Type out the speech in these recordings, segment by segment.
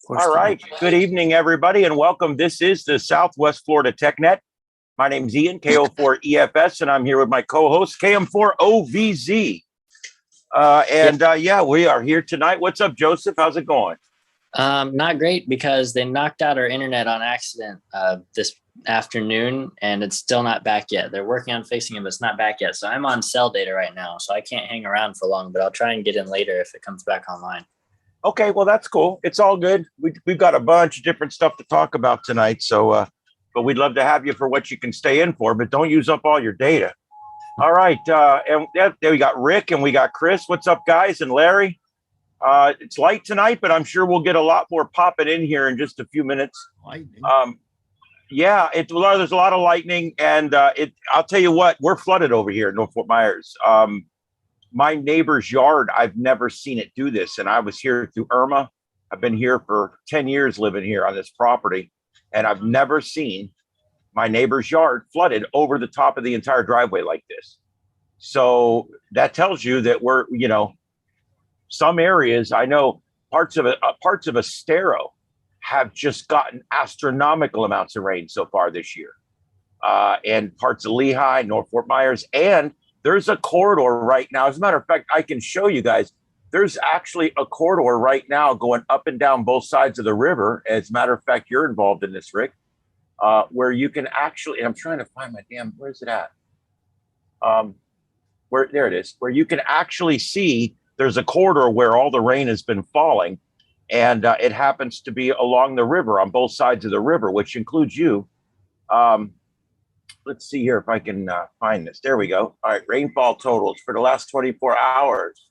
All Question. right. Good evening, everybody, and welcome. This is the Southwest Florida TechNet. My name's Ian, KO4EFS, and I'm here with my co-host, KM4OVZ. Yeah, we are here tonight. What's up, Joseph? How's it going? Not great because they knocked out our internet on accident this afternoon, and it's still not back yet. They're working on fixing it, but it's not back yet. So I'm on cell data right now, so I can't hang around for long, but I'll try and get in later if it comes back online. Okay, well, that's cool. It's all good. We've got a bunch of different stuff to talk about tonight. So, but we'd love to have you for what you can stay in for, but don't use up all your data. All right. And there we got Rick and we got Chris. What's up, guys? And Larry. It's light tonight, but I'm sure we'll get a lot more popping in here in just a few minutes. Lightning. Yeah, there's a lot of lightning. And I'll tell you what, we're flooded over here in North Fort Myers. My neighbor's yard, I've never seen it do this. And I was here through Irma. I've been here for 10 years living here on this property. And I've never seen my neighbor's yard flooded over the top of the entire driveway like this. So that tells you that we're, some areas, I know parts of Estero have just gotten astronomical amounts of rain so far this year. And parts of Lehigh, North Fort Myers, and there's a corridor right now. As a matter of fact, I can show you guys. There's actually a corridor right now going up and down both sides of the river. As a matter of fact, you're involved in this, Rick, where you can actually, and I'm trying to find where's it at? There it is, where you can actually see there's a corridor where all the rain has been falling. And it happens to be along the river on both sides of the river, which includes you. Let's see here if I can find this. There we go. All right, rainfall totals for the last 24 hours.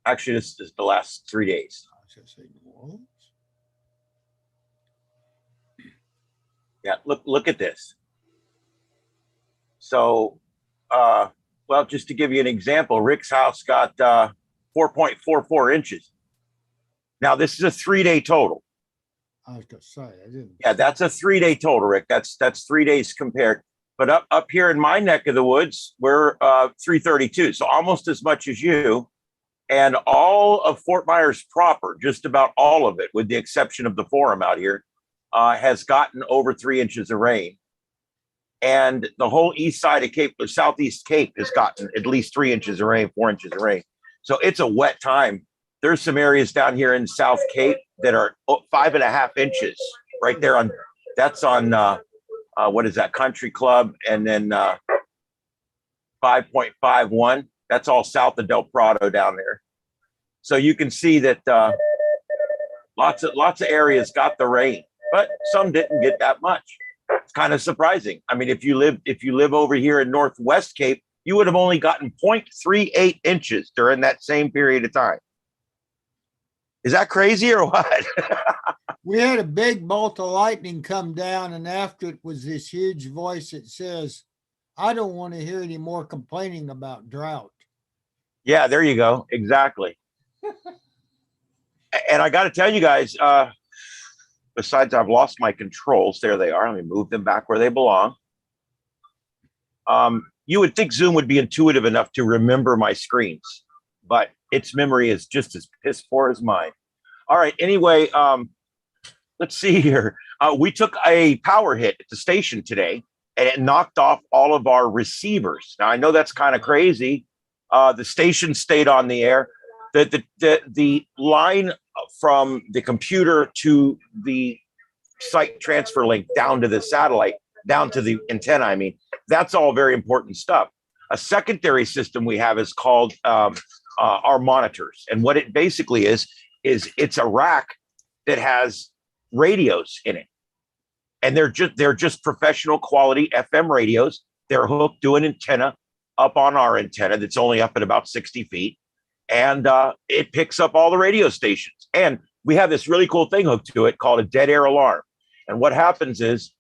Actually, this is the last 3 days. Yeah, look at this. So, well, just to give you an example, Rick's house got 4.44 inches. Now, this is a 3-day total. I was going to say, I didn't. Yeah, that's a 3-day total, Rick. That's 3 days compared. But up here in my neck of the woods, we're 332, so almost as much as you. And all of Fort Myers proper, just about all of it, with the exception of the Forum out here, has gotten over 3 inches of rain. And the whole east side of Cape, the southeast Cape, has gotten at least 3 inches of rain, 4 inches of rain. So it's a wet time. There's some areas down here in South Cape that are 5.5 inches right there on, that's on, what is that, Country Club, and then 5.51. That's all south of Del Prado down there. So you can see that lots of areas got the rain, but some didn't get that much. It's kind of surprising. I mean, if you live over here in Northwest Cape, you would have only gotten 0.38 inches during that same period of time. Is that crazy or what? We had a big bolt of lightning come down, and after it was this huge voice that says, I don't want to hear any more complaining about drought. Yeah, there you go. Exactly. And I got to tell you guys, besides I've lost my controls, there they are. Let me move them back where they belong. You would think Zoom would be intuitive enough to remember my screens, but its memory is just as piss poor as mine. All right. Anyway, let's see here. We took a power hit at the station today, and it knocked off all of our receivers. Now, I know that's kind of crazy. The station stayed on the air. The line from the computer to the site transfer link down to the satellite, down to the antenna, I mean, that's all very important stuff. A secondary system we have is called our monitors. And what it basically is it's a rack that has radios in it. And they're just professional quality FM radios. They're hooked to an antenna up on our antenna that's only up at about 60 feet. And it picks up all the radio stations. And we have this really cool thing hooked to it called a dead air alarm. And what happens is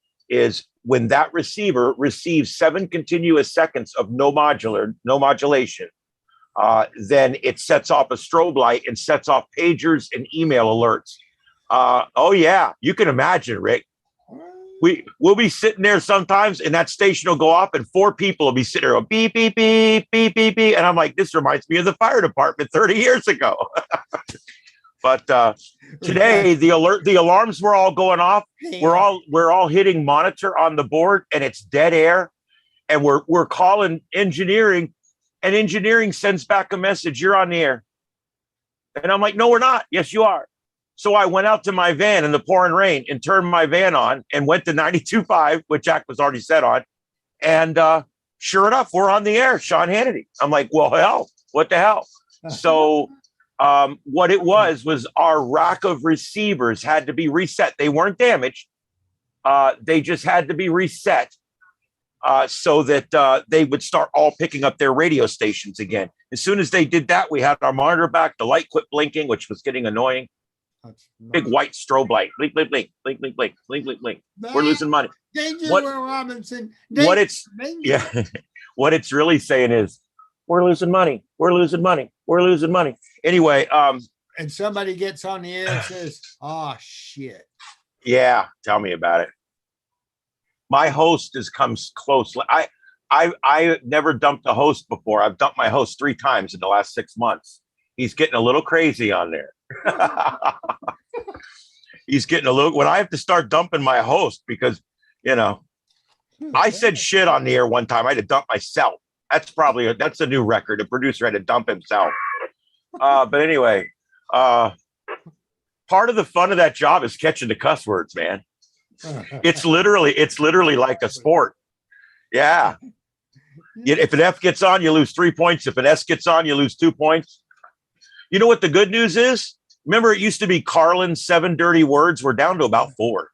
when that receiver receives 7 continuous seconds of no modulation, then it sets off a strobe light and sets off pagers and email alerts. Oh yeah, you can imagine, Rick. We'll be sitting there sometimes, and that station will go off, and 4 people will be sitting there going beep beep beep beep beep beep, and I'm like, this reminds me of the fire department 30 years ago. But today the alarms were all going off. We're all hitting monitor on the board, and it's dead air. And we're calling engineering, and engineering sends back a message. You're on the air. And I'm like, no, we're not. Yes, you are. So I went out to my van in the pouring rain and turned my van on and went to 92.5, which Jack was already set on. And sure enough, we're on the air, Sean Hannity. I'm like, well, hell, what the hell? So what it was our rack of receivers had to be reset. They weren't damaged. They just had to be reset so that they would start all picking up their radio stations again. As soon as they did that, we had our monitor back. The light quit blinking, which was getting annoying. Big white strobe light. Blink, blink, blink, blink, blink, blink, blink, blink, blink. We're losing money. Danger, What- Will Robinson. What it's Danger. yeah, what it's really saying is we're losing money. We're losing money. We're losing money. Anyway, And somebody gets on the air and says, "Oh shit." yeah, tell me about it. My host has come close. I never dumped a host before. I've dumped my host 3 times in the last 6 months. He's getting a little crazy on there. He's getting a little, when I have to start dumping my host because, I said shit on the air one time. I had to dump myself. That's a new record. The producer had to dump himself. But anyway, part of the fun of that job is catching the cuss words, man. It's literally like a sport. Yeah. If an F gets on, you lose 3 points. If an S gets on, you lose 2 points. You know what the good news is? Remember, it used to be Carlin's 7 dirty words. We're down to about 4.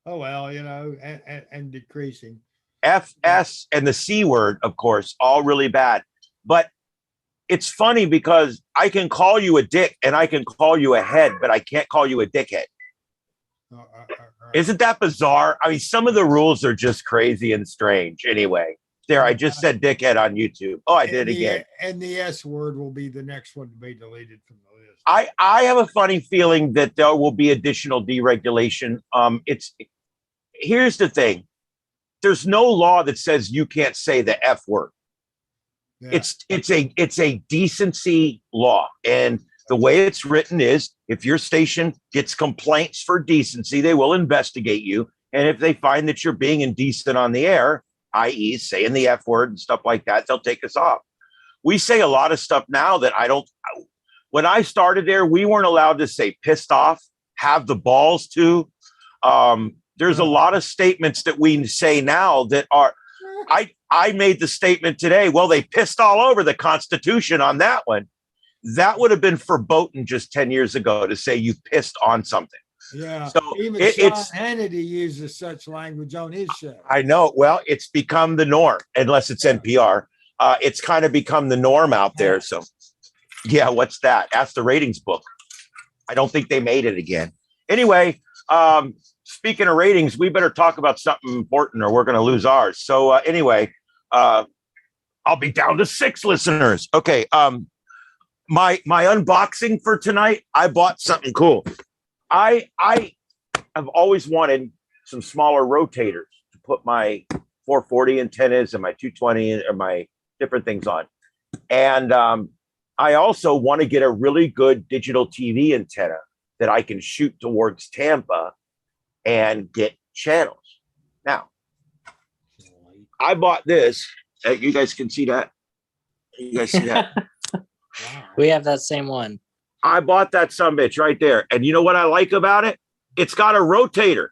Oh well, and decreasing. F, S, and the C word, of course, all really bad. But it's funny because I can call you a dick and I can call you a head, but I can't call you a dickhead. Isn't that bizarre? I mean, some of the rules are just crazy and strange. Anyway, there, I just said dickhead on YouTube. Oh, I did it again. And the S word will be the next one to be deleted from the list. I have a funny feeling that there will be additional deregulation. Here's the thing. There's no law that says you can't say the F word. Yeah. It's a decency law. And the way it's written is if your station gets complaints for decency, they will investigate you. And if they find that you're being indecent on the air, i.e. saying the F word and stuff like that, they'll take us off. We say a lot of stuff now that when I started there, we weren't allowed to say pissed off, have the balls to. There's a lot of statements that we say now that are, I made the statement today, well, they pissed all over the Constitution on that one. That would have been verboten just 10 years ago to say you pissed on something. Yeah. So Even Sean Hannity uses such language on his show. I know. Well, it's become the norm, unless it's NPR. It's kind of become the norm out there. So, yeah, what's that? Ask the ratings book. I don't think they made it again. Anyway, speaking of ratings, we better talk about something important or we're going to lose ours. So anyway, I'll be down to 6 listeners. Okay. My unboxing for tonight, I bought something cool. I have always wanted some smaller rotators to put my 440 antennas and my 220 and my different things on. And I also want to get a really good digital TV antenna that I can shoot towards Tampa and get channels. Now, I bought this. You guys can see that. You guys see that? We have that same one. I bought that sumbitch right there. And you know what I like about it? It's got a rotator.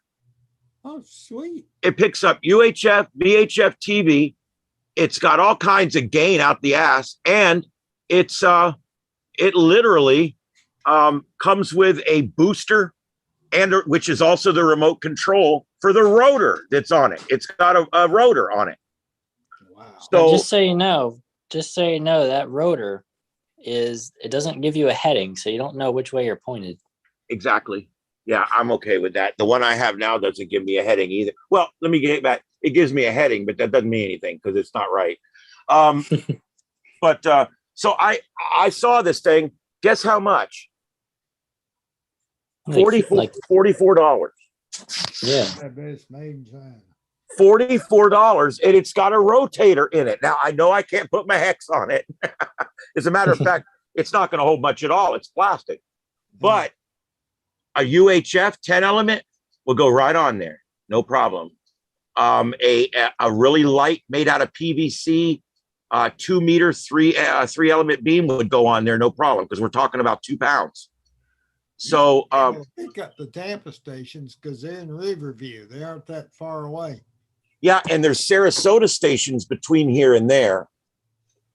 Oh, sweet. It picks up UHF, VHF TV. It's got all kinds of gain out the ass. And it literally comes with a booster, and which is also the remote control for the rotor that's on it. It's got a rotor on it. Wow. So Just so you know, that rotor it doesn't give you a heading, so you don't know which way you're pointed. exactly. Yeah, I'm okay with that. The one I have now doesn't give me a heading either. Well, let me get back. It gives me a heading, but that doesn't mean anything because it's not right. But so I saw this thing. Guess how much? $44. Yeah. I bet it's made in China. $44, and it's got a rotator in it. Now I know I can't put my hex on it. As a matter of fact, it's not going to hold much at all. It's plastic. but a UHF 10 element will go right on there. No problem. A really light made out of PVC, 2 meter, three element beam would go on there. No problem. Because we're talking about 2 pounds. So, pick up the Tampa stations because they're in Riverview. They aren't that far away. yeah. And there's Sarasota stations between here and there.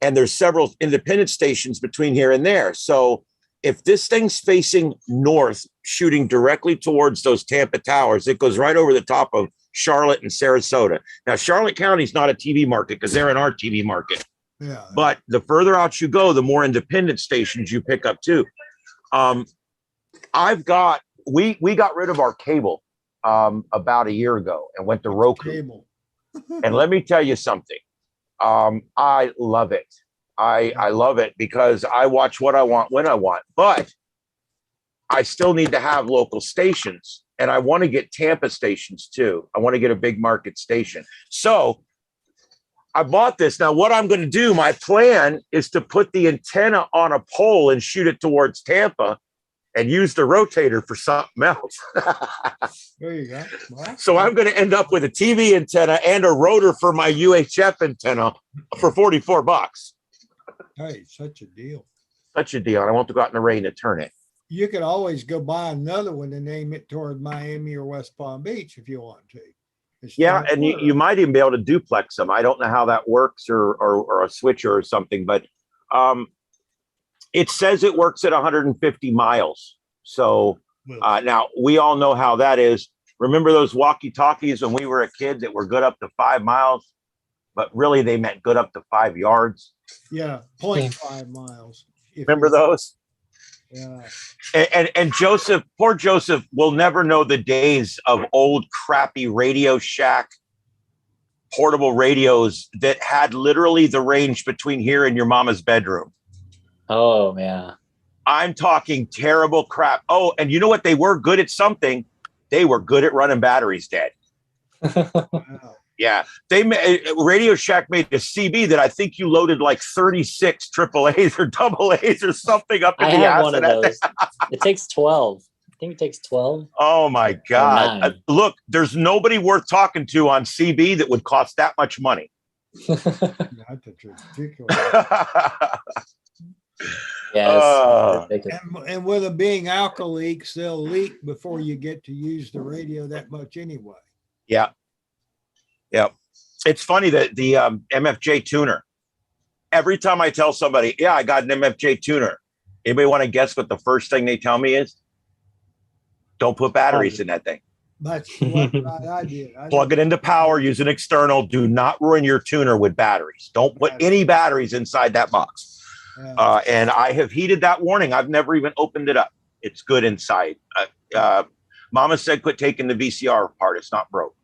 And there's several independent stations between here and there. So if this thing's facing north, shooting directly towards those Tampa towers, it goes right over the top of Charlotte and Sarasota. Now, Charlotte County's not a TV market because they're in our TV market. Yeah. But the further out you go, the more independent stations you pick up too. We got rid of our cable about a year ago and went to Roku. Cable. And let me tell you something. I love it. I love it because I watch what I want when I want, but I still need to have local stations, and I want to get Tampa stations too. I want to get a big market station. So I bought this. Now, what I'm going to do, my plan is to put the antenna on a pole and shoot it towards Tampa and use the rotator for something else. There you go. Well, So I'm going to end up with a TV antenna and a rotor for my UHF antenna for $44. hey, such a deal. Such a deal. And I won't go out in the rain to turn it. You could always go buy another one and aim it toward Miami or West Palm Beach if you want to. It's Yeah, not and you far. might even be able to duplex them. I don't know how that works or a switcher or something, but it says it works at 150 miles. So Well, now we all know how that is. Remember those walkie-talkies when we were a kid that were good up to 5 miles, but really they meant good up to 5 yards. yeah, 0.5 miles. if Remember you- those? Yeah. And Joseph, poor Joseph, will never know the days of old crappy Radio Shack portable radios that had literally the range between here and your mama's bedroom. Oh, yeah. I'm talking terrible crap. Oh, and you know what? They were good at something. They were good at running batteries dead. Wow. Yeah. Radio Shack made a CB that I think you loaded like 36 AAAs or double A's or something up in I the have ass one of of that thing. those. It takes 12. I think it takes 12. Oh my God. 9. Look, there's nobody worth talking to on CB that would cost that much money. That's ridiculous. Yeah, it's ridiculous. And with them being alkyl leaks, they'll leak before you get to use the radio that much anyway. Yeah. Yep. It's funny that the MFJ tuner, every time I tell somebody, yeah, I got an MFJ tuner, anybody want to guess what the first thing they tell me is? Don't put batteries in that thing. That's what I did. Plug it into power, use an external. Do not ruin your tuner with batteries. Don't put any batteries inside that box. And I have heeded that warning. I've never even opened it up. It's good inside. Mama said, quit taking the VCR apart. It's not broke.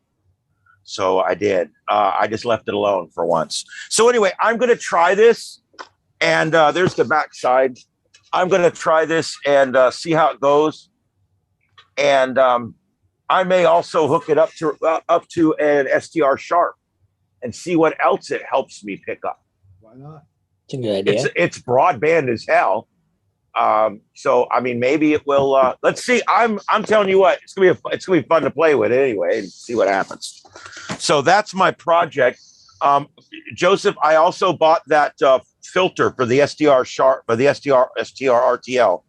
So I did. I just left it alone for once. So anyway, I'm going to try this. And there's the back side. I'm going to try this and see how it goes. And I may also hook it up to an STR Sharp and see what else it helps me pick up. Why not? It's a good idea. It's broadband as hell. So I mean, maybe it will. Let's see. I'm telling you what, it's gonna be fun to play with anyway and see what happens. So that's my project. Joseph, I also bought that filter for the STR Sharp, for the STR RTL.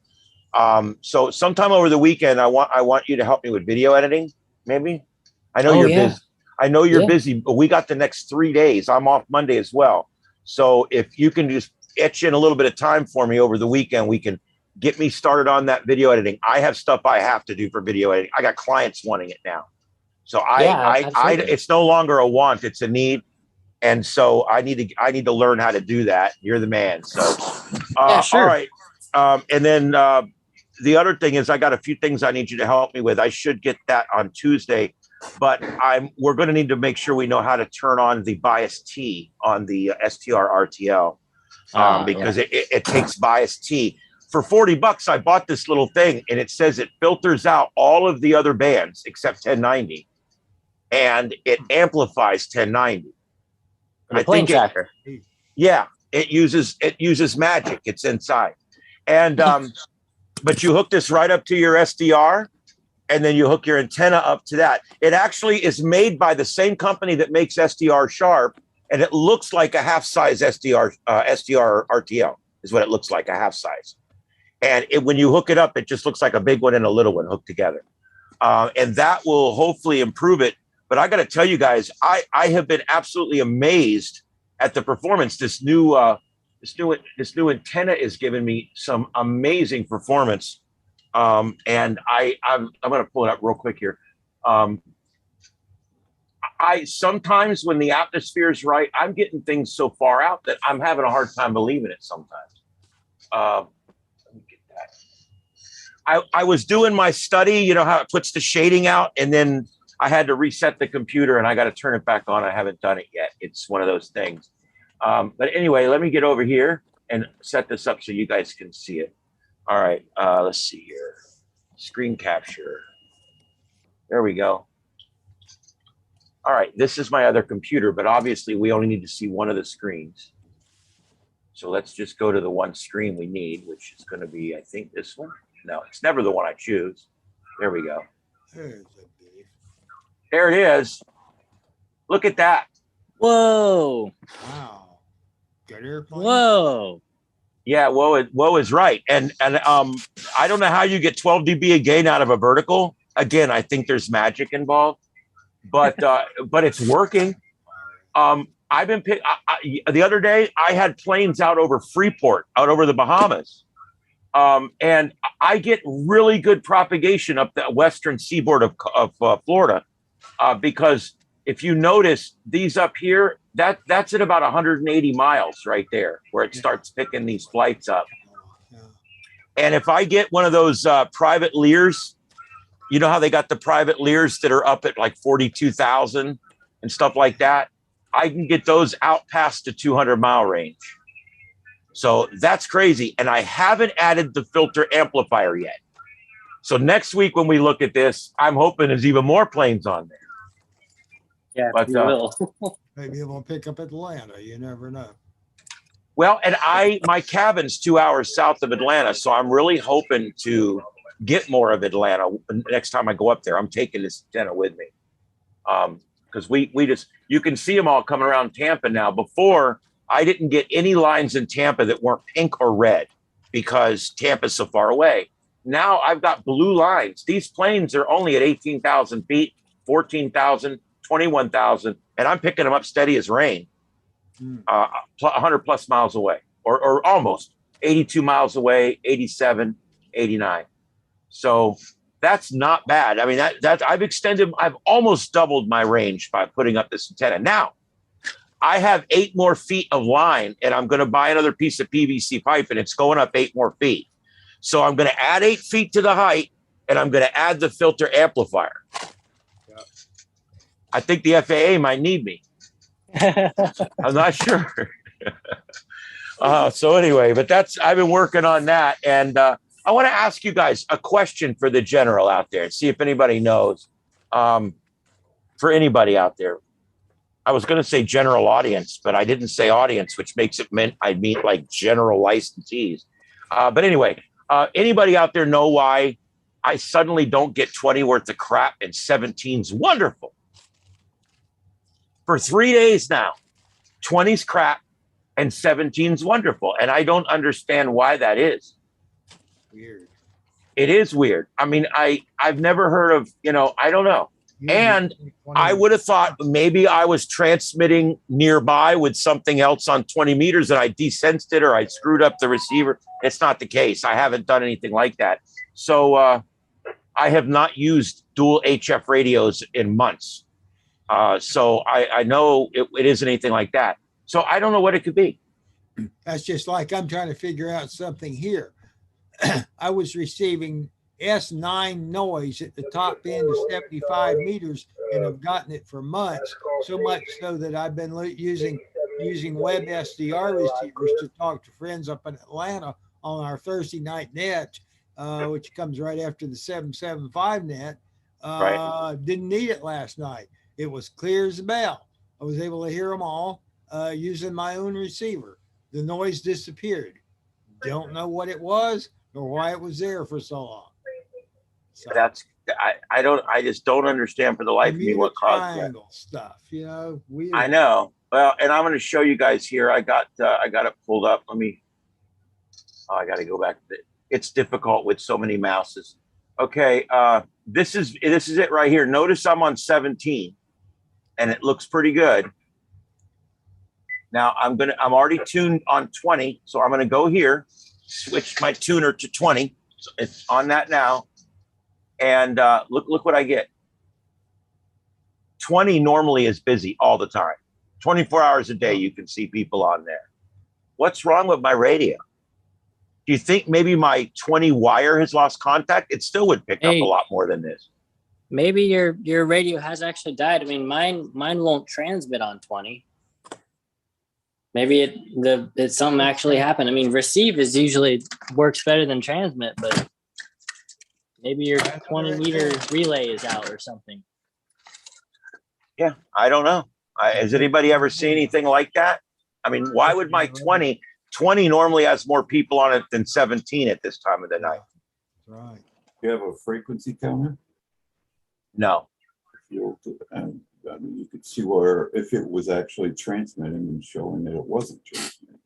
So sometime over the weekend, I want you to help me with video editing. Maybe. I know you're busy. I know you're busy, but we got the next 3 days. I'm off Monday as well. So if you can just etch in a little bit of time for me over the weekend, we can get me started on that video editing. I have stuff I have to do for video editing. I got clients wanting it now. So it's no longer a want, it's a need. And so I need to learn how to do that. You're the man. So, sure. All right. And then the other thing is I got a few things I need you to help me with. I should get that on Tuesday, but we're going to need to make sure we know how to turn on the bias T on the STR RTL because it takes bias T. For $40, I bought this little thing and it says it filters out all of the other bands except 1090 and it amplifies 1090. A plane tracker. It uses magic. It's inside. And but you hook this right up to your SDR, and then you hook your antenna up to that. It actually is made by the same company that makes SDR Sharp, and it looks like a half-size SDR RTL is what it looks like, a half-size. And when you hook it up, it just looks like a big one and a little one hooked together. And that will hopefully improve it. But I got to tell you guys, I have been absolutely amazed at the performance. This new antenna is giving me some amazing performance. And I'm going to pull it up real quick here. I sometimes when the atmosphere is right, I'm getting things so far out that I'm having a hard time believing it sometimes. Let me get that. I was doing my study, you know how it puts the shading out, and then I had to reset the computer and I got to turn it back on. I haven't done it yet. It's one of those things. But anyway, let me get over here and set this up so you guys can see it. All right, let's see here. Screen capture. There we go. All right, this is my other computer, but obviously we only need to see one of the screens. So let's just go to the one screen we need, which is going to be, I think, this one. No, it's never the one I choose. There we go. There it is. Look at that. Whoa. Wow. Good airplane. Whoa. Yeah, whoa is right. And I don't know how you get 12 dB of gain out of a vertical. Again, I think there's magic involved, but it's working. I've been the other day I had planes out over Freeport, out over the Bahamas, and I get really good propagation up the western seaboard of Florida, because if you notice these up here, that's at about 180 miles right there where it starts picking these flights up. And if I get one of those private Lears, you know how they got the private Lears that are up at like 42,000 and stuff like that, I can get those out past the 200-mile range. So that's crazy. And I haven't added the filter amplifier yet. So next week when we look at this, I'm hoping there's even more planes on there. Yeah, but you will. Maybe it will pick up Atlanta. You never know. Well, and my cabin's 2 hours south of Atlanta, so I'm really hoping to get more of Atlanta next time I go up there. I'm taking this antenna with me, because we just, you can see them all coming around Tampa now. Before, I didn't get any lines in Tampa that weren't pink or red because Tampa's so far away. Now I've got blue lines. These planes are only at 18,000 feet, 14,000, 21,000, and I'm picking them up steady as rain, 100 plus miles away, or almost 82 miles away, 87, 89. So that's not bad. I mean, that I've almost doubled my range by putting up this antenna. Now, I have 8 more feet of line, and I'm going to buy another piece of PVC pipe, and it's going up 8 more feet. So I'm going to add 8 feet to the height, and I'm going to add the filter amplifier. Yeah. I think the FAA might need me. I'm not sure. So anyway, but I've been working on that, and I want to ask you guys a question for the general out there and see if anybody knows. For anybody out there, I was going to say general audience, but I didn't say audience, which makes it I mean like general licensees. But anyway, anybody out there know why I suddenly don't get 20 worth of crap and 17's wonderful? For 3 days now, 20's crap and 17's wonderful. And I don't understand why that is. Weird. It is weird. I mean, I've never heard of, I don't know. And I would have thought maybe I was transmitting nearby with something else on 20 meters and I desensed it or I screwed up the receiver. It's not the case. I haven't done anything like that. So I have not used dual HF radios in months. So I know it isn't anything like that. So I don't know what it could be. That's just like I'm trying to figure out something here. I was receiving S9 noise at the top end of 75 meters and have gotten it for months, so much so that I've been using web SDR receivers to talk to friends up in Atlanta on our Thursday night net, which comes right after the 775 net. Right. Didn't need it last night. It was clear as a bell. I was able to hear them all using my own receiver. The noise disappeared. Don't know what it was. or why it was there for so long. So, I just don't understand for the life of me Bermuda what caused that. Triangle stuff, weird. I know. Well, and I'm going to show you guys here. I got it pulled up. I got to go back to it. It's difficult with so many mouses. Okay. This is it right here. Notice I'm on 17 and it looks pretty good. Now I'm already tuned on 20. So I'm going to go here, switch my tuner to 20. So it's on that now. And look what I get. 20 normally is busy all the time. 24 hours a day, you can see people on there. What's wrong with my radio? Do you think maybe my 20 wire has lost contact? It still would pick up a lot more than this. Maybe your radio has actually died. I mean, mine won't transmit on 20. Maybe it's something actually happened. I mean, receive is usually works better than transmit, but maybe your 20 meter relay is out or something. Yeah, I don't know. Has anybody ever seen anything like that? I mean, why would my 20 normally has more people on it than 17 at this time of the night? Right. You have a frequency counter? No. And I mean, you could see where if it was actually transmitting and showing that it wasn't transmitting.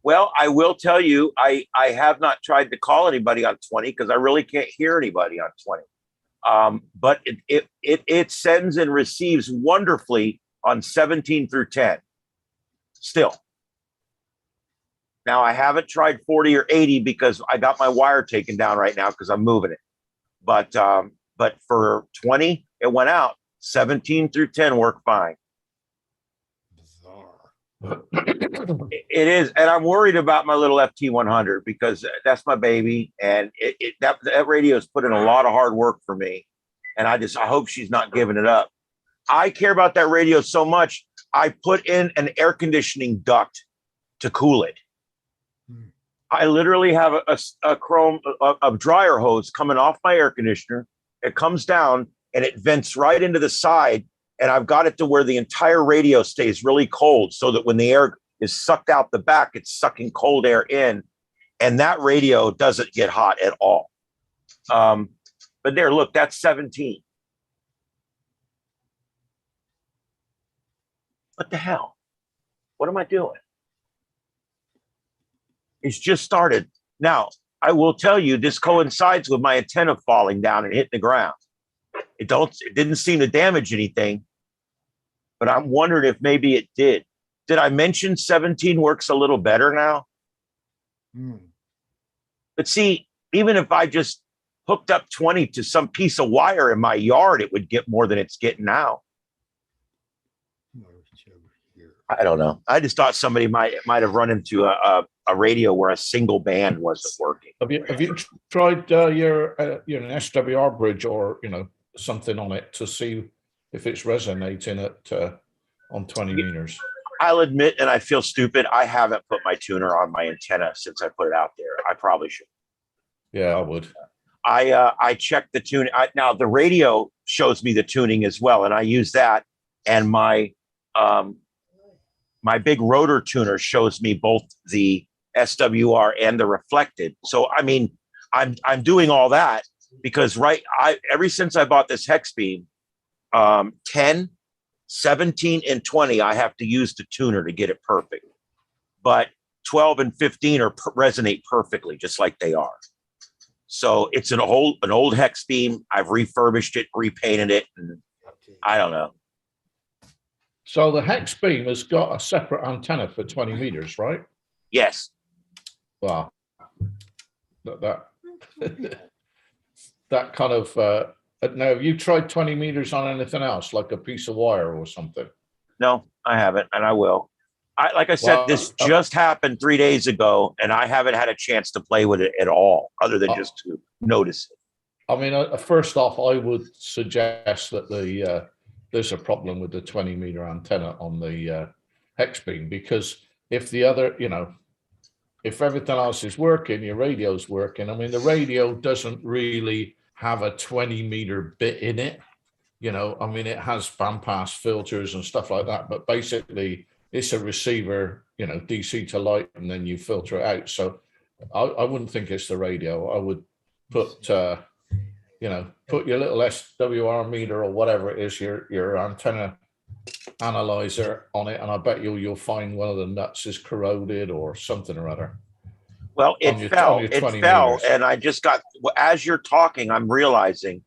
Well, I will tell you, I have not tried to call anybody on 20 because I really can't hear anybody on 20. But it sends and receives wonderfully on 17 through 10. Still. Now I haven't tried 40 or 80 because I got my wire taken down right now because I'm moving it. But for 20, it went out. 17 through 10 work fine. Bizarre. It is, and I'm worried about my little FT100 because that's my baby, and that radio has put in a lot of hard work for me, and I hope she's not giving it up. I care about that radio so much. I put in an air conditioning duct to cool it. I literally have a chrome dryer hose coming off my air conditioner. It comes down and it vents right into the side. And I've got it to where the entire radio stays really cold so that when the air is sucked out the back, it's sucking cold air in. And that radio doesn't get hot at all. But there, look, that's 17. What the hell? What am I doing? It's just started. Now, I will tell you, this coincides with my antenna falling down and hitting the ground. It didn't seem to damage anything, but I'm wondering if maybe it did. Did I mention 17 works a little better now? But see, even if I just hooked up 20 to some piece of wire in my yard, it would get more than it's getting now. I don't know. I just thought somebody might have run into a radio where a single band wasn't working. Have you tried your an SWR bridge or something on it to see if it's resonating at on 20 meters? I'll admit, and I feel stupid, I haven't put my tuner on my antenna since I put it out there. I probably should. Yeah, I would. I checked the tune. Now the radio shows me the tuning as well, and I use that. And my big rotor tuner shows me both the SWR and the reflected. So I mean, I'm doing all that because ever since I bought this hex beam, 10, 17, and 20, I have to use the tuner to get it perfect. But 12 and 15 resonate perfectly, just like they are. So it's an old hex beam. I've refurbished it, repainted it, and I don't know. So the hex beam has got a separate antenna for 20 meters, right? Yes. Wow. That kind of now, have you tried 20 meters on anything else, like a piece of wire or something? No, I haven't, and I will. Like I said, this just happened 3 days ago, and I haven't had a chance to play with it at all, other than just to notice it. I mean, first off, I would suggest that there's a problem with the 20 meter antenna on the hex beam, because if the other, if everything else is working, your radio's working. I mean, the radio doesn't really have a 20 meter bit in it. I mean, it has bandpass filters and stuff like that, but basically it's a receiver, DC to light, and then you filter it out. So I wouldn't think it's the radio. I would put, put your little SWR meter or whatever it is, your antenna analyzer on it, and I bet you'll find one of the nuts is corroded or something or other. Well, On your 20 meters. and I just got, as you're talking, I'm realizing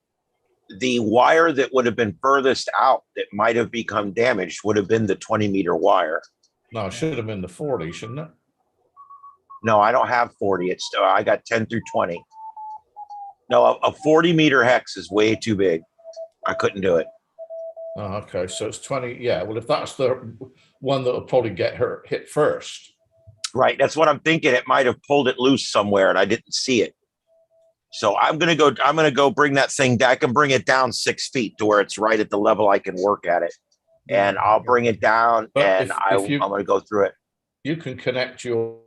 the wire that would have been furthest out that might have become damaged would have been the 20-meter wire. No, it should have been the 40, shouldn't it? No, I don't have 40. It's I got 10 through 20. No, a 40-meter hex is way too big. I couldn't do it. Oh, okay, so it's 20. Yeah, well, if that's the one that will probably get hit first. Right, that's what I'm thinking. It might have pulled it loose somewhere, and I didn't see it. So I'm gonna go bring that thing down. I can bring it down 6 feet to where it's right at the level I can work at it, and I'll bring it down, But and if I'm gonna go through it. You can connect your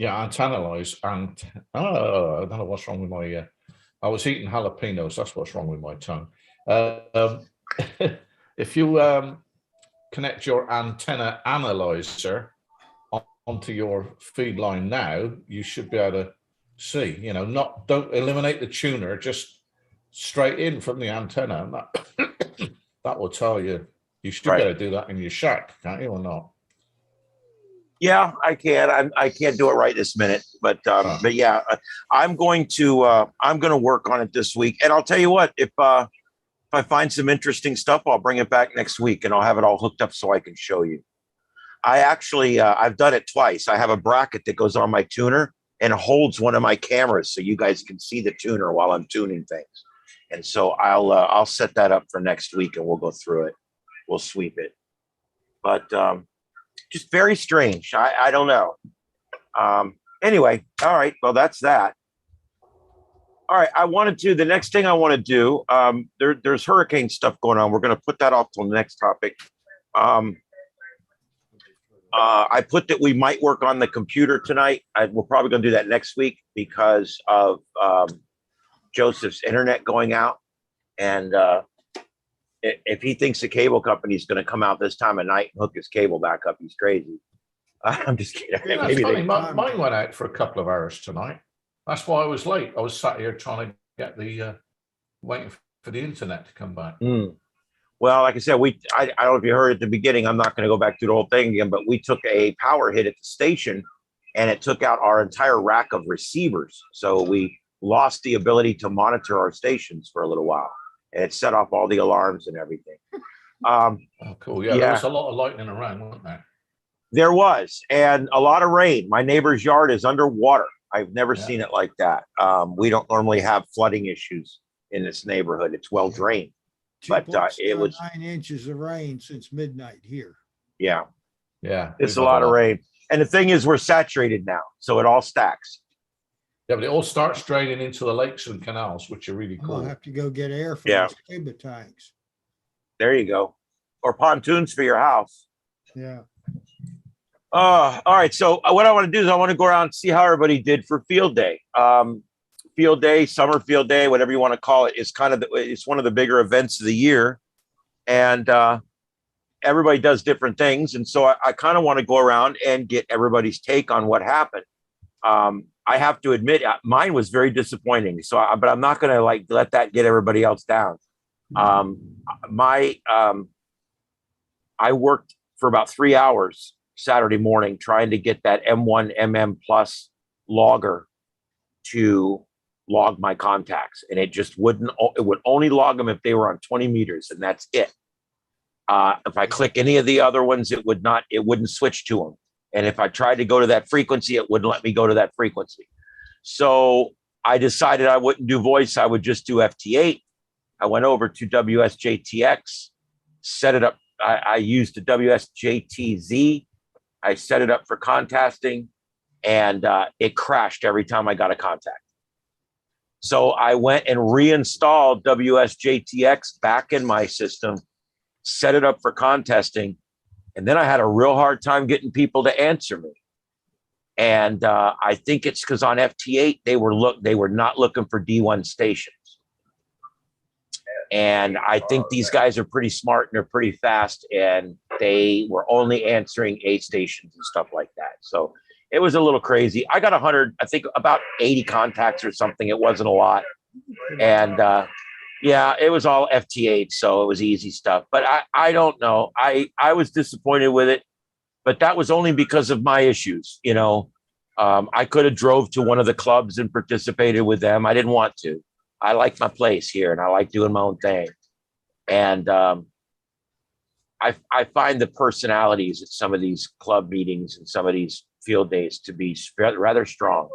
antennalize and I don't know what's wrong with my I was eating jalapenos, that's what's wrong with my tongue. If you connect your antenna analyzer onto your feed line now, you should be able to see, don't eliminate the tuner, just straight in from the antenna, and that will tell you. You should be able to do that in your shack, can't you, or not? Yeah, I can. I can't do it right this minute, but yeah, I'm going to work on it this week, and I'll tell you what, if I find some interesting stuff, I'll bring it back next week, and I'll have it all hooked up so I can show you. I actually I've done it twice. I have a bracket that goes on my tuner and holds one of my cameras, so you guys can see the tuner while I'm tuning things, and so I'll set that up for next week, and we'll go through it. We'll sweep it, but just very strange. I don't know. Anyway, all right. Well, that's that. All right. The next thing I want to do, there's hurricane stuff going on. We're going to put that off till the next topic. I put that we might work on the computer tonight. We're probably going to do that next week because of Joseph's internet going out, and if he thinks the cable company is going to come out this time of night and hook his cable back up, he's crazy. I'm just kidding. Yeah, that's funny. Mine went out for a couple of hours tonight. That's why I was late. I was sat here trying to get waiting for the internet to come back. Well, like I said, I don't know if you heard at the beginning, I'm not going to go back through the whole thing again, but we took a power hit at the station, and it took out our entire rack of receivers. So we lost the ability to monitor our stations for a little while. And it set off all the alarms and everything. Oh, cool. Yeah, there was a lot of lightning around, wasn't there? There was, and a lot of rain. My neighbor's yard is underwater. I've never seen it like that. We don't normally have flooding issues in this neighborhood. It's well drained. But it was 9 inches of rain since midnight here. Yeah. Yeah. It's a lot of rain. And the thing is, we're saturated now, so it all stacks. Yeah, but it all starts draining into the lakes and canals, which are really cool. I'll have to go get air from the scuba tanks. There you go. Or pontoons for your house. Yeah. All right. So what I want to do is I want to go around and see how everybody did for field day. Field day, summer field day, whatever you want to call it, is it's one of the bigger events of the year. And everybody does different things. And so I kind of want to go around and get everybody's take on what happened. I have to admit, mine was very disappointing. So, but I'm not going to let that get everybody else down. I worked for about 3 hours Saturday morning trying to get that M1 Plus logger to log my contacts, and it just wouldn't. It would only log them if they were on 20 meters, and that's it. If I click any of the other ones, it would not. It wouldn't switch to them. And if I tried to go to that frequency, it wouldn't let me go to that frequency. So I decided I wouldn't do voice. I would just do FT8. I went over to WSJTX, set it up. I used the WSJTZ. I set it up for contacting, and it crashed every time I got a contact. So I went and reinstalled WSJTX back in my system, set it up for contesting. And then I had a real hard time getting people to answer me. And I think it's because on FT8, they were not looking for D1 stations. And I think these guys are pretty smart and they're pretty fast, and they were only answering A stations and stuff like that. So it was a little crazy. I got 100, I think about 80 contacts or something. It wasn't a lot. And yeah, it was all FT8, so it was easy stuff. But I don't know. I was disappointed with it, but that was only because of my issues. You know, I could have drove to one of the clubs and participated with them. I didn't want to. I like my place here, and I like doing my own thing. And I find the personalities at some of these club meetings and some of these field days to be rather strong.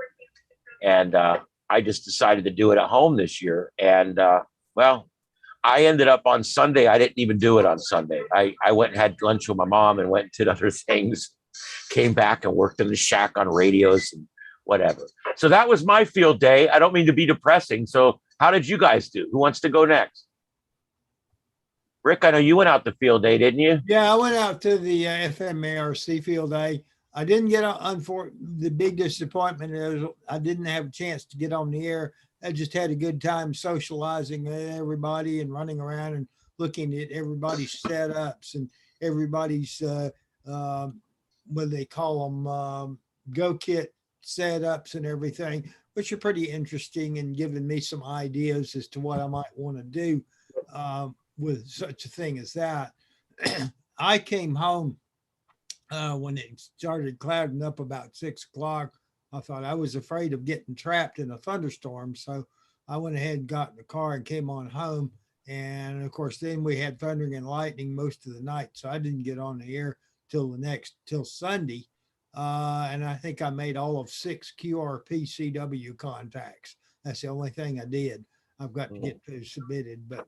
And I just decided to do it at home this year. And well, I ended up on Sunday. I didn't even do it on Sunday. I went and had lunch with my mom and went and did other things, came back and worked in the shack on radios and whatever. So that was my field day. I don't mean to be depressing. So how did you guys do? Who wants to go next? Rick, I know you went out to field day, didn't you? Yeah, I went out to the FMARC field day. I didn't get on for the big disappointment is I didn't have a chance to get on the air. I just had a good time socializing with everybody and running around and looking at everybody's setups and everybody's what they call them go kit setups and everything, which are pretty interesting and giving me some ideas as to what I might want to do with such a thing as that. I came home when it started clouding up about 6 o'clock. I thought I was afraid of getting trapped in a thunderstorm. So I went ahead and got in the car and came on home. And of course, then we had thundering and lightning most of the night. So I didn't get on the air till Sunday. And I think I made all of 6 QRP CW contacts. That's the only thing I did. I've got to get those submitted, but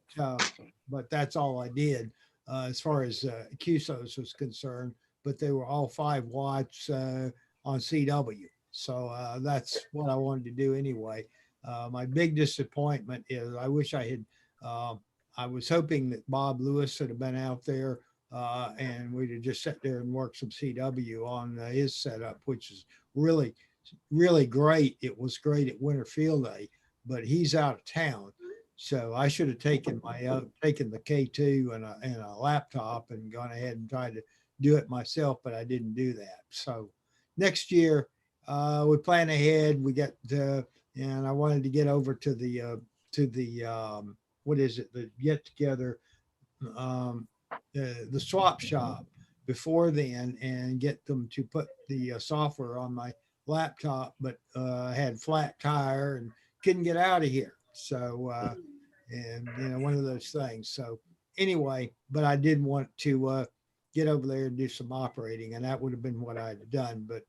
that's all I did as far as QSOs was concerned. But they were all 5 watts on CW. So that's what I wanted to do anyway. My big disappointment is I wish I had, I was hoping that Bob Lewis would have been out there and we'd have just sat there and worked some CW on his setup, which is really, really great. It was great at Winter Field Day, but he's out of town. So I should have taken taken the K2 and a laptop and gone ahead and tried to do it myself, but I didn't do that. So next year we plan ahead. We got and I wanted to get over to the what is it? The get together, the swap shop before then and get them to put the software on my laptop, but I had flat tire and couldn't get out of here. So, and you know, one of those things. So anyway, but I did want to get over there and do some operating, and that would have been what I'd have done. But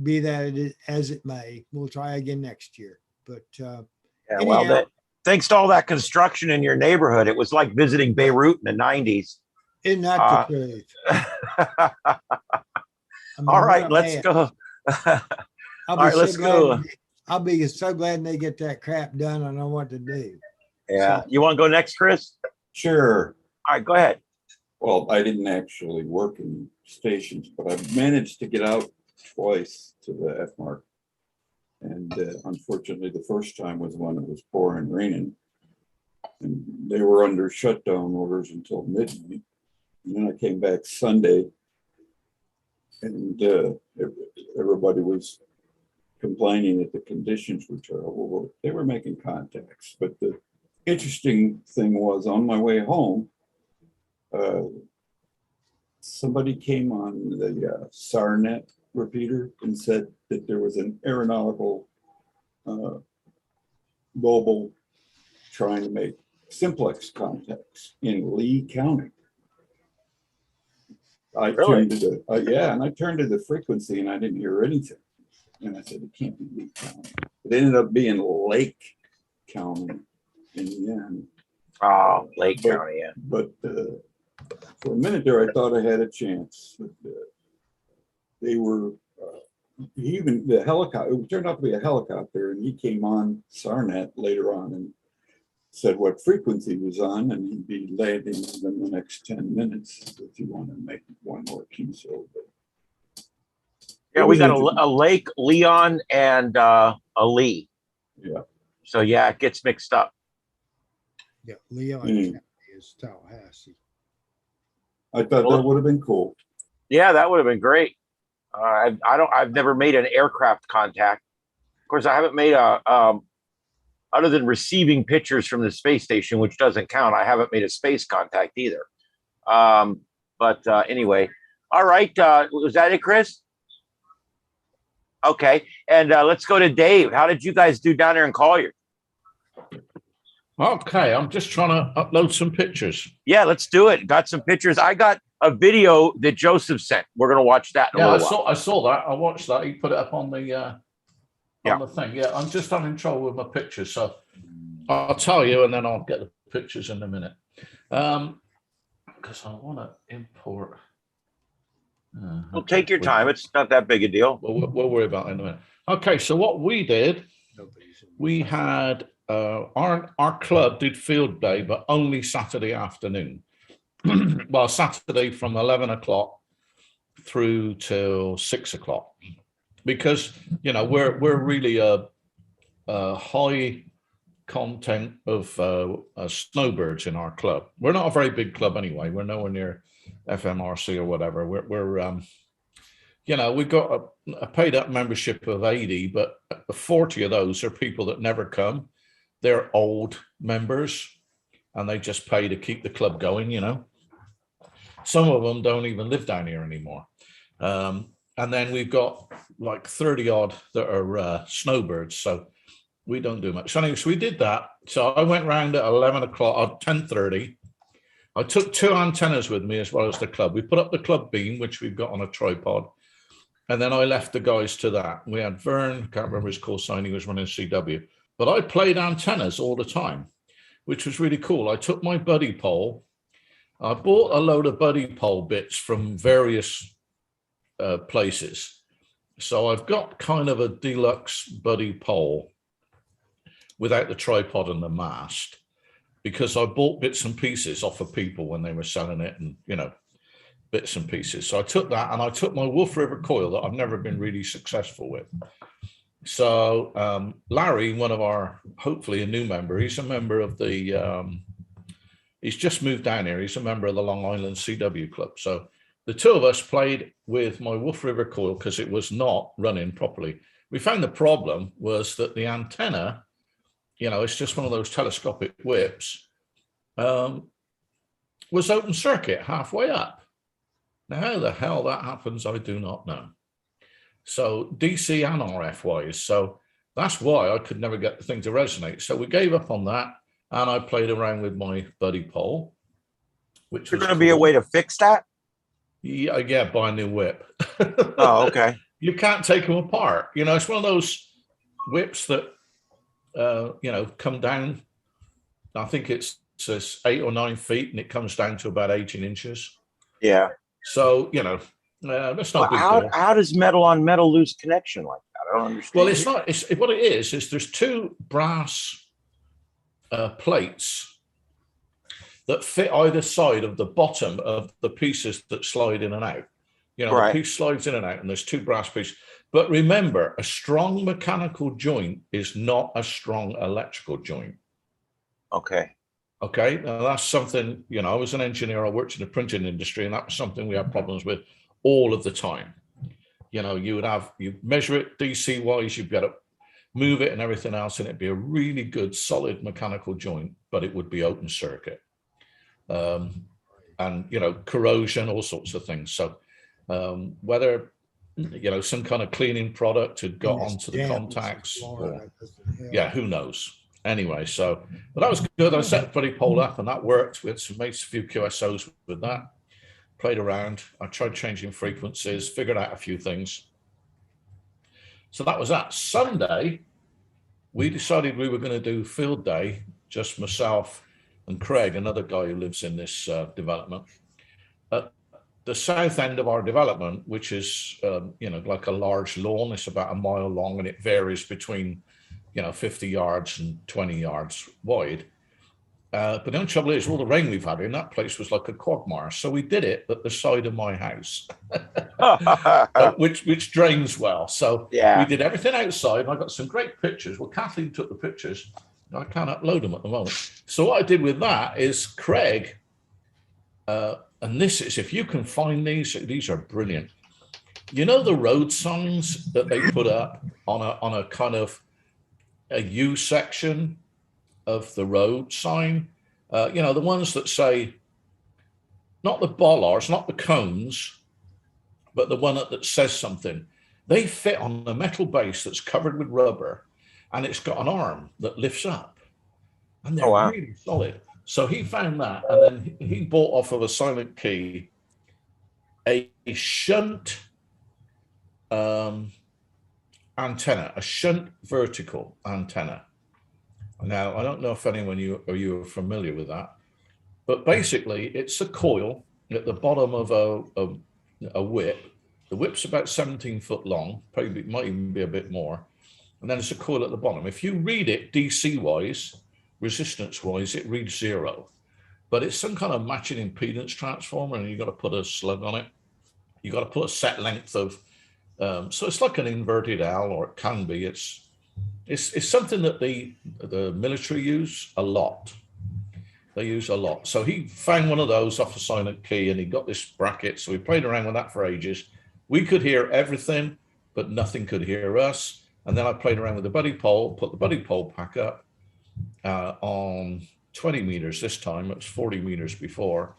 be that as it may, we'll try again next year. But yeah, well, thanks to all that construction in your neighborhood, it was like visiting Beirut in the 90s. Isn't that the truth? All right, let's go. All right, let's go. I'll be so glad they get that crap done. I know what to do. Yeah. So, you want to go next, Chris? Sure. All right, go ahead. Well, I didn't actually work in stations, but I managed to get out twice to the FMARC. And unfortunately, the first time was when it was pouring and raining. And they were under shutdown orders until midnight. And then I came back Sunday, and everybody was complaining that the conditions were terrible. Well, they were making contacts. But the interesting thing was, on my way home, somebody came on the SARNet repeater and said that there was an aeronautical mobile trying to make simplex contacts in Lee County. I turned to the frequency and I didn't hear anything. And I said, it can't be Lee County. It ended up being Lake County in the end. Oh, Lake County, yeah. But for a minute there, I thought I had a chance. But, they were, even the helicopter, it turned out to be a helicopter, and he came on SARNet later on and said what frequency was on, and he'd be landing within the next 10 minutes if you want to make one more QSO. Yeah, we got a Lake, Leon, and a Lee. Yeah. So yeah, it gets mixed up. Yeah, Leon is Tallahassee. I thought that would have been cool. Yeah, that would have been great. I've never made an aircraft contact. Of course, I haven't made other than receiving pictures from the space station, which doesn't count. I haven't made a space contact either. But anyway, all right. Was that it, Chris? Okay. And let's go to Dave. How did you guys do down there in Collier? Okay, I'm just trying to upload some pictures. Yeah, let's do it. Got some pictures. I got a video that Joseph sent. We're going to watch that. Yeah, I saw that. I watched that. He put it up on the Yeah. thing. Yeah, I'm just having trouble with my pictures, so I'll tell you, and then I'll get the pictures in a minute. Because I want to import. Well, take your time. It's not that big a deal. We'll worry about it in a minute. Okay, so what we did, we had our club did field day, but only Saturday afternoon. Well, Saturday from 11 o'clock through till 6 o'clock, because we're really a high content of snowbirds in our club. We're not a very big club anyway. We're nowhere near FMRC or whatever. We're we've got a paid up membership of 80, but 40 of those are people that never come. They're old members and they just pay to keep the club going, Some of them don't even live down here anymore. And then we've got like 30 odd that are snowbirds. So we don't do much. So anyway, so we did that. So I went round at 11 o'clock or 10:30. I took 2 antennas with me as well as the club. We put up the club beam, which we've got on a tripod. And then I left the guys to that. We had Vern, can't remember his call sign, he was running CW. But I played antennas all the time, which was really cool. I took my buddy pole. I bought a load of buddy pole bits from various places. So I've got kind of a deluxe buddy pole without the tripod and the mast, because I bought bits and pieces off of people when they were selling it, and bits and pieces. So I took that, and I took my Wolf River coil that I've never been really successful with. So Larry, one of our, hopefully a new member, he's a member of the, he's just moved down here. He's a member of the Long Island CW Club. So the two of us played with my Wolf River coil because it was not running properly. We found the problem was that the antenna, it's just one of those telescopic whips, was open circuit halfway up. Now, how the hell that happens, I do not know. So DC and RF wise, so that's why I could never get the thing to resonate. So we gave up on that, and I played around with my buddy pole, which There's going to be a way to fix that. Yeah, buy a new whip. Oh, okay. You can't take them apart. It's one of those whips that come down. I think it says 8 or 9 feet, and it comes down to about 18 inches. Yeah. So that's not well, how does metal on metal lose connection like that? I don't understand. Well, it's not. It's what it is there's 2 brass plates that fit either side of the bottom of the pieces that slide in and out. Right. The piece slides in and out, and there's 2 brass pieces. But remember, a strong mechanical joint is not a strong electrical joint. Okay. Now that's something, I was an engineer, I worked in the printing industry, and that was something we had problems with all of the time. You measure it DC wise, you've got to move it and everything else, and it'd be a really good solid mechanical joint, but it would be open circuit. And corrosion, all sorts of things. So whether some kind of cleaning product had got onto the contacts, or, who knows. Anyway, but that was good. I set the buddy pole up, and that worked. We had made a few QSOs with that. Played around. I tried changing frequencies, figured out a few things. So that was that. Sunday, we decided we were going to do field day, just myself and Craig, another guy who lives in this development. At the south end of our development, which is, like a large lawn, it's about a mile long, and it varies between 50 yards and 20 yards wide. But the only trouble is, all the rain we've had in that place was like a quagmire. So we did it at the side of my house, which drains well. So we did everything outside. And I got some great pictures. Well, Kathleen took the pictures. I can't upload them at the moment. So what I did with that is Craig, and this is, if you can find these are brilliant. you know the road signs that they put up on a kind of a U section of the road sign? You know, the ones that say, not the bollards, not the cones, but the one that says something. They fit on a metal base that's covered with rubber, and it's got an arm that lifts up, and they're wow. really solid. So he found that, and then he bought off of a Silent Key a shunt antenna, a shunt vertical antenna. Now, I don't know if anyone you are familiar with that, but basically it's a coil at the bottom of a whip. The whip's about 17 foot long, probably might even be a bit more. And then it's a coil at the bottom. If you read it DC wise, resistance wise, it reads 0, but it's some kind of matching impedance transformer, and you've got to put a slug on it. You've got to put a set length of, so it's like an inverted L, or it can be. It's something that the military use a lot. They use a lot. So he found one of those off a Silent Key, and he got this bracket. So we played around with that for ages. We could hear everything, but nothing could hear us. And then I played around with the buddy pole, put the buddy pole pack up on 20 meters this time. It was 40 meters before.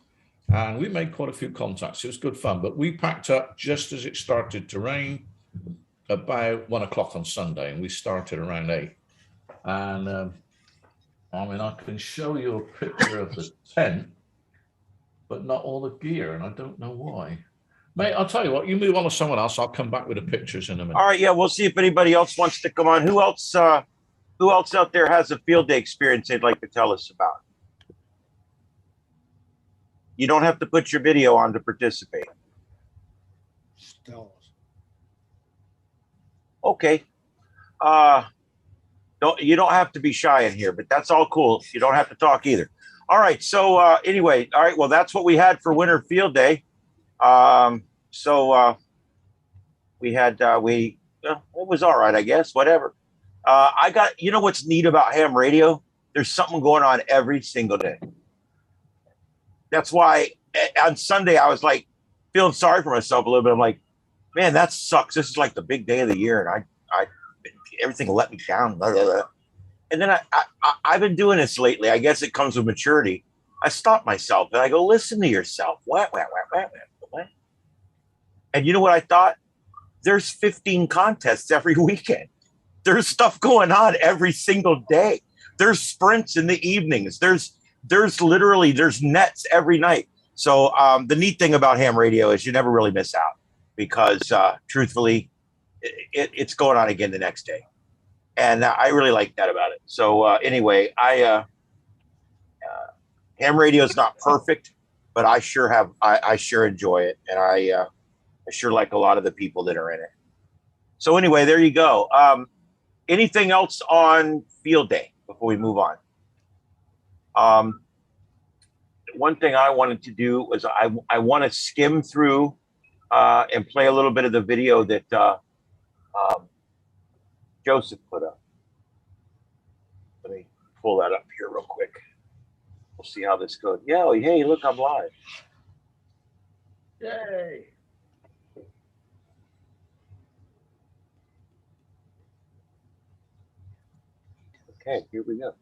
And we made quite a few contacts. It was good fun. But we packed up just as it started to rain, about 1 o'clock on Sunday, and we started around 8. And I mean, I can show you a picture of the tent, but not all the gear, and I don't know why. Mate, I'll tell you what, you move on to someone else. I'll come back with the pictures in a minute. All right, yeah, we'll see if anybody else wants to come on. Who else out there has a field day experience they'd like to tell us about? You don't have to put your video on to participate. Okay. You don't have to be shy in here, but that's all cool. You don't have to talk either. All right. So anyway, all right. Well, that's what we had for Winter Field Day. We had it was all right, I guess. Whatever. I got, you know what's neat about ham radio? There's something going on every single day. That's why on Sunday I was like feeling sorry for myself a little bit. I'm like, man, that sucks. This is like the big day of the year, and I everything let me down. Blah, blah, blah. And then I've been doing this lately. I guess it comes with maturity. I stop myself and I go, listen to yourself. What? And you know what I thought? There's 15 contests every weekend. There's stuff going on every single day. There's sprints in the evenings. There's nets every night. So the neat thing about ham radio is you never really miss out, because truthfully, it's going on again the next day. And I really like that about it. So anyway, ham radio is not perfect, but I sure enjoy it. And I sure like a lot of the people that are in it. So anyway, there you go. Anything else on field day before we move on? One thing I wanted to do was I want to skim through and play a little bit of the video that Joseph put up. Let me pull that up here real quick. We'll see how this goes. Yeah, hey, look, I'm live. Yay. Okay, here we go.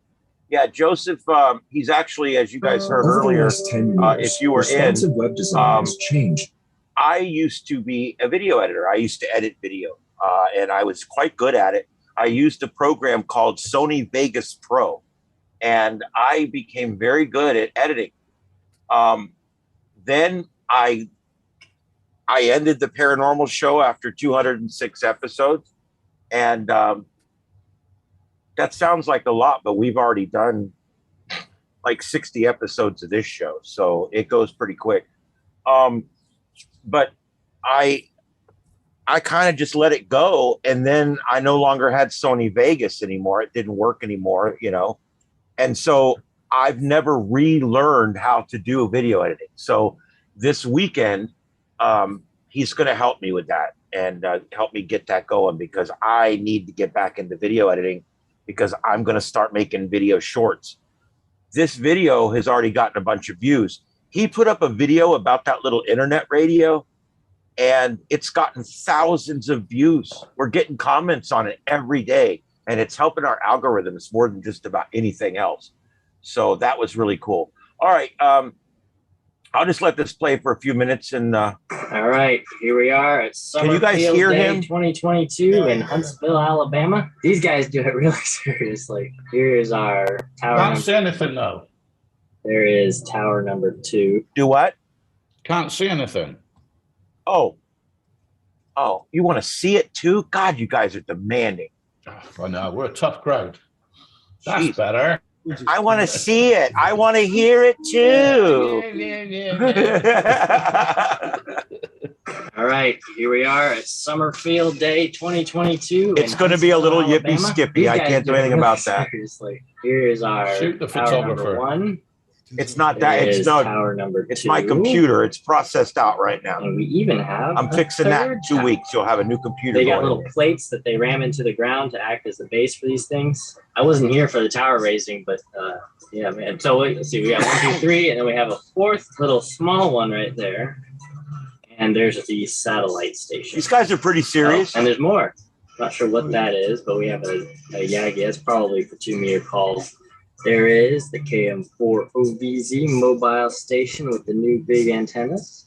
Yeah, Joseph, he's actually, as you guys heard earlier, if you were in, web design has changed. I used to be a video editor. I used to edit video, and I was quite good at it. I used a program called Sony Vegas Pro, and I became very good at editing. Then I ended the paranormal show after 206 episodes, and that sounds like a lot, but we've already done like 60 episodes of this show, so it goes pretty quick. But I kind of just let it go, and then I no longer had Sony Vegas anymore. It didn't work anymore, you know, and so I've never relearned how to do video editing. So this weekend, he's going to help me with that and help me get that going, because I need to get back into video editing, because I'm going to start making video shorts. This video has already gotten a bunch of views. He put up a video about that little internet radio, and it's gotten thousands of views. We're getting comments on it every day, and it's helping our algorithms more than just about anything else. So that was really cool. All right. I'll just let this play for a few minutes. And all right, here we are at Summer you guys Field hear Day him? 2022 in Huntsville, Alabama. These guys do it really seriously. Here is our tower. Can't see anything though. There is tower number 2. Do what? Can't see anything. Oh, you want to see it too? God, you guys are demanding. Oh, I know, we're a tough crowd. That's Jeez. better. I want to see it. I want to hear it too. All right, here we are at Summer Field Day 2022. It's going to be a little yippee skippy. I can't do anything about that. Seriously, here is our Shoot the tower photographer. number 1. It's not that. There It's is no. tower number 2. It's my computer. It's processed out right now. And we even have. I'm fixing that in 2 weeks. You'll have a new computer. They got going. little plates that they ram into the ground to act as the base for these things. I wasn't here for the tower raising, but yeah, man. So let's see. We got 1, 2, 3, and then we have a 4th little small one right there. And there's the satellite station. These guys are pretty serious. Oh, and there's more. Not sure what that is, but we have a Yagi. It's probably for 2-meter calls. There is the KM4OVZ mobile station with the new big antennas.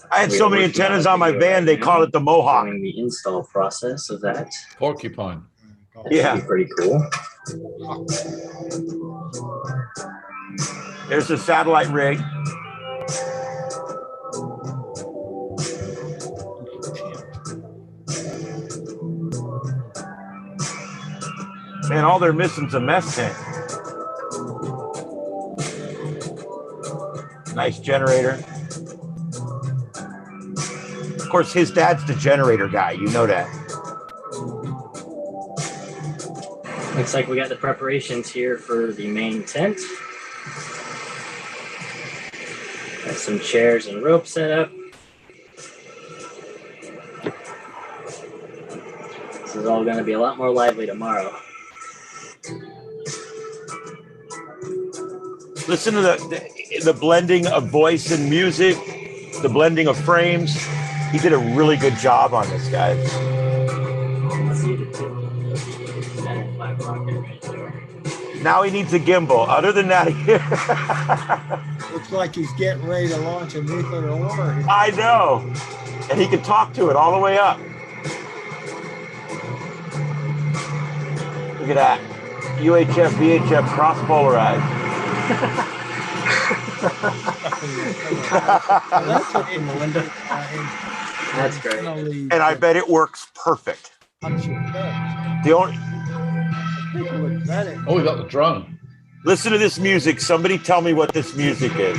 I had so many antennas on my van. They call it the Mohawk. Showing the install process of that. Porcupine. Yeah. Pretty cool. There's the satellite rig. Man, all they're missing is a mess tank. Nice generator. Of course, his dad's the generator guy. You know that. Looks like we got the preparations here for the main tent. Got some chairs and rope set up. This is all going to be a lot more lively tomorrow. Listen to the blending of voice and music, the blending of frames. He did a really good job on this, guys. Now he needs a gimbal. Other than that, Looks like he's getting ready to launch a nuclear war. I know. And he can talk to it all the way up. Look at that. UHF, VHF, cross-polarized. That's great. And I bet it works perfect. I'm sure it does. The only People look better. Oh, we got the drone. listen to this music. Somebody tell me what this music is.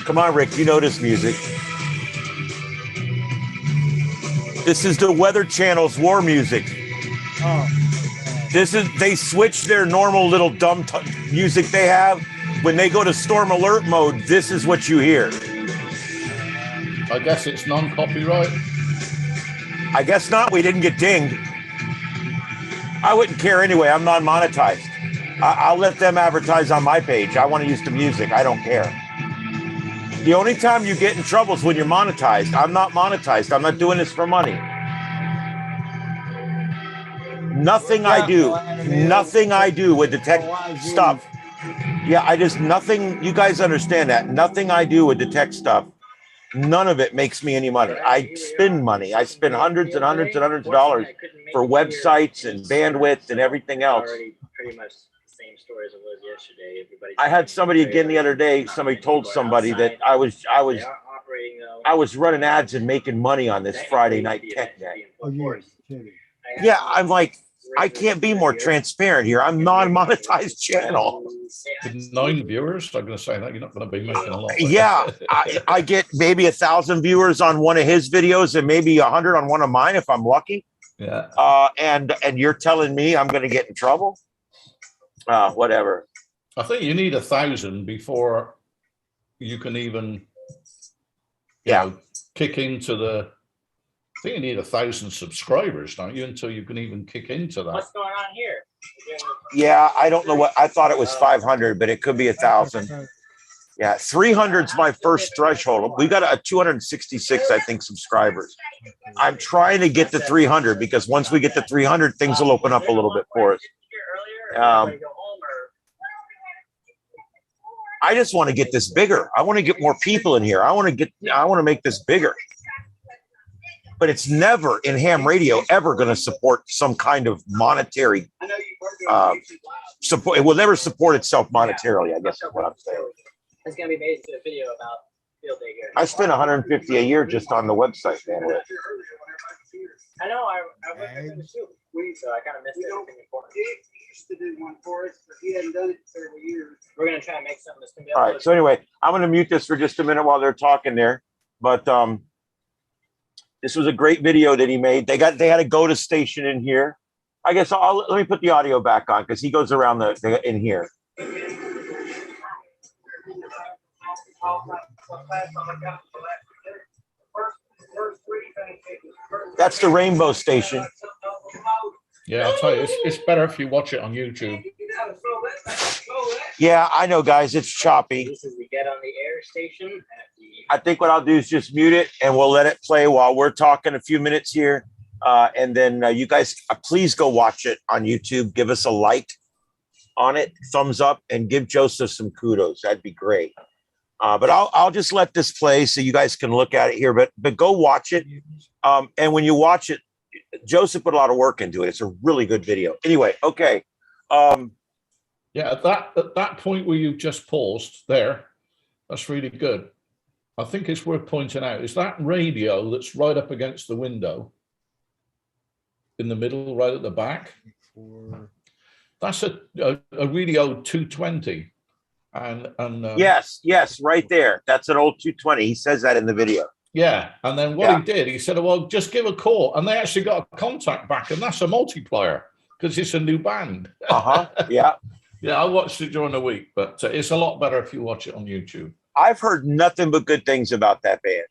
Come on, Rick. You know this music. This is the Weather Channel's war music. Oh, They switch their normal little dumb music they have. When they go to storm alert mode, this is what you hear. I guess it's non-copyright. I guess not. We didn't get dinged. I wouldn't care anyway. I'm non-monetized. I'll let them advertise on my page. I want to use the music. I don't care. The only time you get in trouble is when you're monetized. I'm not monetized. I'm not doing this for money. Nothing I do would detect stuff. Yeah, nothing, you guys understand that. Nothing I do would detect stuff. None of it makes me any money. I spend money. I spend hundreds and hundreds and hundreds of dollars for websites and bandwidth and everything else. Pretty much the same story as it was yesterday. I had somebody again the other day, somebody told somebody that I was running ads and making money on this Friday night tech day. oh, you're kidding. Yeah, I'm like, I can't be more transparent here. I'm non-monetized channel. With 9 viewers, I'm going to say that you're not going to be making a lot. Yeah, I get maybe 1,000 viewers on one of his videos and maybe 100 on one of mine if I'm lucky. Yeah. And you're telling me I'm going to get in trouble? Whatever. I think you need 1,000 before you can even, you know, kick into the. I think you need 1,000 subscribers, don't you, until you can even kick into that. What's going on here? Yeah, I don't know what, I thought it was 500, but it could be 1,000. Yeah, 300 is my first threshold. We got a 266, I think, subscribers. I'm trying to get to 300 because once we get to 300, things will open up a little bit for us. I just want to get this bigger. I want to get more people in here. I want to make this bigger. But it's never in ham radio ever going to support some kind of monetary support. It will never support itself monetarily, I guess is what I'm saying. It's gonna be made into a video about field day here. I spend 150 a year just on the website, man. I know. I looked at it too, so I kind of missed everything important. He used to do one for us, but he hadn't done it in several years. We're gonna try and make something that's gonna be. All right. So anyway, I'm going to mute this for just a minute while they're talking there. But this was a great video that he made. They had a go to station in here. I guess let me put the audio back on because he goes around in here. That's the Rainbow Station. Yeah, I'll tell you, it's better if you watch it on YouTube. Yeah, I know, guys. It's choppy. This is the Get on the Air station. I think what I'll do is just mute it and we'll let it play while we're talking a few minutes here. And then you guys, please go watch it on YouTube. Give us a like on it, thumbs up, and give Joseph some kudos. That'd be great. But I'll just let this play so you guys can look at it here. But go watch it. And when you watch it, Joseph put a lot of work into it. It's a really good video. Anyway, okay. Yeah, at that point where you just paused there, that's really good. I think it's worth pointing out, is that radio that's right up against the window in the middle, right at the back? That's a radio 220. And yes, right there. That's an old 220. He says that in the video. Yeah, and then what he did, he said, well, just give a call. And they actually got a contact back, and that's a multiplier because it's a new band. Yeah. Yeah, I watched it during the week, but it's a lot better if you watch it on YouTube. I've heard nothing but good things about that band.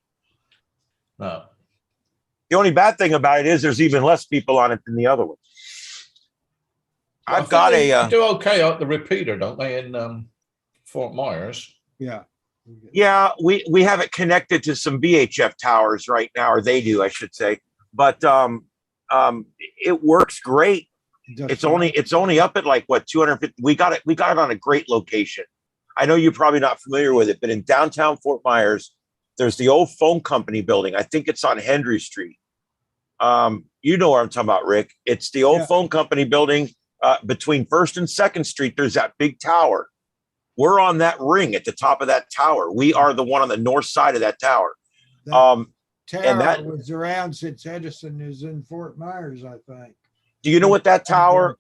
No. The only bad thing about it is there's even less people on it than the other one. I've got they do okay at the repeater, don't they, in Fort Myers? Yeah. Yeah, we have it connected to some VHF towers right now, or they do, I should say. But it works great. It's only up at like what 250. We got it on a great location. I know you're probably not familiar with it, but in downtown Fort Myers, there's the old phone company building. I think it's on Hendry Street. You know where I'm talking about, Rick. It's the old phone company building between 1st and 2nd Street. There's that big tower. We're on that ring at the top of that tower. We are the one on the north side of that tower. Tower and that was around since Edison is in Fort Myers, I think. Do you know what that tower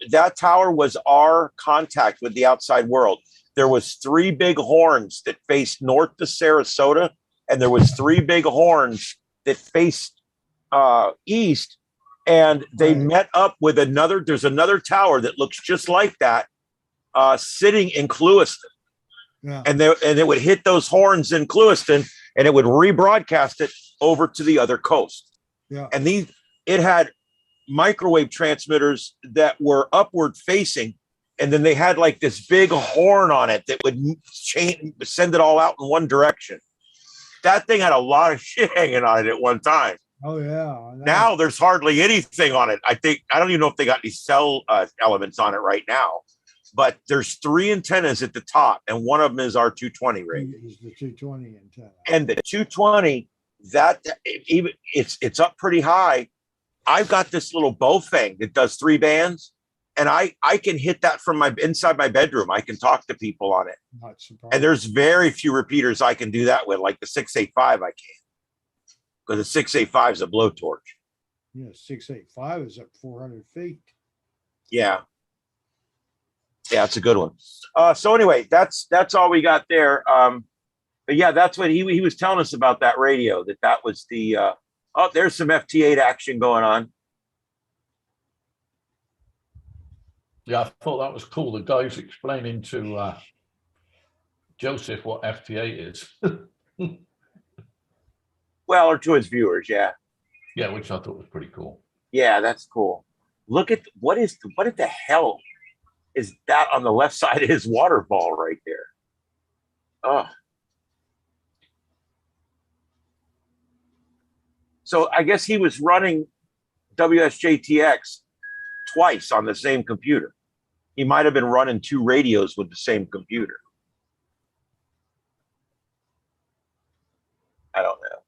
was our contact with the outside world. There was 3 big horns that faced north to Sarasota, and there was 3 big horns that faced east, and they met up with there's another tower that looks just like that sitting in Clewiston. Yeah. And it would hit those horns in Clewiston, and it would rebroadcast it over to the other coast. Yeah. And it had microwave transmitters that were upward facing, and then they had like this big horn on it that would send it all out in one direction. That thing had a lot of shit hanging on it at one time. Oh yeah. Now there's hardly anything on it. I don't even know if they got any cell elements on it right now. But there's 3 antennas at the top, and one of them is our 220 ring. Is the 220 antenna. And the 220, it's up pretty high. I've got this little Bofang that does 3 bands, and I can hit that from inside my bedroom. I can talk to people on it. Not surprised. And there's very few repeaters I can do that with, like the 685 I can. Because the 685 is a blowtorch. Yeah, 685 is up 400 feet. Yeah. Yeah, it's a good one. So anyway, that's all we got there. But yeah, that's what he was telling us about that radio, that was the there's some FT8 action going on. Yeah, I thought that was cool. The guy's explaining to Joseph what FT8 is. Well, or to his viewers, yeah. Yeah, which I thought was pretty cool. Yeah, that's cool. Look at what the hell? is that on the left side of his waterfall right there. Oh. So I guess he was running WSJTX twice on the same computer. He might have been running 2 radios with the same computer. I don't know.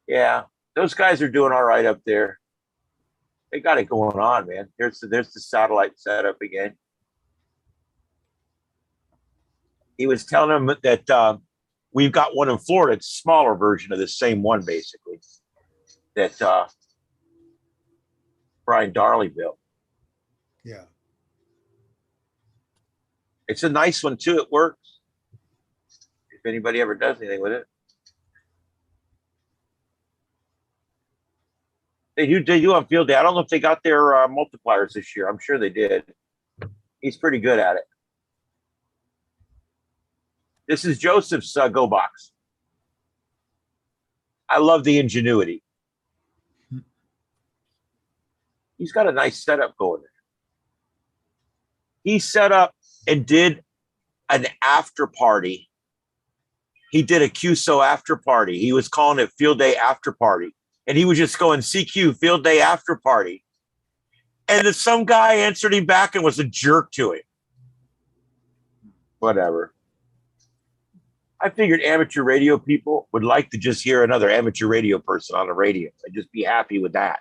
Yeah, those guys are doing all right up there. They got it going on, man. There's the satellite setup again. He was telling them that we've got one in Florida. It's a smaller version of the same one, basically, that Brian Darley built. Yeah. It's a nice one, too. It works. If anybody ever does anything with it. They do on field day. I don't know if they got their multipliers this year. I'm sure they did. He's pretty good at it. This is Joseph's Go Box. I love the ingenuity. He's got a nice setup going there. He set up and did an after party. He did a QSO after party. He was calling it Field Day After Party. And he was just going CQ Field Day After Party. And then some guy answered him back and was a jerk to him. Whatever. I figured amateur radio people would like to just hear another amateur radio person on the radio and just be happy with that.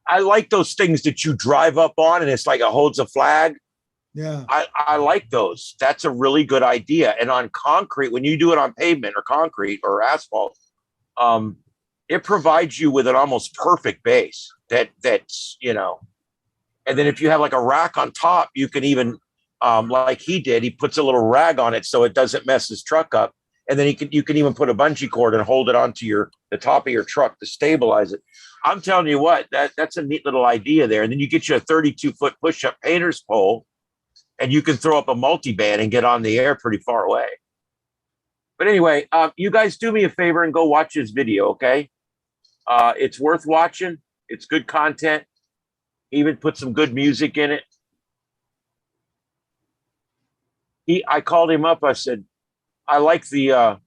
I like those things that you drive up on and it's like it holds a flag. Yeah. I like those. That's a really good idea. And on concrete, when you do it on pavement or concrete or asphalt, it provides you with an almost perfect base that's, you know, and then if you have like a rack on top, you can even, like he did, he puts a little rag on it so it doesn't mess his truck up. And then you can even put a bungee cord and hold it onto the top of your truck to stabilize it. I'm telling you what, that's a neat little idea there. And then you get you a 32-foot push-up painter's pole, and you can throw up a multi-band and get on the air pretty far away. But anyway, you guys do me a favor and go watch his video, okay? It's worth watching. It's good content. Even put some good music in it. I called him up. I said, I like the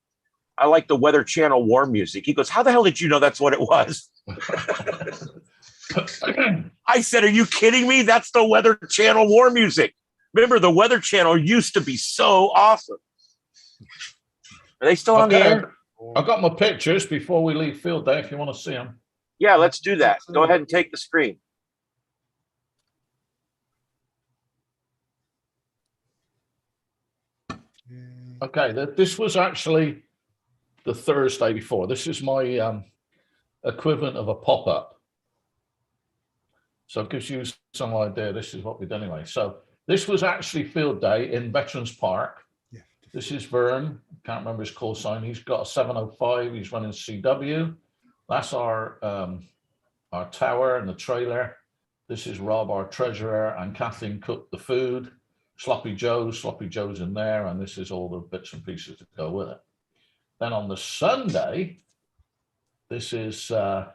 Weather Channel war music. He goes, how the hell did you know that's what it was? I said, are you kidding me? That's the Weather Channel war music. Remember, the Weather Channel used to be so awesome. Are they still on the air? I've got my pictures before we leave field day if you want to see them. Yeah, let's do that. Go ahead and take the screen. Okay, this was actually the Thursday before. This is my equivalent of a pop-up. So it gives you some idea. This is what we did anyway. So this was actually field day in Veterans Park. Yeah. This is Vern. Can't remember his call sign. He's got a 705. He's running CW. That's our tower and the trailer. This is Rob, our treasurer, and Kathleen cooked the food. Sloppy Joe's in there, and this is all the bits and pieces that go with it. Then on the Sunday, this is I'll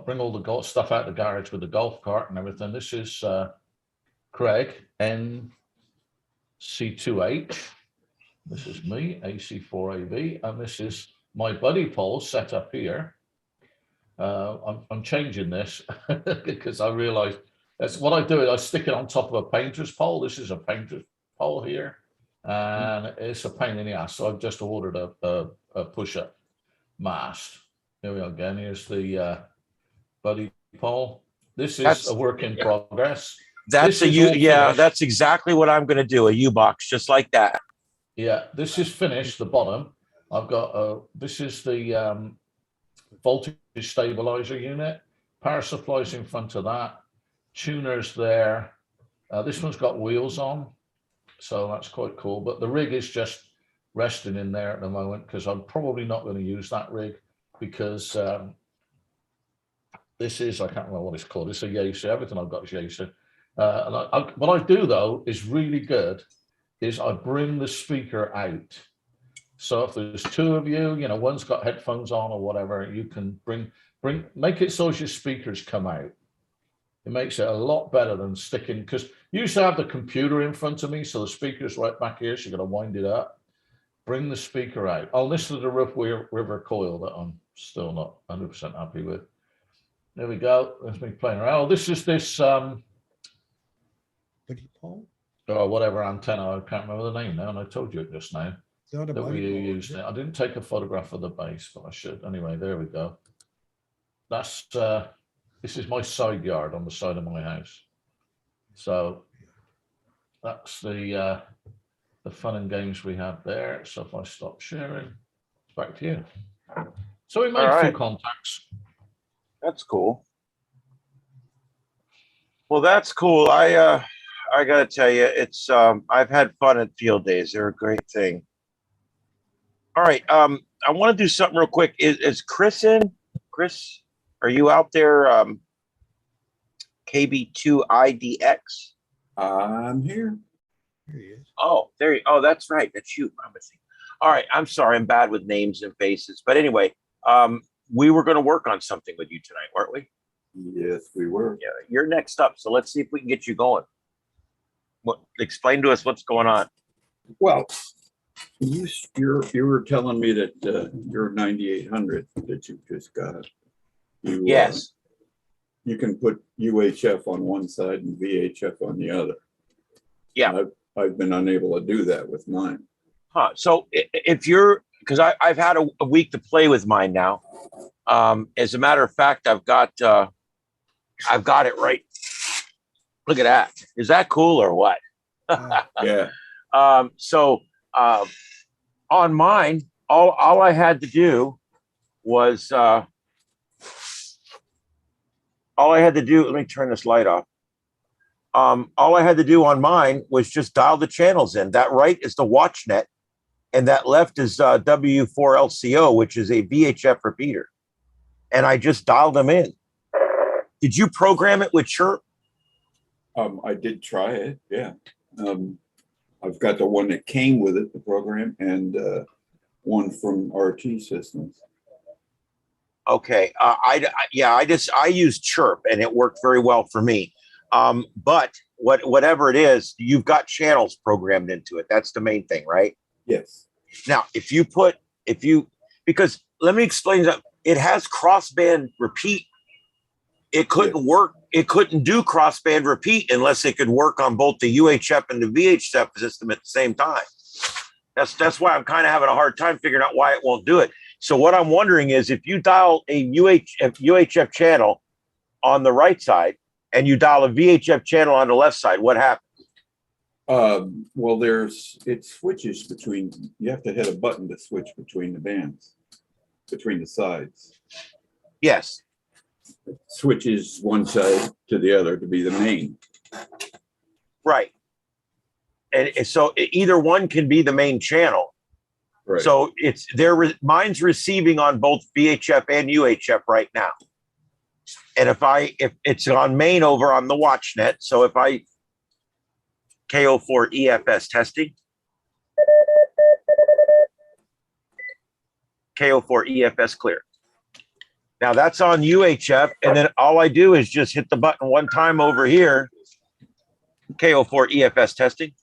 bring all the golf stuff out of the garage with the golf cart and everything. This is Craig NC28. This is me, AC4AV, and this is my buddy Paul set up here. I'm changing this because I realized that's what I do. Is I stick it on top of a painter's pole. This is a painter's pole here, and it's a pain in the ass. So I've just ordered a push-up mast. Here we go again. Here's the buddy pole. This is a work in progress. That's that's exactly what I'm going to do. A U-box, just like that. Yeah, this is finished. The bottom. I've got this is the voltage stabilizer unit. Power supplies in front of that. Tuners there. This one's got wheels on, so that's quite cool. But the rig is just resting in there at the moment because I'm probably not going to use that rig because this is, I can't remember what it's called. It's a Yaesu. Everything I've got is Yaesu. What I do though is really good. Is I bring the speaker out So if there's two of you, you know, one's got headphones on or whatever, you can make it so as your speakers come out. It makes it a lot better than sticking, because you used to have the computer in front of me, so the speaker's right back here, so you're going to wind it up. Bring the speaker out. I'll listen to the River coil that I'm still not 100% happy with. There we go. That's me playing around. Oh, this is this, What do you call whatever antenna, I can't remember the name now, and I told you it just now. it? It's not a That we buddy ball, used is it. it? I didn't take a photograph of the base, but I should. Anyway, there we go. That's this is my side yard on the side of my house. So that's the fun and games we had there. So if I stop sharing, it's back to you. So we made All a few right. contacts. That's cool. Well, that's cool. I gotta tell you, it's I've had fun at field days. They're a great thing. All right. I want to do something real quick. Is Chris in? Chris, are you out there? KB2IDX. I'm here. Here he is. Oh, there you. Oh, that's right. That's you. Promising. All right. I'm sorry. I'm bad with names and faces. But anyway, we were going to work on something with you tonight, weren't we? Yes, we were. Yeah. You're next up. So let's see if we can get you going. Explain to us what's going on. Well, you were telling me that your 9800 that you just got. Yes. You can put UHF on one side and VHF on the other. Yeah. I've been unable to do that with mine. Huh. So if you're, because I've had a week to play with mine now. As a matter of fact, I've got it right. Look at that. Is that cool or what? Yeah. So on mine, all I had to do was let me turn this light off. All I had to do on mine was just dial the channels in. That right is the watch net, and that left is W4LCO, which is a VHF repeater. And I just dialed them in. Did you program it with Chirp? I did try it. Yeah. I've got the one that came with it, the program, and one from RT Systems. Okay. I used Chirp and it worked very well for me. But whatever it is, you've got channels programmed into it. That's the main thing, right? Yes. Now, because let me explain that it has crossband repeat. It couldn't work. It couldn't do crossband repeat unless it could work on both the UHF and the VHF system at the same time. That's why I'm kind of having a hard time figuring out why it won't do it. So what I'm wondering is if you dial a UHF channel on the right side and you dial a VHF channel on the left side, what happens? Well, it switches between, you have to hit a button to switch between the bands, between the sides. Yes. It switches one side to the other to be the main. Right. And so either one can be the main channel. Right. So mine's receiving on both VHF and UHF right now. And if it's on main over on the watch net, so if I KO4 EFS testing, KO4 EFS clear. Now that's on UHF, and then all I do is just hit the button one time over here. KO4 EFS testing.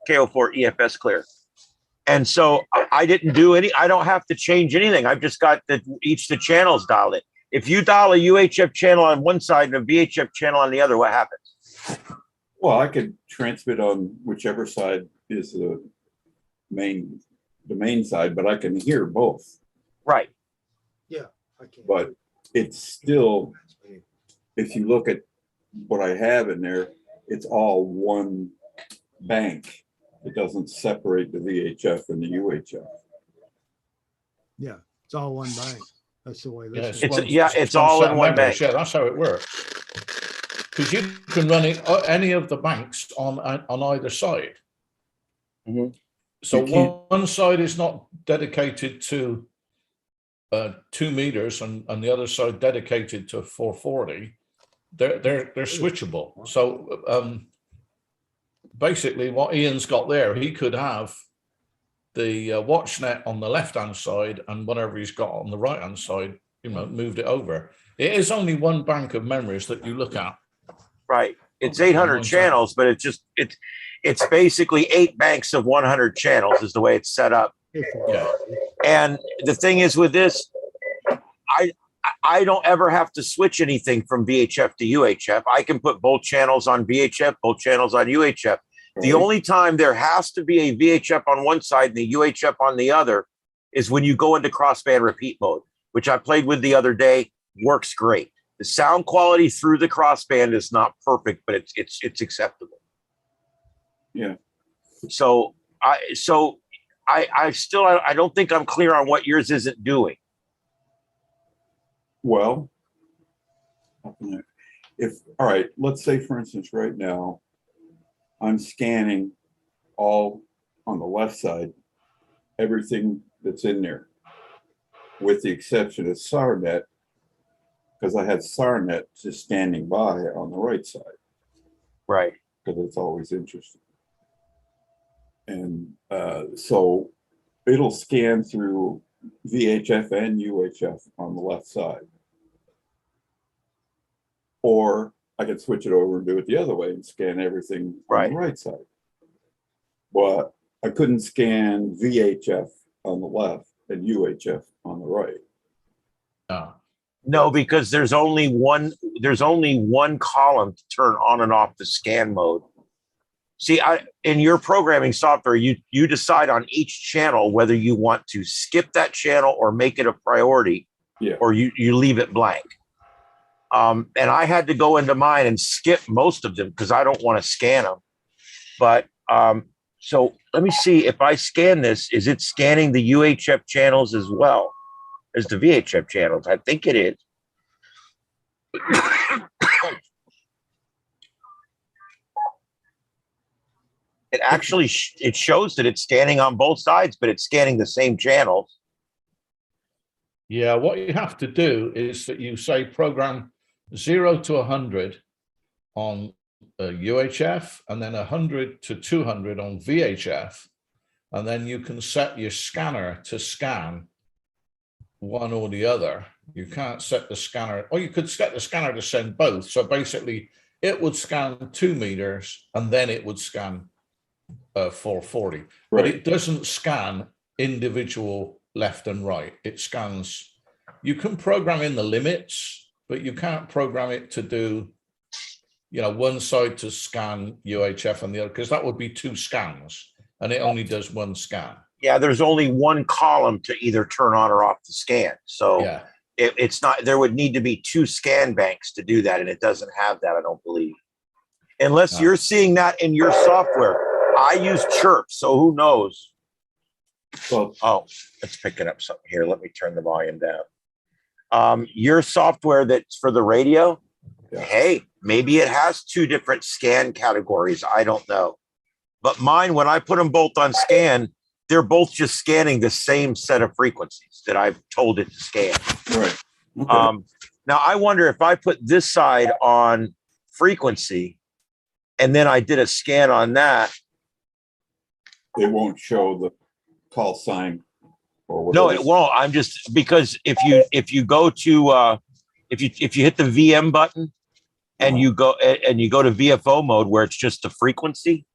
KO4 EFS clear. And so I didn't do I don't have to change anything. I've just got each the channels dialed in. If you dial a UHF channel on one side and a VHF channel on the other, what happens? Well, I could transmit on whichever side is the main side, but I can hear both. Right. Yeah. I can't. But it's still, if you look at what I have in there, it's all one bank. It doesn't separate the VHF and the UHF. Yeah, it's all one bank. That's the way Yes, this is. It's all in one bank. Yeah, that's how it works. Because you can run any of the banks on either side. Mm-hmm. So one side is not dedicated to 2 meters and the other side dedicated to 440. they're switchable. So basically, what Ian's got there, he could have the WatchNet on the left-hand side and whatever he's got on the right-hand side, moved it over. It is only one bank of memories that you look at. Right. It's 800 channels, but it's basically 8 banks of 100 channels is the way it's set up. Yeah. And the thing is with this, I don't ever have to switch anything from VHF to UHF. I can put both channels on VHF, both channels on UHF. The only time there has to be a VHF on one side and the UHF on the other is when you go into crossband repeat mode, which I played with the other day. Works great. The sound quality through the crossband is not perfect, but it's acceptable. Yeah. So I don't think I'm clear on what yours isn't doing. Well, all right, let's say for instance, right now, I'm scanning all on the left side, everything that's in there, with the exception of SARnet, because I had SARnet just standing by on the right side. Right. Because it's always interesting. And so it'll scan through VHF and UHF on the left side. Or I could switch it over and do it the other way and scan everything on the right side. But I couldn't scan VHF on the left and UHF on the right. No, because there's only one column to turn on and off the scan mode. See, in your programming software, you decide on each channel whether you want to skip that channel or make it a priority, or you leave it blank. And I had to go into mine and skip most of them because I don't want to scan them. But so let me see if I scan this, is it scanning the UHF channels as well as the VHF channels? I think it is. It actually it shows that it's scanning on both sides, but it's scanning the same channels. Yeah, what you have to do is that you say program 0 to 100 on UHF and then 100 to 200 on VHF. And then you can set your scanner to scan one or the other. You can't set the scanner, or you could set the scanner to send both. So basically it would scan 2 meters and then it would scan 440. Right. But it doesn't scan individual left and right. It scans, you can program in the limits, but you can't program it to do, one side to scan UHF and the other, because that would be 2 scans and it only does 1 scan. Yeah, there's only one column to either turn on or off the scan. So it's not, there would need to be 2 scan banks to do that. And it doesn't have that, I don't believe. Unless you're seeing that in your software. I use Chirp, so who knows? Well, let's pick it up something here. Let me turn the volume down. Your software that's for the radio, hey, maybe it has 2 different scan categories. I don't know. But mine, when I put them both on scan, they're both just scanning the same set of frequencies that I've told it to scan. Right. Okay. Now, I wonder if I put this side on frequency and then I did a scan on that, it won't show the call sign or whatever. No, it won't. I'm just, because if you go to if you hit the VM button and you go to VFO mode where it's just the frequency.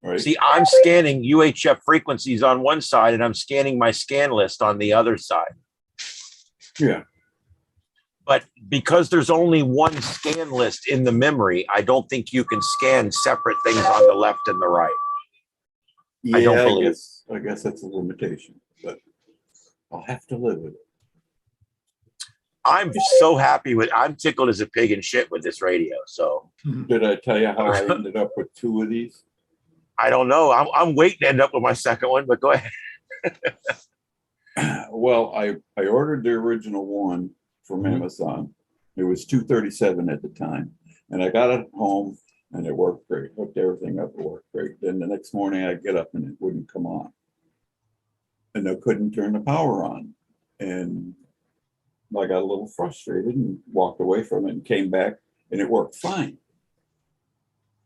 Right. See, I'm scanning UHF frequencies on one side and I'm scanning my scan list on the other side. Yeah. But because there's only one scan list in the memory, I don't think you can scan separate things on the left and the right. Yeah, I don't believe. I guess that's a limitation, but I'll have to live with it. I'm so happy I'm tickled as a pig in shit with this radio. So did I tell you how I ended up with 2 of these? I don't know. I'm waiting to end up with my second one, but go ahead. Well, I ordered the original one from Amazon. It was $237 at the time, and I got it home. And it worked great. Hooked everything up, it worked great. Then the next morning I get up and it wouldn't come on. And I couldn't turn the power on. And I got a little frustrated and walked away from it and came back. and it worked fine.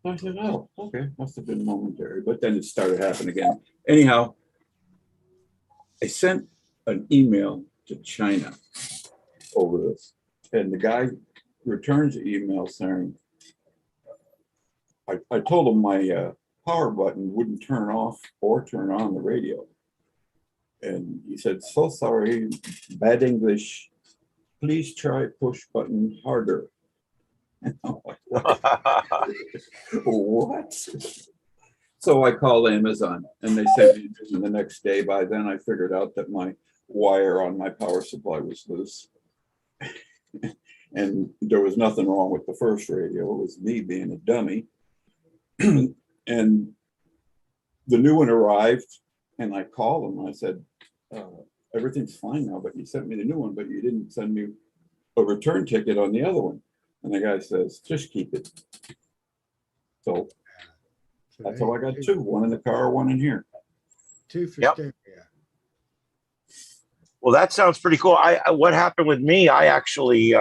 I said, oh, okay, must have been momentary, but then it started happening again. Anyhow, I sent an email to China over this, and the guy returns the email saying, I told him my power button wouldn't turn off or turn on the radio. And he said, so sorry, bad English. Please try push button harder. And I'm like, what? What? So I called Amazon and they sent me the next day. By then I figured out that my wire on my power supply was loose. And there was nothing wrong with the first radio. It was me being a dummy. And the new one arrived and I called him. I said, everything's fine now, but you sent me the new one, but you didn't send me a return ticket on the other one. And the guy says, just keep it. So that's how I got two, one in the car, one in here. Two for Yep. stereo. Well, that sounds pretty cool. What happened with me? I actually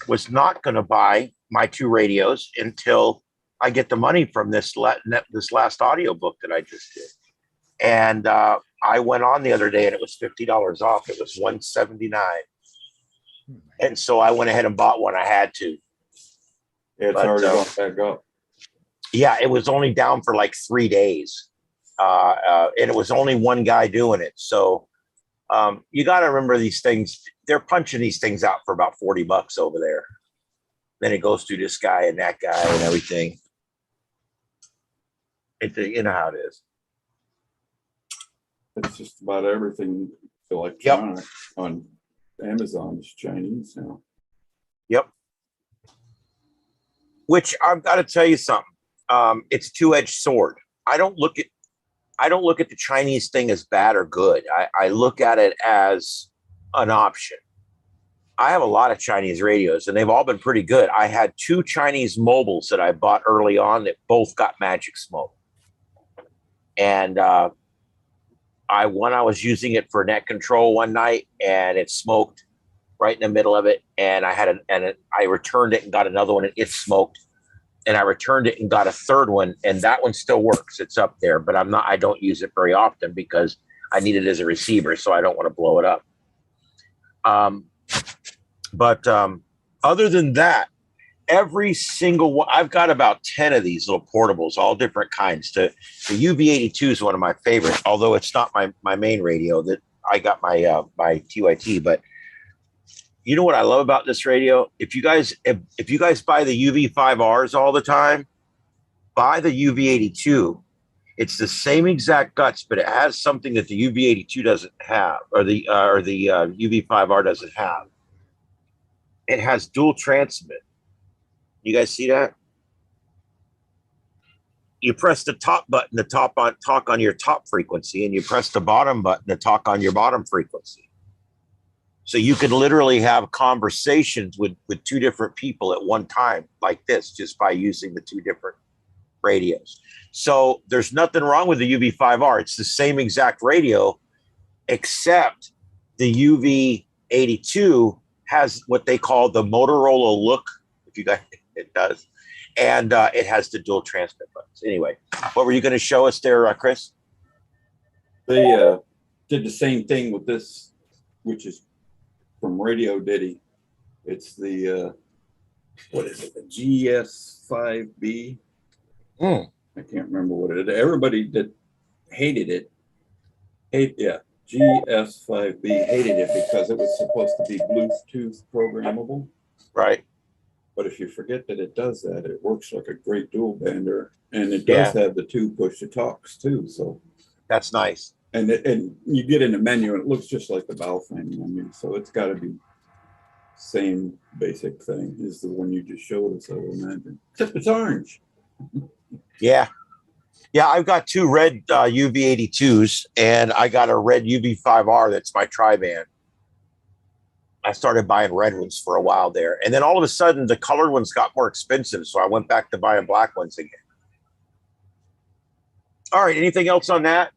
was not going to buy my two radios until I get the money from this last audiobook that I just did. And I went on the other day and it was $50 off. It was $179. And so I went ahead and bought one. I had to. It's But, already gone back up. Yeah, it was only down for like 3 days. And it was only one guy doing it. So you got to remember these things. They're punching these things out for about $40 over there. Then it goes through this guy and that guy and everything. You know how it is. It's just about everything electronic on Amazon is Chinese now. Yep. Which I've got to tell you something. It's a two-edged sword. I don't look at the Chinese thing as bad or good. I look at it as an option. I have a lot of Chinese radios and they've all been pretty good. I had two Chinese mobiles that I bought early on that both got magic smoke. And I was using it for net control one night and it smoked right in the middle of it. And I returned it and got another one and it smoked. And I returned it and got a third one, and that one still works. It's up there, but I don't use it very often because I need it as a receiver, so I don't want to blow it up. But other than that, every single one, I've got about 10 of these little portables, all different kinds. The UV82 is one of my favorites, although it's not my main radio. That I got my TYT, but you know what I love about this radio? If you guys buy the UV5Rs all the time, buy the UV82. It's the same exact guts, but it has something that the UV82 doesn't have, or the UV5R doesn't have. It has dual transmit. You guys see that? You press the top button to talk on your top frequency, and you press the bottom button to talk on your bottom frequency. So you can literally have conversations with two different people at one time like this, just by using the two different radios. So there's nothing wrong with the UV5R. It's the same exact radio, except the UV82 has what they call the Motorola look. If you guys, it does. And it has the dual transmit buttons. Anyway, what were you going to show us there, Chris? They did the same thing with this, which is from Radio Diddy. It's the what is it? The GS5B. I can't remember what it is. Everybody that hated it, GS5B hated it because it was supposed to be Bluetooth programmable. Right. But if you forget that it does that, it works like a great dual bander, and it does have the two push to talks too. So that's nice. And you get in the menu and it looks just like the Baofeng menu. So it's got to be same basic thing as the one you just showed us, I would imagine. Except it's orange. Yeah. Yeah, I've got two red UV82s, and I got a red UV5R that's my tri-band. I started buying red ones for a while there. And then all of a sudden, the colored ones got more expensive, so I went back to buying black ones again. All right, anything else on that?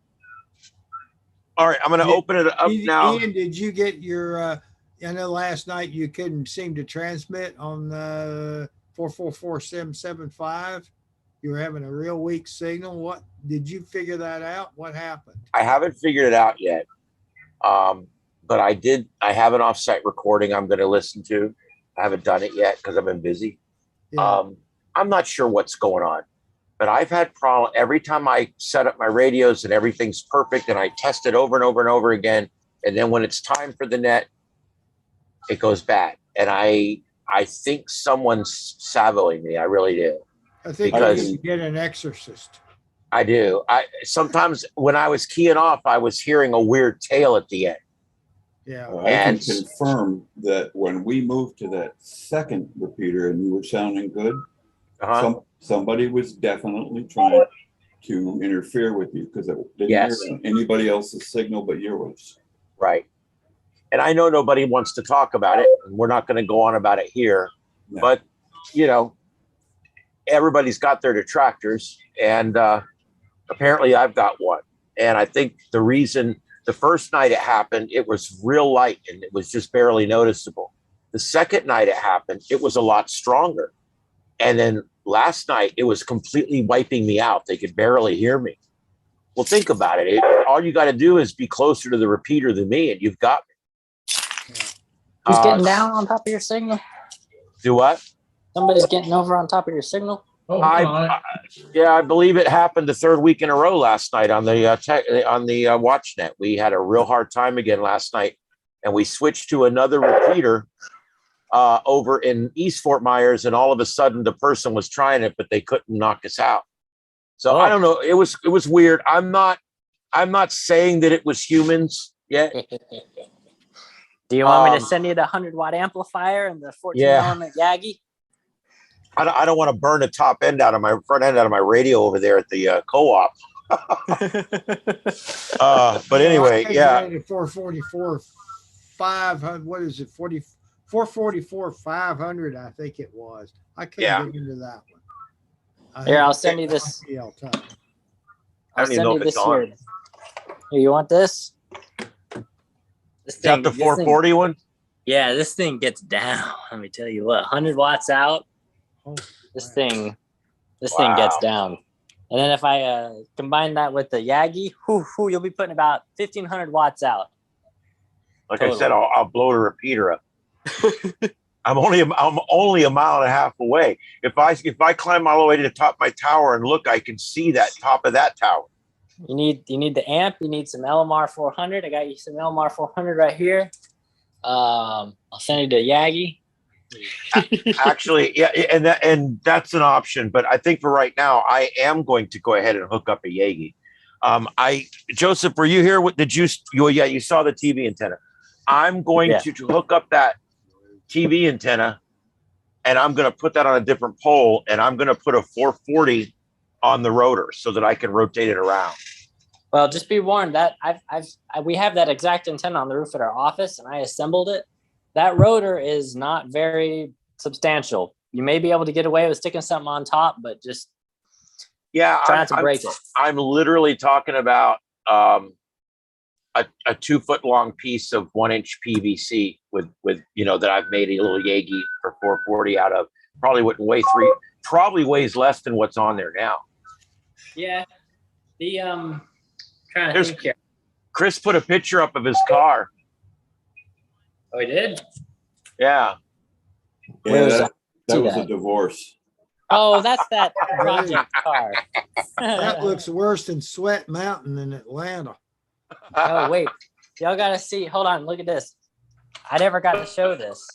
All right, I'm going to open it up now. Ian, did you get your I know last night you couldn't seem to transmit on the 444-775. You were having a real weak signal. What did you figure that out? What happened? I haven't figured it out yet. But I did. I have an offsite recording I'm going to listen to. I haven't done it yet because I've been busy. Yeah. I'm not sure what's going on, but I've had problem every time I set up my radios and everything's perfect and I test it over and over and over again. And then when it's time for the net, it goes bad. And I think someone's savoing me. I really do. I think because- you need to get an exorcist. I do. I sometimes when I was keying off, I was hearing a weird tail at the end. Yeah. I can And- confirm that when we moved to that second repeater and you were sounding good, Uh-huh. somebody was definitely trying to interfere with you because it didn't Yes. hear anybody else's signal but yours. Right. And I know nobody wants to talk about it. And we're not going to go on about it here. No. But, you know, everybody's got their detractors. And apparently I've got one. And I think the reason the first night it happened, it was real light and it was just barely noticeable. The second night it happened, it was a lot stronger. And then last night, it was completely wiping me out. They could barely hear me. Well, think about it. All you got to do is be closer to the repeater than me, and you've got me. Who's getting down on top of your signal? Do what? Somebody's getting over on top of your signal. Oh, Yeah, I believe it happened the third week in a row last night on the WatchNet. We had a real hard time again last night, and we switched to another repeater over in East Fort Myers, and all of a sudden the person was trying it, but they couldn't knock us out. So I don't know. It was weird. I'm not saying that it was humans yet. Do you want me to send you the 100-watt amplifier and the 14 element Yagi? I don't want to burn the top end out of my front end out of my radio over there at the co-op. But anyway, yeah. 444 500. What is it? 444 500. I think it was. I couldn't get into that one. Here, I'll send you this. I'll I don't even know if it's on. Here, you want this? This Is that the 440 one? Yeah, this thing gets down. Let me tell you what, 100 watts out. This thing gets down. And then if I combine that with the Yagi, you'll be putting about 1,500 watts out. Like I said, I'll blow the repeater up. I'm only a mile and a half away. If I climb all the way to the top of my tower and look, I can see that top of that tower. You need the amp. You need some LMR 400. I got you some LMR 400 right here. I'll send you to Yagi. Actually, yeah, and that's an option. But I think for right now, I am going to go ahead and hook up a Yagi. Joseph, were you here? What did you? Yeah, you saw the TV antenna. I'm going to hook up that TV antenna, and I'm going to put that on a different pole, and I'm going to put a 440 on the rotor so that I can rotate it around. Well, just be warned that we have that exact antenna on the roof at our office, and I assembled it. That rotor is not very substantial. You may be able to get away with sticking something on top, but just try not to break it. I'm literally talking about a 2 foot long piece of 1 inch PVC with that I've made a little Yagi for 440 out of. Probably wouldn't weigh probably weighs less than what's on there now. Yeah. The trying to think here. Chris put a picture up of his car. Oh, he did? Yeah. Yeah, that was a divorce. Oh, that's that project car. That looks worse than Sweat Mountain in Atlanta. Oh, wait. Y'all got to see. Hold on. Look at this. I never got to show this.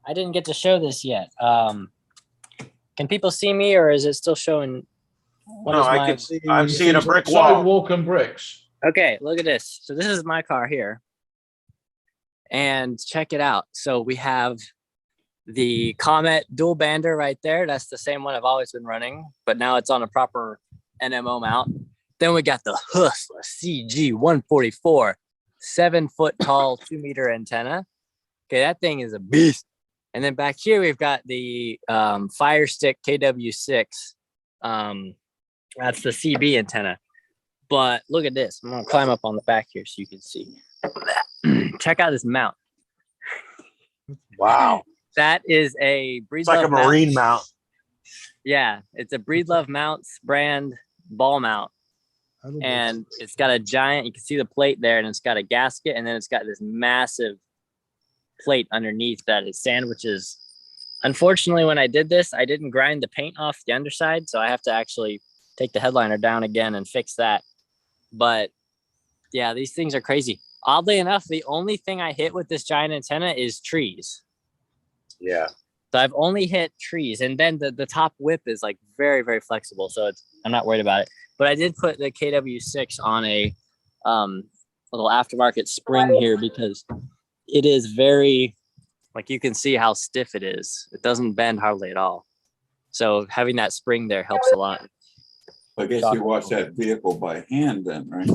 I didn't get to show this yet. Can people see me, or is it still showing? I'm seeing a brick wall. Sidewalk and bricks. Okay, look at this. So this is my car here. And check it out. So we have the Comet dual bander right there. That's the same one I've always been running, but now it's on a proper NMO mount. Then we got the Hustler CG 144, 7 foot tall, 2 meter antenna. Okay, that thing is a beast. And then back here, we've got the Fire Stick KW6. That's the CB antenna. But look at this. I'm going to climb up on the back here so you can see. Check out this mount. Wow. That is a It's like a Breedlove mount. marine mount. Yeah, it's a Breedlove Mounts brand ball mount. And it's got a giant, you can see the plate there, and it's got a gasket, and then it's got this massive plate underneath that it sandwiches. Unfortunately, when I did this, I didn't grind the paint off the underside, so I have to actually take the headliner down again and fix that. But yeah, these things are crazy. Oddly enough, the only thing I hit with this giant antenna is trees. Yeah. So I've only hit trees, and then the top whip is like very, very flexible, so I'm not worried about it. But I did put the KW6 on a little aftermarket spring here because it is very, like, you can see how stiff it is. It doesn't bend hardly at all. So having that spring there helps a lot. I guess you watch that vehicle by hand then, right?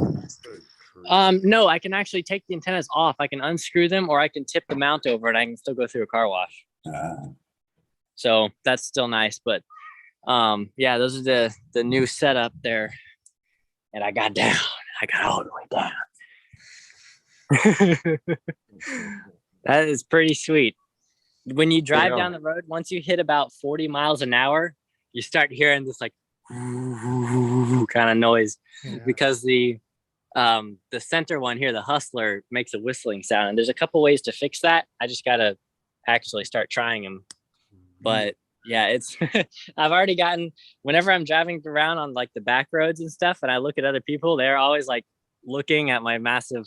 No, I can actually take the antennas off. I can unscrew them, or I can tip the mount over and I can still go through a car wash. So that's still nice. But yeah, those are the new setup there. And I got down. I got all the way down. That is pretty sweet. When you drive down the road, once you hit about 40 miles an hour, you start hearing this like kind of noise, because the center one here, the Hustler, makes a whistling sound. And there's a couple ways to fix that. I just got to actually start trying them. But yeah, it's I've already gotten, whenever I'm driving around on like the back roads and stuff, and I look at other people, they're always like looking at my massive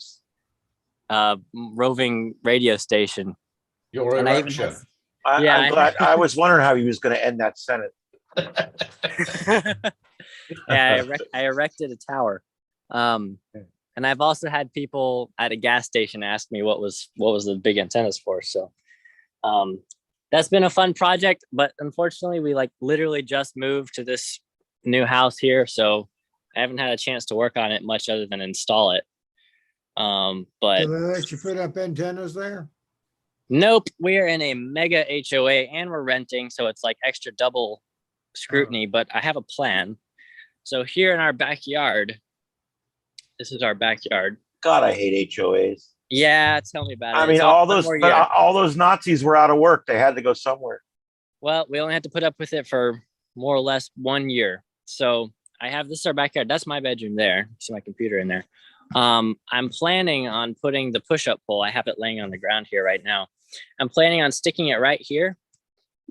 roving radio station. Your erection. I'm glad. I was wondering how he was going to end that sentence. Yeah, I erected a tower. And I've also had people at a gas station ask me what was the big antennas for. So that's been a fun project, but unfortunately we like literally just moved to this new house here, so I haven't had a chance to work on it much other than install it. But Do they let you put up antennas there? nope, we're in a mega HOA and we're renting, so it's like extra double scrutiny. But I have a plan. So here in our backyard, this is our backyard. God, I hate HOAs. Yeah, tell me about it. I mean, all those Nazis were out of work. They had to go somewhere. Well, we only had to put up with it for more or less 1 year. So this is our backyard. That's my bedroom there. See my computer in there. I'm planning on putting the push-up pole. I have it laying on the ground here right now. I'm planning on sticking it right here.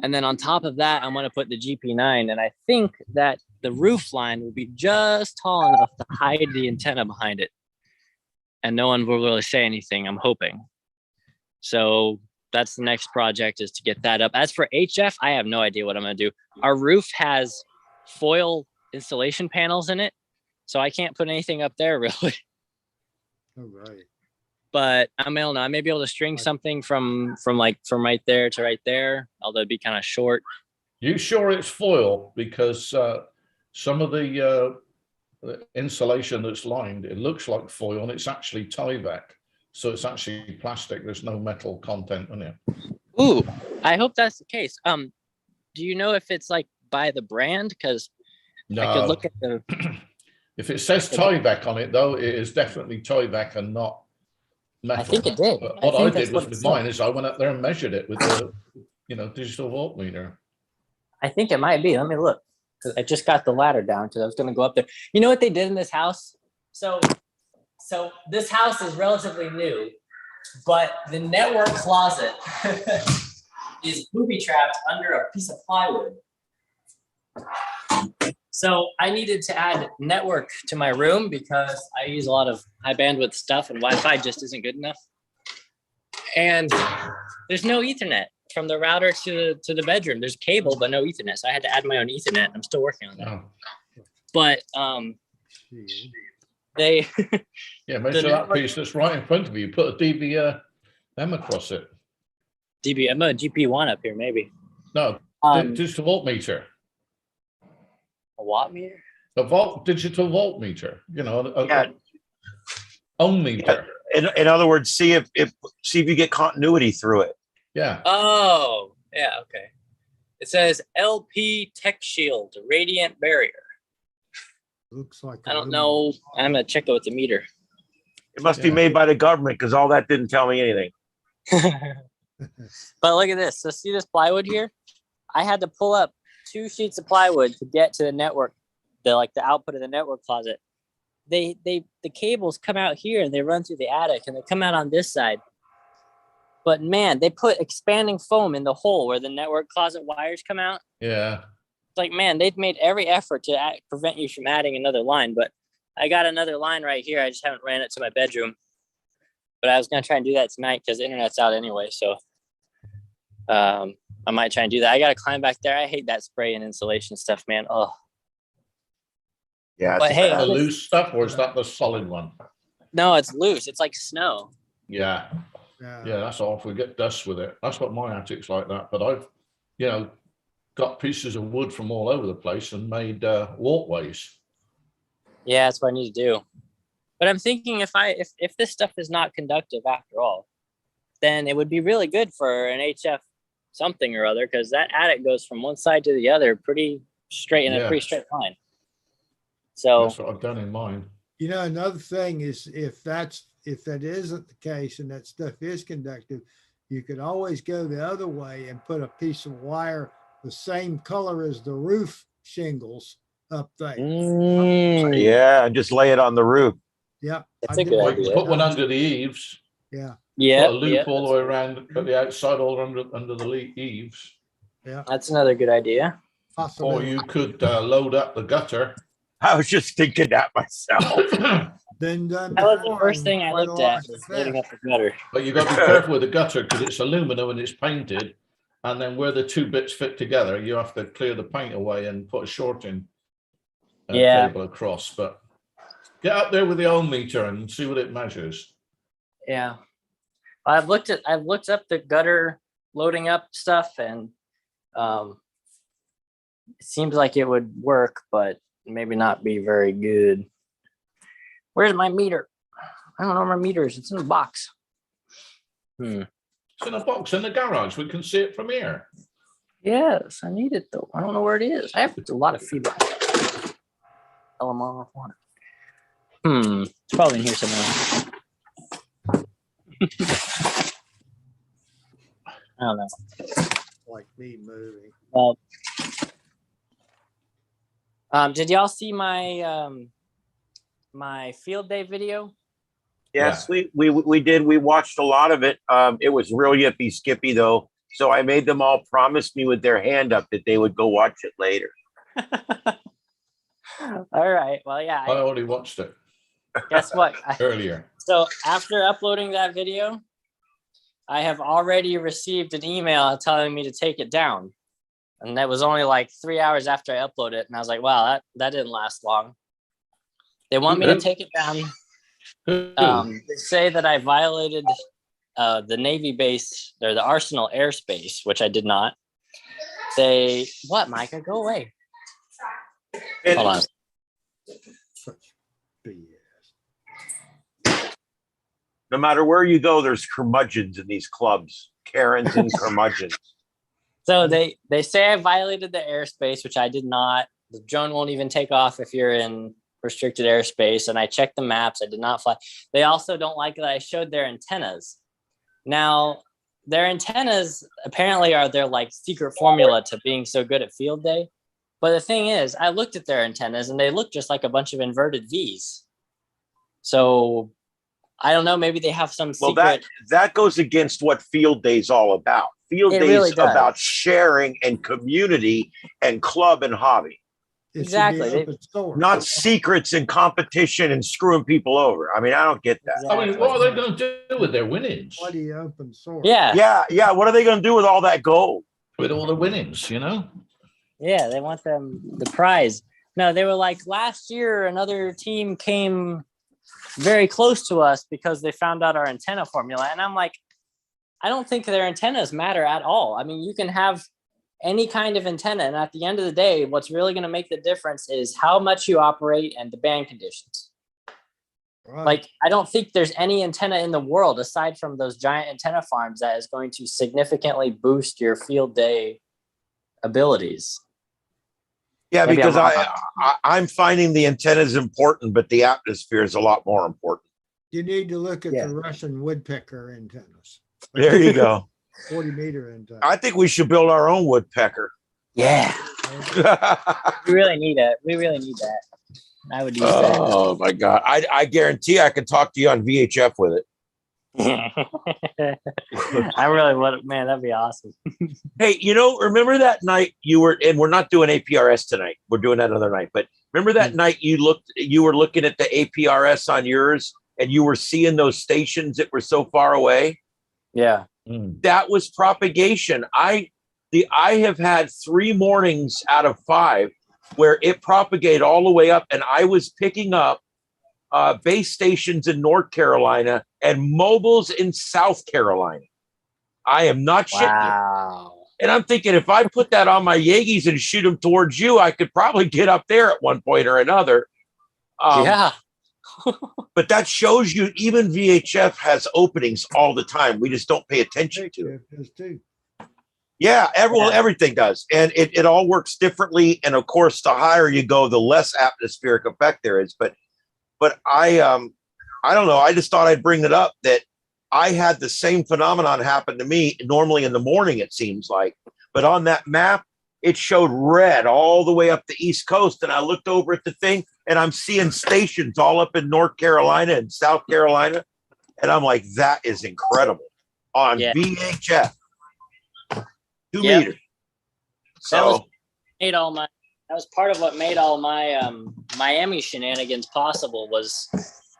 And then on top of that, I'm going to put the GP9. And I think that the roof line will be just tall enough to hide the antenna behind it. And no one will really say anything, I'm hoping. So that's the next project, is to get that up. As for HF, I have no idea what I'm going to do. Our roof has foil insulation panels in it, so I can't put anything up there really. All right. But I don't know. I may be able to string something from right there to right there, although it'd be kind of short. You sure it's foil? Because some of the insulation that's lined, it looks like foil, and it's actually Tyvek, so it's actually plastic. There's no metal content in it. Ooh, I hope that's the case. Do you know if it's like by the brand? Because no. I could look at the. If it says Tyvek on it, though, it is definitely Tyvek and not metal. I think it did. But what I did was with mine is I went up there and measured it with the, digital voltmeter. I think it might be. Let me look. I just got the ladder down because I was going to go up there. You know what they did in this house? So this house is relatively new, but the network closet is booby trapped under a piece of plywood. So I needed to add network to my room because I use a lot of high bandwidth stuff and Wi-Fi just isn't good enough. And there's no Ethernet from the router to the bedroom. There's cable, but no Ethernet. So I had to add my own Ethernet. I'm still working on that. Oh. But they measure that piece that's right in front of you. Put a DVM across it. I'm a GP1 up here, maybe. No, digital voltmeter. A watt meter? Digital voltmeter. Ohm meter. Yeah. In other words, see if you get continuity through it. Yeah. Oh, yeah. Okay. It says LP Tech Shield Radiant Barrier. Looks like. I don't know. I'm gonna check out with the meter. It must be made by the government because all that didn't tell me anything. But look at this. So see this plywood here? I had to pull up 2 sheets of plywood to get to the network, the output of the network closet. The cables come out here and they run through the attic and they come out on this side. But man, they put expanding foam in the hole where the network closet wires come out. Yeah. It's like, man, they've made every effort to prevent you from adding another line. But I got another line right here. I just haven't ran it to my bedroom. But I was going to try and do that tonight because the internet's out anyway. So I might try and do that. I got to climb back there. I hate that spray and insulation stuff, man. Oh. Yeah. But hey, The loose stuff, or is that the solid one? No, it's loose. It's like snow. Yeah. Yeah, that's awful. We get dust with it. That's what my attic's like that. But I've, got pieces of wood from all over the place and made walkways. Yeah, that's what I need to do. But I'm thinking if this stuff is not conductive after all, then it would be really good for an HF something or other, because that attic goes from one side to the other pretty straight in a pretty straight line. So that's what I've done in mine. Another thing is if that isn't the case and that stuff is conductive, you could always go the other way and put a piece of wire the same color as the roof shingles up there. Yeah, and just lay it on the roof. Yeah. That's a good idea. Put one under the eaves. Yeah. Yeah. Put a loop all the way around at the outside, all under the eaves. Yeah. That's another good idea. Or you could load up the gutter. I was just thinking that myself. Then done. That was the first thing I looked at, was loading up the gutter. But you got to be careful with the gutter because it's aluminum and it's painted. And then where the 2 bits fit together, you have to clear the paint away and put a shorting cable across. But get up there with the ohm meter and see what it measures. Yeah. I've looked up the gutter loading up stuff, and it seems like it would work, but maybe not be very good. Where's my meter? I don't know where my meter is. It's in the box. It's in a box in the garage. We can see it from here. Yes, I need it though. I don't know where it is. I have a lot of feedback. LMR one. It's probably in here somewhere. I don't know. Like me moving. Well, did y'all see my my field day video? Yes, we did. We watched a lot of it. It was real yippee skippy though. So I made them all promise me with their hand up that they would go watch it later. All right. Well, yeah. I already watched it. Guess what? Earlier. So after uploading that video, I have already received an email telling me to take it down. And that was only like 3 hours after I uploaded it. And I was like, wow, that didn't last long. They want me to take it down. They say that I violated the Navy base or the Arsenal airspace, which I did not. What, Micah? Go away. Hold on. No matter where you go, there's curmudgeons in these clubs. Karens and curmudgeons. So they say I violated the airspace, which I did not. The drone won't even take off if you're in restricted airspace. And I checked the maps. I did not fly. They also don't like that I showed their antennas. Now, their antennas apparently are their like secret formula to being so good at field day. But the thing is, I looked at their antennas and they look just like a bunch of inverted V's. So I don't know. Maybe they have some secret. Well, that goes against what field day is all about. Field day is about sharing and community and club and hobby. Exactly. Not secrets and competition and screwing people over. I mean, I don't get that. Exactly. I mean, what are they going to do with their winnings? Bloody open source. Yeah. What are they going to do with all that gold? With all the winnings, Yeah, they want them the prize. No, they were like last year, another team came very close to us because they found out our antenna formula. And I'm like, I don't think their antennas matter at all. I mean, you can have any kind of antenna. And at the end of the day, what's really going to make the difference is how much you operate and the band conditions. Right. Like, I don't think there's any antenna in the world aside from those giant antenna farms that is going to significantly boost your field day abilities. Yeah, maybe because I'm finding the antenna is important, but the atmosphere is a lot more important. You need to look at the Russian woodpecker antennas. There you go. 40 meter in time. I think we should build our own woodpecker. Yeah, we really need it. We really need that. I would use that. Oh my God. I guarantee I could talk to you on VHF with it. I really would, man. That'd be awesome. Hey, remember that night you were, and we're not doing APRS tonight. We're doing that another night. But remember that night you were looking at the APRS on yours and you were seeing those stations that were so far away? Yeah. That was propagation. I have had 3 mornings out of 5 where it propagated all the way up, and I was picking up base stations in North Carolina and mobiles in South Carolina. I am not shitting you. Wow. And I'm thinking if I put that on my Yeagis and shoot them towards you, I could probably get up there at one point or another. Yeah. But that shows you even VHF has openings all the time. We just don't pay attention to it. There's two. Yeah, everything does. And it all works differently. And of course, the higher you go, the less atmospheric effect there is. But I don't know. I just thought I'd bring it up that I had the same phenomenon happen to me normally in the morning, it seems like. But on that map, it showed red all the way up the East Coast. And I looked over at the thing and I'm seeing stations all up in North Carolina and South Carolina. And I'm like, that is incredible on VHF. 2 meters. So That was part of what made all my Miami shenanigans possible. Was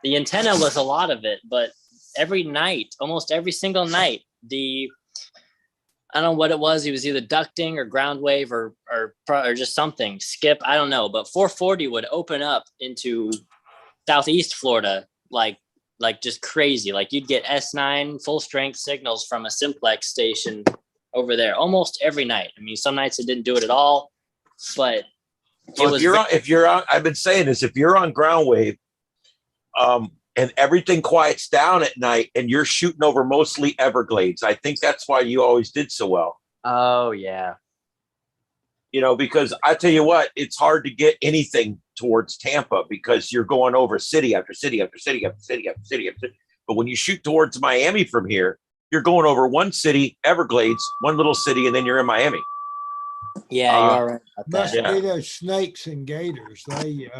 the antenna was a lot of it, but every night, almost every single night, I don't know what it was. It was either ducting or ground wave or just something. Skip, I don't know. But 440 would open up into Southeast Florida like just crazy. Like you'd get S9 full strength signals from a simplex station over there almost every night. I mean, some nights it didn't do it at all, but if you're on, I've been saying this, if you're on ground wave, and everything quiets down at night and you're shooting over mostly Everglades, I think that's why you always did so well. Oh yeah. Because I tell you what, it's hard to get anything towards Tampa because you're going over city after city after city after city after city after city. But when you shoot towards Miami from here, you're going over one city, Everglades, one little city, and then you're in Miami. Yeah, you are right about Must that. be those snakes and gators. They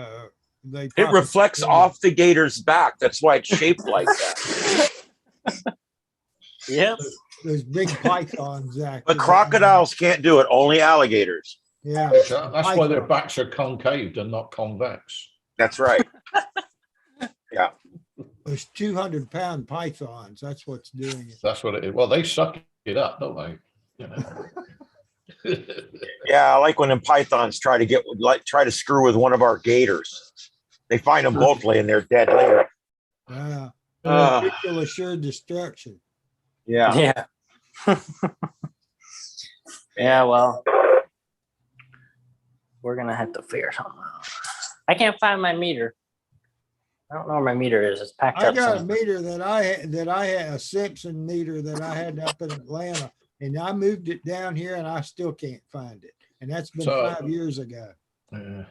it reflects off the gator's back. That's why it's shaped like that. Yep. Those big pythons. But crocodiles can't do it. Only alligators. Yeah. That's why their backs are concaved and not convex. That's right. Yeah. Those 200-pound pythons. That's what's doing it. That's what it is. Well, they suck it up, don't they? Yeah, I like when them pythons try to screw with one of our gators. They find them both laying there dead later. Mutual assured destruction. Yeah. Yeah. Yeah, well, we're gonna have to figure something out. I can't find my meter. I don't know where my meter is. It's packed I up. got a somewhere. meter that I had a Simpson meter that I had up in Atlanta, and I moved it down here, and I still can't find it. And that's been 5 years ago. Yeah.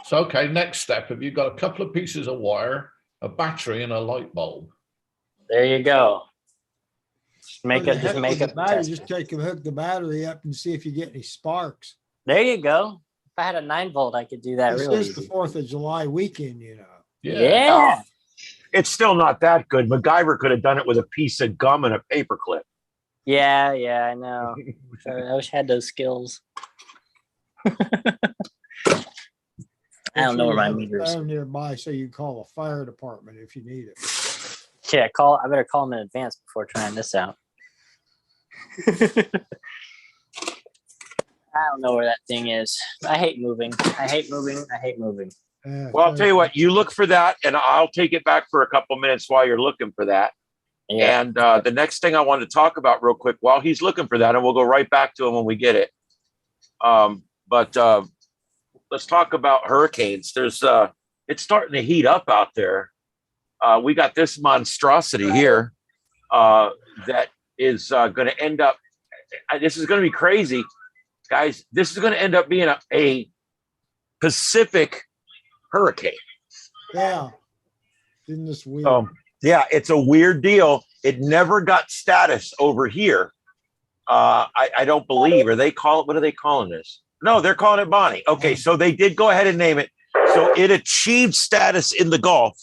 So, okay, next step. Have you got a couple of pieces of wire, a battery, and a light bulb? There you go. Just make Well, it. Just make it. Just hook the battery up and see if you get any sparks. There you go. If I had a 9-volt, I could do that This really is the easy. 4th of July weekend, Yeah. It's still not that good. MacGyver could have done it with a piece of gum and a paperclip. Yeah, I know. I wish I had those skills. I don't know where my meter is. Phone nearby, so you call a fire department if you need it. Yeah, I better call them in advance before trying this out. I don't know where that thing is. I hate moving. I hate moving. Well, I'll tell you what, you look for that and I'll take it back for a couple minutes while you're looking for that. Yeah. And the next thing I wanted to talk about real quick while he's looking for that, and we'll go right back to him when we get it. But let's talk about hurricanes. It's starting to heat up out there. We got this monstrosity here that is going to end up, this is going to be crazy, guys. This is going to end up being a Pacific hurricane. Yeah. Isn't this weird? Yeah, it's a weird deal. It never got status over here. I don't believe, or they call it, what are they calling this? No, they're calling it Bonnie. Okay, so they did go ahead and name it. So it achieved status in the Gulf.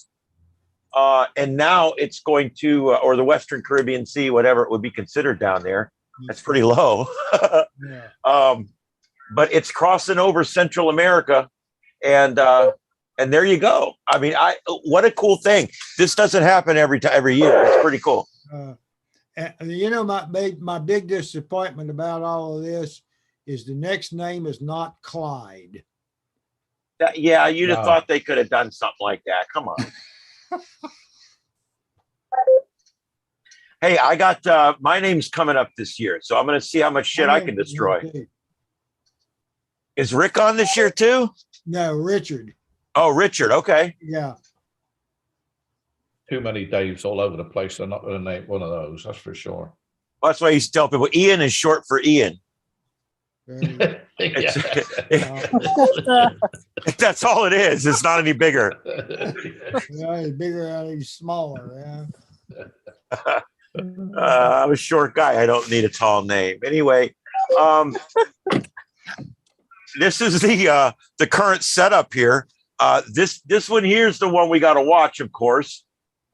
And now it's going to, or the Western Caribbean Sea, whatever it would be considered down there. That's pretty low. Yeah. But it's crossing over Central America, and there you go. I mean, what a cool thing. This doesn't happen every year. It's pretty cool. And, you know, my big disappointment about all of this is the next name is not Clyde. Yeah, you'd have Wow. thought they could have done something like that. Come on. Hey, I got my name's coming up this year, so I'm going to see how much shit I can destroy. Is Rick on this year too? No, Richard. Oh, Richard. Okay. Yeah. Too many Daves all over the place. They're not going to name one of those. That's for sure. Well, that's why he's telling people Ian is short for Ian. Yeah. That's all it is. It's not any bigger. Yeah, he's bigger and he's smaller. Yeah. I'm a short guy. I don't need a tall name. Anyway, this is the current setup here. This one here is the one we got to watch, of course.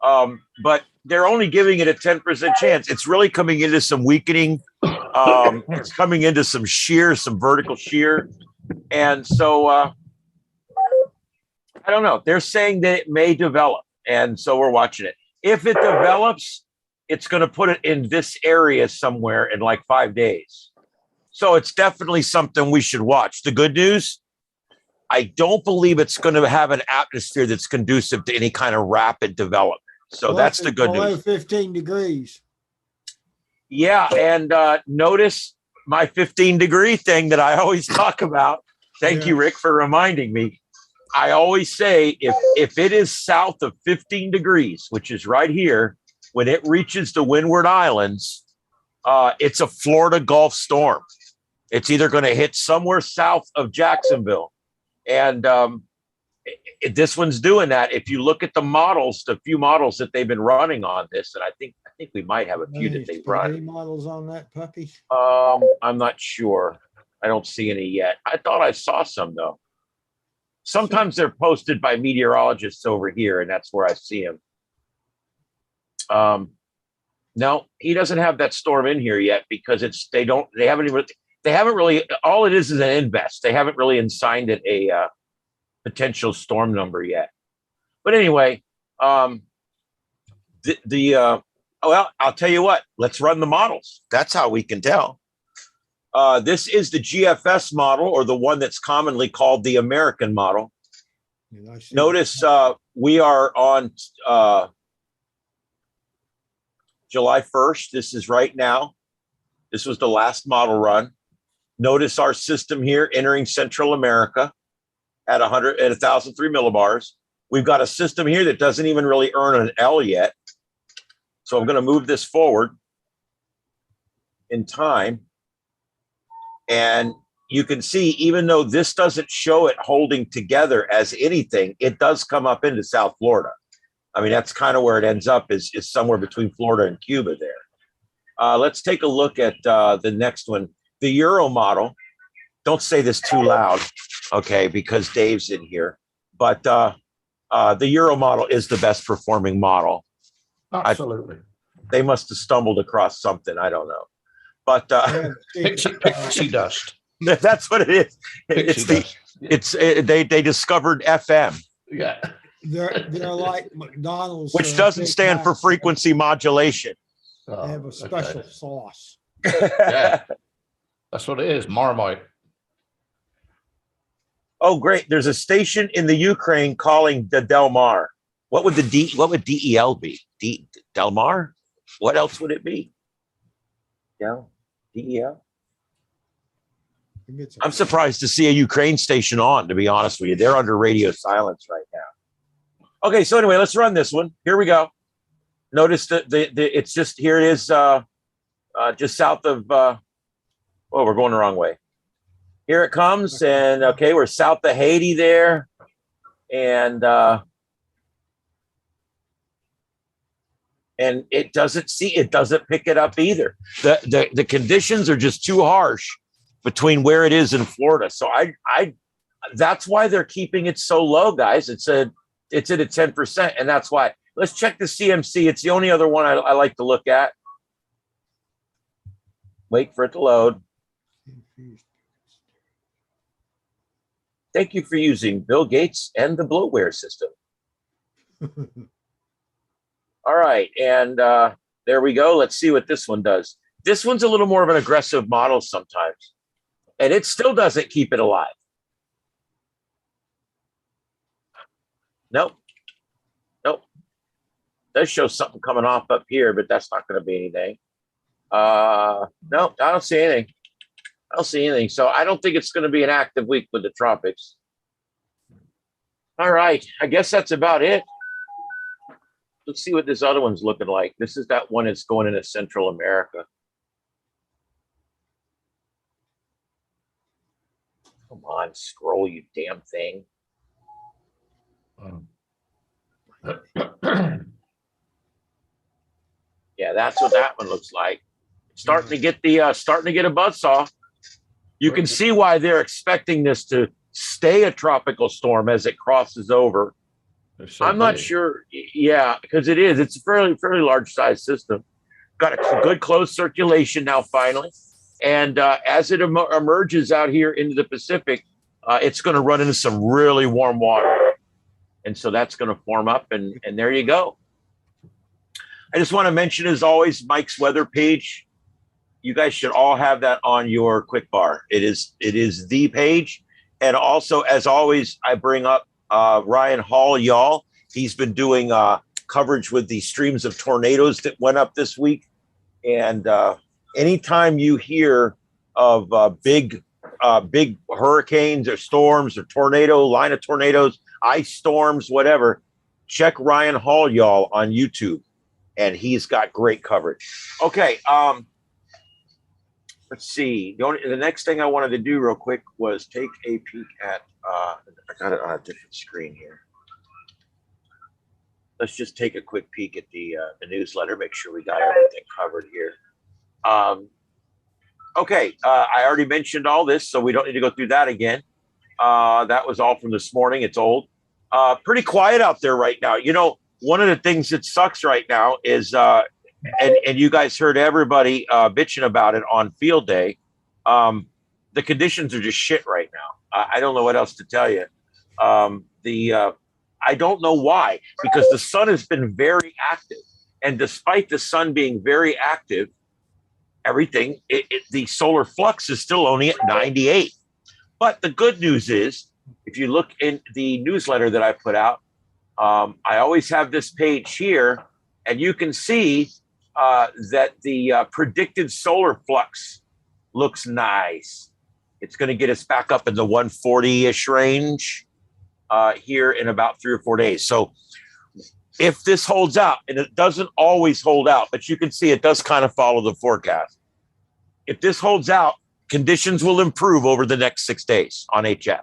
But they're only giving it a 10% chance. It's really coming into some weakening. It's coming into some shear, some vertical shear. And so I don't know. They're saying that it may develop. And so we're watching it. If it develops, it's going to put it in this area somewhere in like 5 days. So it's definitely something we should watch. The good news, I don't believe it's going to have an atmosphere that's conducive to any kind of rapid development. So Plus that's the it's good below news. 15 degrees. Yeah, and notice my 15-degree thing that I always talk about. Thank you, Rick, for reminding me. I always say if it is south of 15 degrees, which is right here, when it reaches the Windward Islands, it's a Florida Gulf storm. It's either going to hit somewhere south of Jacksonville. And this one's doing that. If you look at the models, the few models that they've been running on this, and I think we might have a few that they've run. Any models on that puppy? I'm not sure. I don't see any yet. I thought I saw some though. Sometimes they're posted by meteorologists over here, and that's where I see them. No, he doesn't have that storm in here yet because they haven't really, all it is an invest. They haven't really assigned it a potential storm number yet. But anyway, well, I'll tell you what, let's run the models. That's how we can tell. This is the GFS model, or the one that's commonly called the American model. Notice we are on July 1st. This is right now. This was the last model run. Notice our system here entering Central America at 1,003 millibars. We've got a system here that doesn't even really earn an L yet. So I'm going to move this forward in time. And you can see, even though this doesn't show it holding together as anything, it does come up into South Florida. I mean, that's kind of where it ends up, is somewhere between Florida and Cuba there. Let's take a look at the next one, the Euro model. Don't say this too loud, okay, because Dave's in here. But the Euro model is the best performing model. Absolutely. They must have stumbled across something. I don't know. But Pixie dust. That's what it is. They discovered FM. Yeah. They're like McDonald's, which doesn't stand for frequency modulation. They have a special sauce. Yeah, that's what it is. Marmite. Oh, great! There's a station in the Ukraine calling the Del Mar. What would DEL be? Del Mar? What else would it be? DEL? I'm surprised to see a Ukraine station on, to be honest with you. They're under radio silence right now. Okay, so anyway, let's run this one. Here we go. Notice that it's just, here it is, just south of, oh, we're going the wrong way. Here it comes, and okay, we're south of Haiti there. And and it doesn't pick it up either. The conditions are just too harsh between where it is in Florida. So I that's why they're keeping it so low, guys. It's at a 10%, and that's why. Let's check the CMC. It's the only other one I like to look at. Wait for it to load. Thank you for using Bill Gates and the bloatware system. All right, and there we go. Let's see what this one does. This one's a little more of an aggressive model sometimes, and it still doesn't keep it alive. Nope. Does show something coming off up here, but that's not going to be anything. No, I don't see anything. So I don't think it's going to be an active week with the tropics. All right, I guess that's about it. Let's see what this other one's looking like. This is that one that's going into Central America. Come on, scroll, you damn thing. Yeah, that's what that one looks like. Starting to get a buzzsaw. You can see why they're expecting this to stay a tropical storm as it crosses over. So I'm not sure. Yeah, because it is. It's a fairly large size system. Got a good closed circulation now, finally. And as it emerges out here into the Pacific, it's going to run into some really warm water. And so that's going to form up, and there you go. I just want to mention, as always, Mike's weather page. You guys should all have that on your quick bar. It is the page. And also, as always, I bring up Ryan Hall, y'all. He's been doing coverage with the streams of tornadoes that went up this week. And anytime you hear of big hurricanes or storms or line of tornadoes, ice storms, whatever, check Ryan Hall, y'all, on YouTube. And he's got great coverage. Okay, let's see. The next thing I wanted to do real quick was take a peek at, I got it on a different screen here. Let's just take a quick peek at the newsletter, make sure we got everything covered here. Okay, I already mentioned all this, so we don't need to go through that again. That was all from this morning. It's old. Pretty quiet out there right now. You know, one of the things that sucks right now is, and you guys heard everybody bitching about it on field day. The conditions are just shit right now. I don't know what else to tell you. I don't know why, because the sun has been very active, and despite the sun being very active, everything, the solar flux is still only at 98. But the good news is, if you look in the newsletter that I put out, I always have this page here, and you can see that the predicted solar flux looks nice. It's going to get us back up in the 140-ish range here in about 3 or 4 days. So if this holds out, and it doesn't always hold out, but you can see it does kind of follow the forecast. If this holds out, conditions will improve over the next 6 days on HF.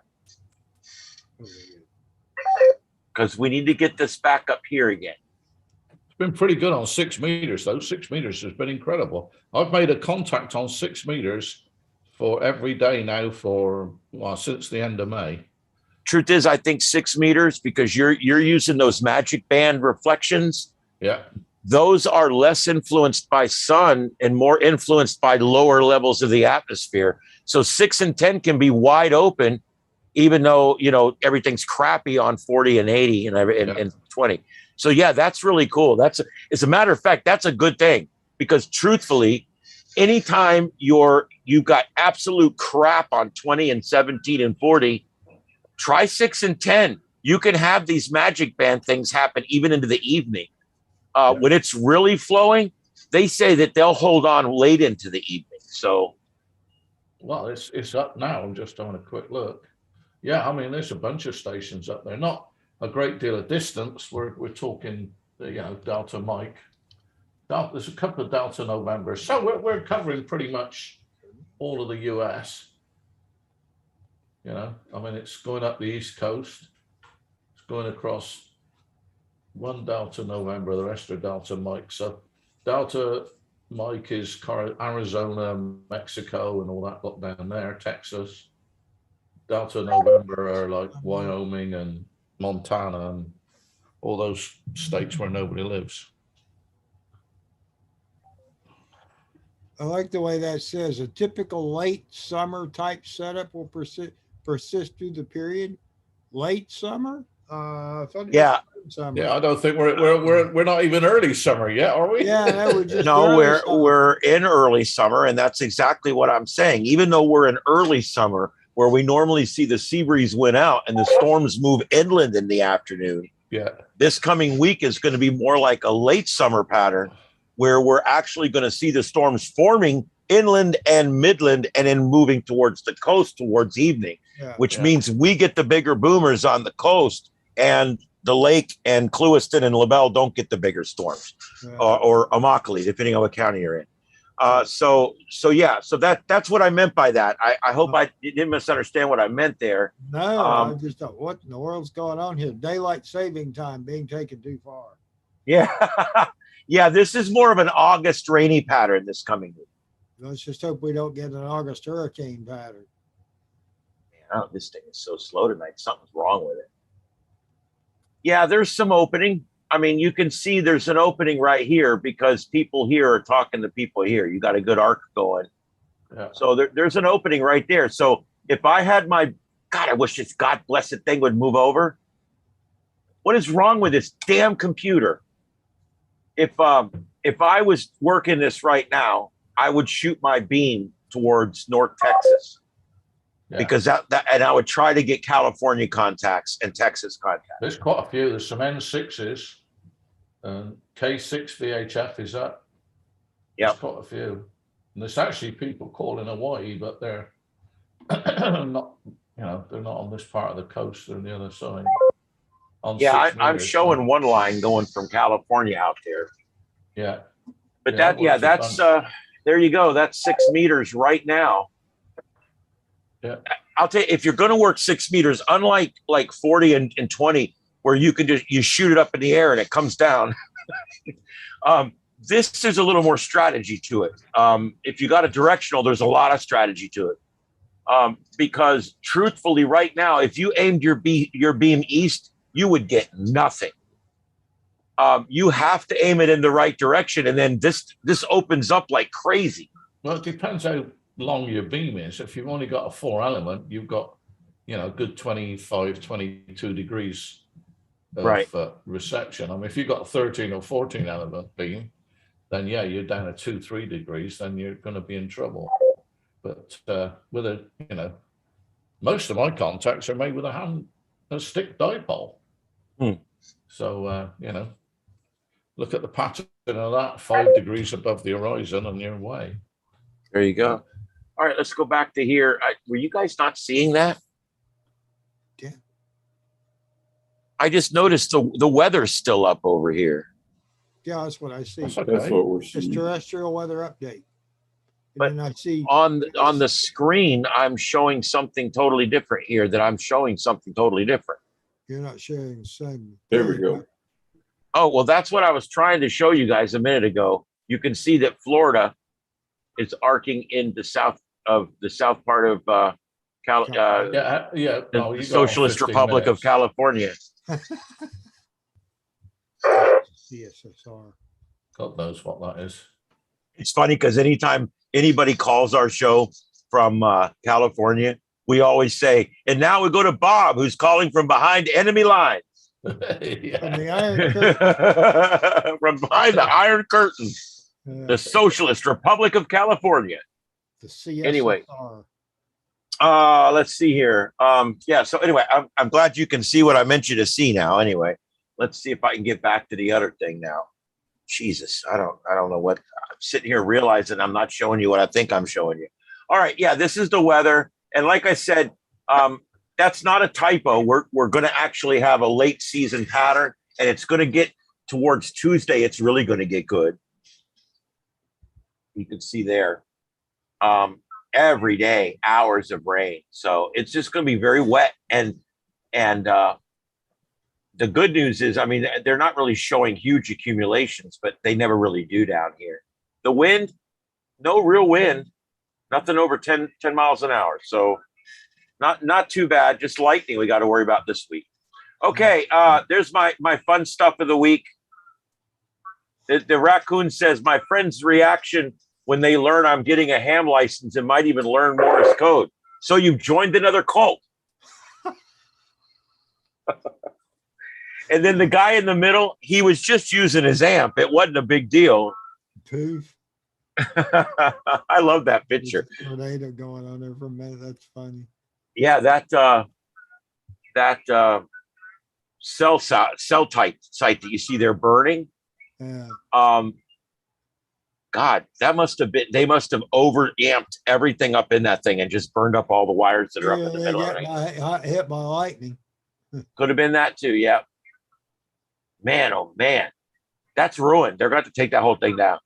Because we need to get this back up here again. It's been pretty good on 6 meters, though. 6 meters has been incredible. I've made a contact on 6 meters for every day now since the end of May. Truth is, I think 6 meters, because you're using those magic band reflections. Yeah. Those are less influenced by sun and more influenced by lower levels of the atmosphere. So 6 and 10 can be wide open, even though, you know, everything's crappy on 40 and 80 and 20. So yeah, that's really cool. As a matter of fact, that's a good thing, because truthfully, anytime you've got absolute crap on 20 and 17 and 40, try 6 and 10. You can have these magic band things happen even into the evening. When it's really flowing, they say that they'll hold on late into the evening. So, well, it's up now. I'm just having a quick look. Yeah, I mean, there's a bunch of stations up there. Not a great deal of distance. We're talking, Delta Mike. There's a couple of Delta November. So we're covering pretty much all of the US. You know, I mean, it's going up the East Coast. It's going across one Delta November, the rest are Delta Mike. So Delta Mike is Arizona, Mexico, and all that lot down there, Texas. Delta November are like Wyoming and Montana and all those states where nobody lives. I like the way that says a typical late summer type setup will persist through the period. Late summer? I thought it was Yeah. summer. Yeah, I don't think we're not even early summer yet, are we? Yeah, no, we're just No, early summer. we're in early summer, and that's exactly what I'm saying. Even though we're in early summer, where we normally see the sea breeze win out and the storms move inland in the afternoon, Yeah. this coming week is going to be more like a late summer pattern, where we're actually going to see the storms forming inland and midland, and then moving towards the coast towards evening, Yeah. which means we get the bigger boomers on the coast, and the lake and Clewiston and LaBelle don't get the bigger storms, Yeah. or Immokalee, depending on what county you're in. So that's what I meant by that. I hope I didn't misunderstand what I meant there. No, I just thought, what in the world's going on here? Daylight saving time being taken too far. Yeah. Yeah, this is more of an August rainy pattern this coming week. Let's just hope we don't get an August hurricane pattern. Man, oh, this thing is so slow tonight. Something's wrong with it. Yeah, there's some opening. I mean, you can see there's an opening right here because people here are talking to people here. You got a good arc going. Yeah. So there's an opening right there. So if I had my, God, I wish this God blessed thing would move over. What is wrong with this damn computer? If I was working this right now, I would shoot my beam towards North Texas, because that and I would try to get California contacts and Texas contacts. There's quite a few. There's some N6s and K6 VHF is up. Yeah, quite a few. And there's actually people calling Hawaii, but they're not. They're not on this part of the coast. They're on the other side. Yeah, I'm showing one line going from California out there. Yeah. But that's there you go. That's 6 meters right now. Yeah. I'll tell you, if you're going to work 6 meters, unlike like 40 and 20, where you can you shoot it up in the air and it comes down. This is a little more strategy to it. If you got a directional, there's a lot of strategy to it. Because truthfully, right now, if you aimed your beam east, you would get nothing. You have to aim it in the right direction, and then this opens up like crazy. Well, it depends how long your beam is. If you've only got a 4 element, you've got good 25, 22 degrees of reception. I mean, if you've got a 13 or 14 element beam, then yeah, you're down at 2-3 degrees, then you're going to be in trouble. But with most of my contacts are made with a stick dipole. So look at the pattern of that, 5 degrees above the horizon, and you're away. There you go. All right, let's go back to here. Were you guys not seeing that? Yeah. I just noticed the weather's still up over here. Yeah, that's what I see. That's okay. That's what we're It's seeing. terrestrial weather update. But And then I see on the screen, I'm showing something totally different here. That I'm showing something totally different. you're not sharing the same. There we go. Oh, well, that's what I was trying to show you guys a minute ago. You can see that Florida is arcing in the south part of the Socialist Republic of California. CSSR. God knows what that is. It's funny because anytime anybody calls our show from California, we always say, and now we go to Bob, who's calling from behind enemy lines. From the Iron Curtain. From behind the Iron Curtain, the Uh, Socialist Republic of California. the CSSR. Anyway. Let's see here. So anyway, I'm glad you can see what I meant you to see now. Anyway, let's see if I can get back to the other thing now. Jesus, I don't know what I'm sitting here realizing I'm not showing you what I think I'm showing you. All right, yeah, this is the weather, and like I said, that's not a typo. We're going to actually have a late season pattern, and it's going to get towards Tuesday. It's really going to get good. You can see there. Every day, hours of rain. So it's just going to be very wet. And the good news is, I mean, they're not really showing huge accumulations, but they never really do down here. The wind, no real wind, nothing over 10 miles an hour. So not too bad. Just lightning we got to worry about this week. Okay, there's my fun stuff of the week. The raccoon says my friend's reaction when they learn I'm getting a ham license and might even learn Morse code. So you've joined another cult. And then the guy in the middle, he was just using his amp. It wasn't a big deal. Poof. I love that picture. Tornado going on there for a minute. That's funny. Yeah, that cell type site that you see there burning. Yeah. God, that must have been, they must have over amped everything up in that thing and just burned up all the wires that are up in the They middle. got hit by lightning. Could have been that too. Yeah. Man, oh man, that's ruined. They're going to take that whole thing down.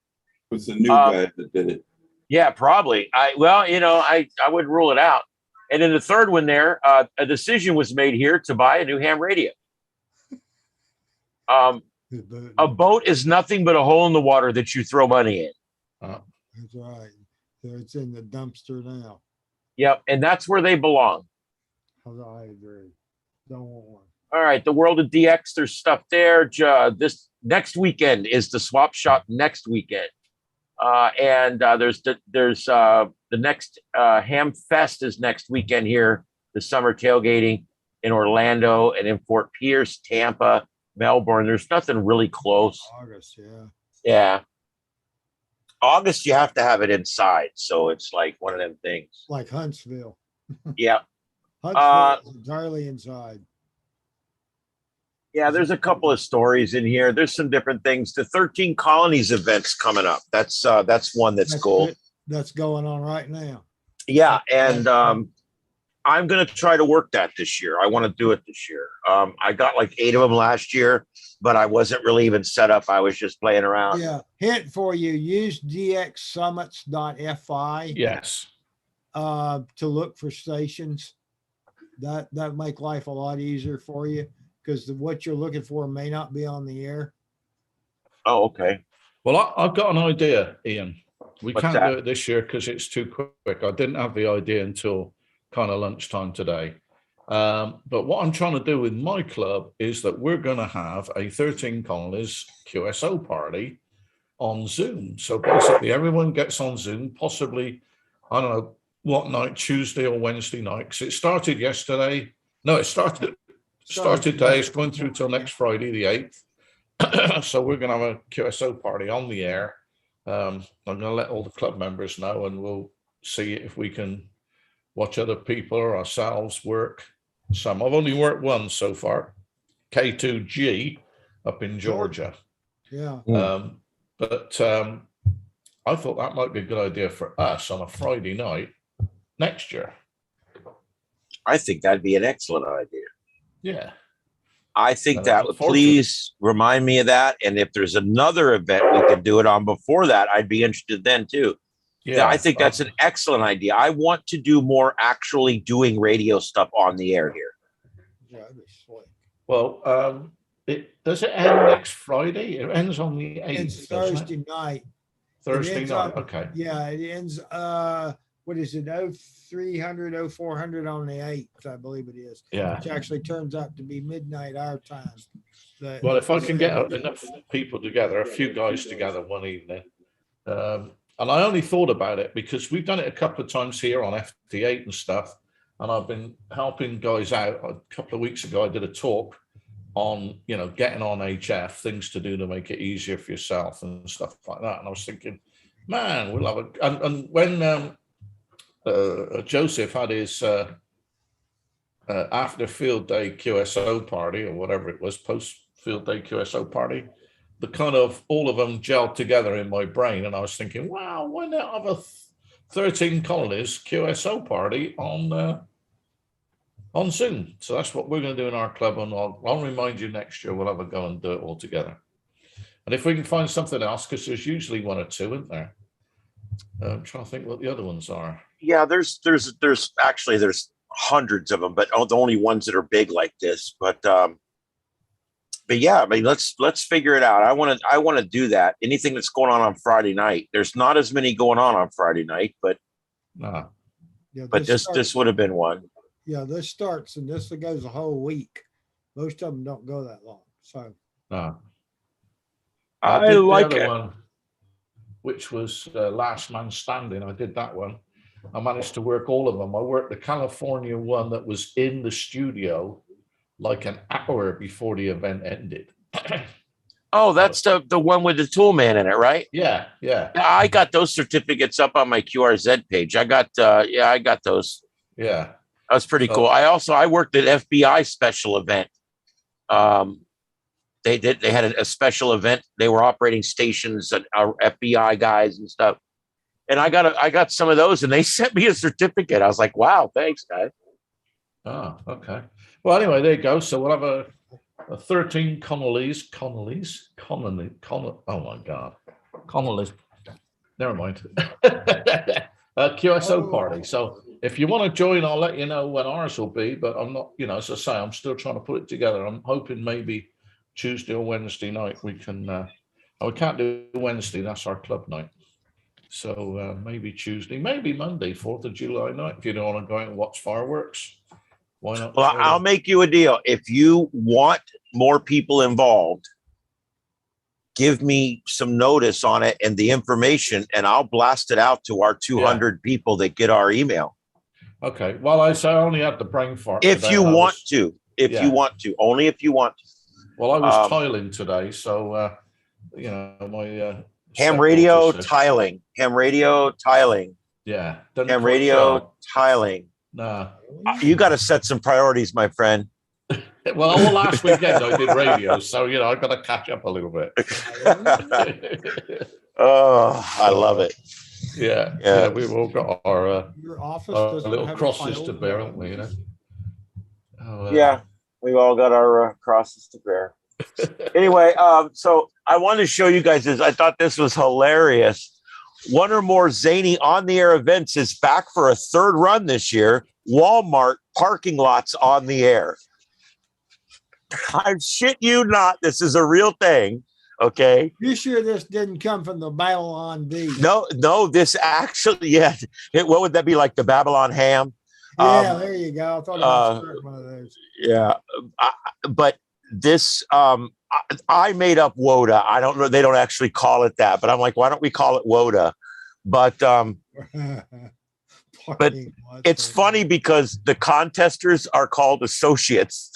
It was the new guy that did it. Yeah, probably. I wouldn't rule it out. And then the third one there, a decision was made here to buy a new ham radio. A boat is nothing but a hole in the water that you throw money in. That's right. So it's in the dumpster now. Yep, and that's where they belong. I agree. Don't want one. All right, the world of DX, there's stuff there. This next weekend is the swap shop next weekend. And there's the next Ham Fest is next weekend here, the summer tailgating in Orlando and in Fort Pierce, Tampa, Melbourne. There's nothing really close. August, yeah. Yeah. August, you have to have it inside. So it's like one of them things. Like Huntsville. Yeah. Huntsville is entirely inside. Yeah, there's a couple of stories in here. There's some different things. The 13 Colonies event's coming up. That's one that's cool. That's going on right now. Yeah, and I'm going to try to work that this year. I want to do it this year. I got like 8 of them last year, but I wasn't really even set up. I was just playing around. Yeah, hint for you, use dxsummits.fi. Yes. To look for stations. That make life a lot easier for you, because what you're looking for may not be on the air. Oh, okay. Well, I've got an idea, Ian. We What's can't that? do it this year because it's too quick. I didn't have the idea until kind of lunchtime today. But what I'm trying to do with my club is that we're going to have a 13 Colonies QSO party on Zoom. So basically everyone gets on Zoom, possibly, I don't know what night, Tuesday or Wednesday night, because it started yesterday. No, it started today. It's going through till next Friday, the 8th. So we're going to have a QSO party on the air. I'm going to let all the club members know, and we'll see if we can watch other people or ourselves work some. I've only worked one so far, K2G up in Georgia. Yeah. But I thought that might be a good idea for us on a Friday night next year. I think that'd be an excellent idea. Yeah. I think And that I would look forward to please remind me of that. And if there's another event we could do it on before that, I'd be interested then too. Yeah, I think that's an excellent idea. I want to do more actually doing radio stuff on the air here. Yeah, that'd be slick. Well, does it end next Friday? It ends on the 8th. It's Thursday night. Thursday ends night. on- Okay. Yeah, it ends, what is it, 0300, 0400 on the 8th, I believe it is. Yeah. Which actually turns out to be midnight our time. Well, if I can get enough people together, a few guys together one evening, and I only thought about it because we've done it a couple of times here on FT8 and stuff, and I've been helping guys out. A couple of weeks ago, I did a talk on, getting on HF, things to do to make it easier for yourself and stuff like that. And I was thinking, man, we'll have and when Joseph had his after field day QSO party or whatever it was, post field day QSO party, the kind of all of them gelled together in my brain. And I was thinking, wow, why not have a 13 Colonies QSO party on Zoom? So that's what we're going to do in our club. And I'll remind you next year, we'll have a go and do it all together. And if we can find something else, because there's usually one or two, isn't there? I'm trying to think what the other ones are. Yeah, there's hundreds of them, but the only ones that are big like this. But but yeah, I mean, let's figure it out. I want to do that. Anything that's going on Friday night. There's not as many going on Friday night, but No. Yeah, this would have been one. Yeah, this starts and this goes a whole week. Most of them don't go that long. So No. I did like the other it. one, which was Last Man Standing. I did that one. I managed to work all of them. I worked the California one that was in the studio like an hour before the event ended. Oh, that's the one with the tool man in it, right? Yeah. Yeah, I got those certificates up on my QRZ page. I got I got those. Yeah. That was pretty cool. I worked at FBI special event. They had a special event. They were operating stations and FBI guys and stuff. And I got some of those and they sent me a certificate. I was like, wow, thanks, guys. Oh, okay. Well, anyway, there you go. So we'll have a 13 Connolly's. Oh my God. Connolly's. Never mind. QSO party. So if you want to join, I'll let you know when ours will be, but I'm not, as I say, I'm still trying to put it together. I'm hoping maybe Tuesday or Wednesday night we can, we can't do Wednesday. That's our club night. So maybe Tuesday, maybe Monday, 4th of July night. If you don't want to go out and watch fireworks, why not? Well, I'll make you a deal. If you want more people involved, give me some notice on it and the information, and I'll blast it out to our 200 people that get our email. Okay. Well, I only had the brain fart. If today, you want to, only if you want to. Well, I was tiling today, so my ham radio tiling. Yeah. Ham radio tiling. Nah. You got to set some priorities, my friend. Well, all last weekend I did radio, so I've got to catch up a little bit. Oh, I love it. Yeah. We've all got our your office little crosses to bear, haven't we? Yeah, we've all got our crosses to bear. Anyway, so I wanted to show you guys this. I thought this was hilarious. One or more zany on-the-air events is back for a third run this year. Walmart parking lots on the air. I shit you not. This is a real thing. Okay. You sure this didn't come from the Babylon Bee? No, this actually, what would that be, like the Babylon ham? Yeah, there you go. I thought I was one of those. Yeah. But this, I made up WODA. I don't know. They don't actually call it that, but I'm like, why don't we call it WODA? But, but it's funny because the contesters are called associates.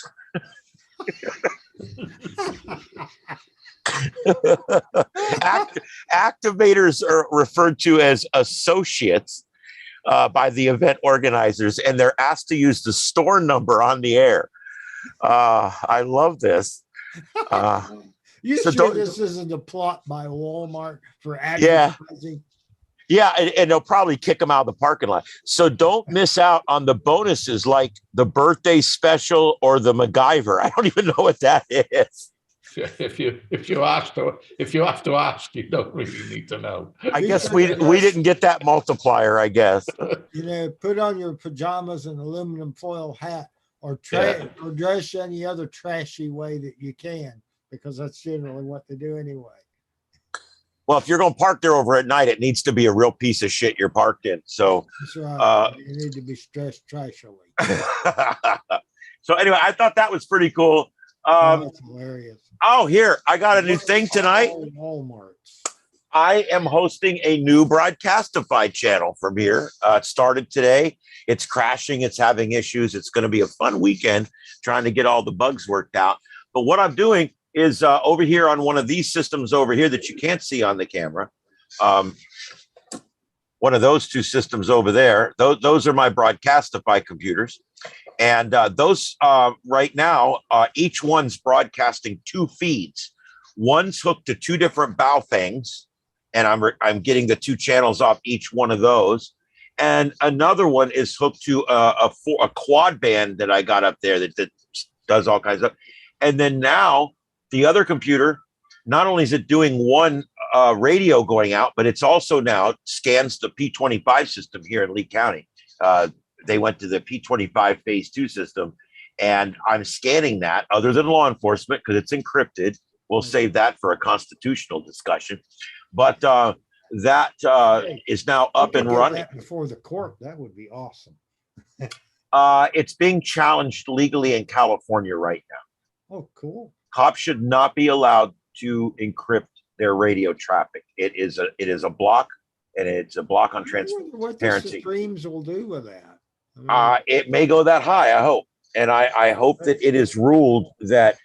Activators are referred to as associates by the event organizers, and they're asked to use the store number on the air. I love this. You sure this isn't a plot by Walmart for advertising? Yeah, and they'll probably kick them out of the parking lot. So don't miss out on the bonuses like the birthday special or the MacGyver. I don't even know what that is. If you have to ask, you don't really need to know. I guess we didn't get that multiplier, I guess. Put on your pajamas and aluminum foil hat or dress any other trashy way that you can, because that's generally what they do anyway. Well, if you're going to park there over at night, it needs to be a real piece of shit you're parked in. So that's right. You need to be stressed trashily. So anyway, I thought that was pretty cool. That's hilarious. Oh, here, I got a new thing tonight. Walmart's. I am hosting a new Broadcastify channel from here. It started today. It's crashing. It's having issues. It's going to be a fun weekend trying to get all the bugs worked out. But what I'm doing is over here on one of these systems over here that you can't see on the camera. One of those two systems over there. Those are my Broadcastify computers. And those right now, each one's broadcasting 2 feeds. One's hooked to 2 different Baofangs, and I'm getting the 2 channels off each one of those. And another one is hooked to a quad band that I got up there that does all kinds of. And then now the other computer, not only is it doing one radio going out, but it's also now scans the P25 system here in Lee County. They went to the P25 phase 2 system, and I'm scanning that. Other than law enforcement, because it's encrypted, we'll save that for a constitutional discussion. But that is now up and running. Before the court, that would be awesome. It's being challenged legally in California right now. Oh, cool. Cops should not be allowed to encrypt their radio traffic. It is a block, and it's a block on transparency. What the Supremes will do with that? I mean, It may go that high, I hope. And I hope that it is ruled that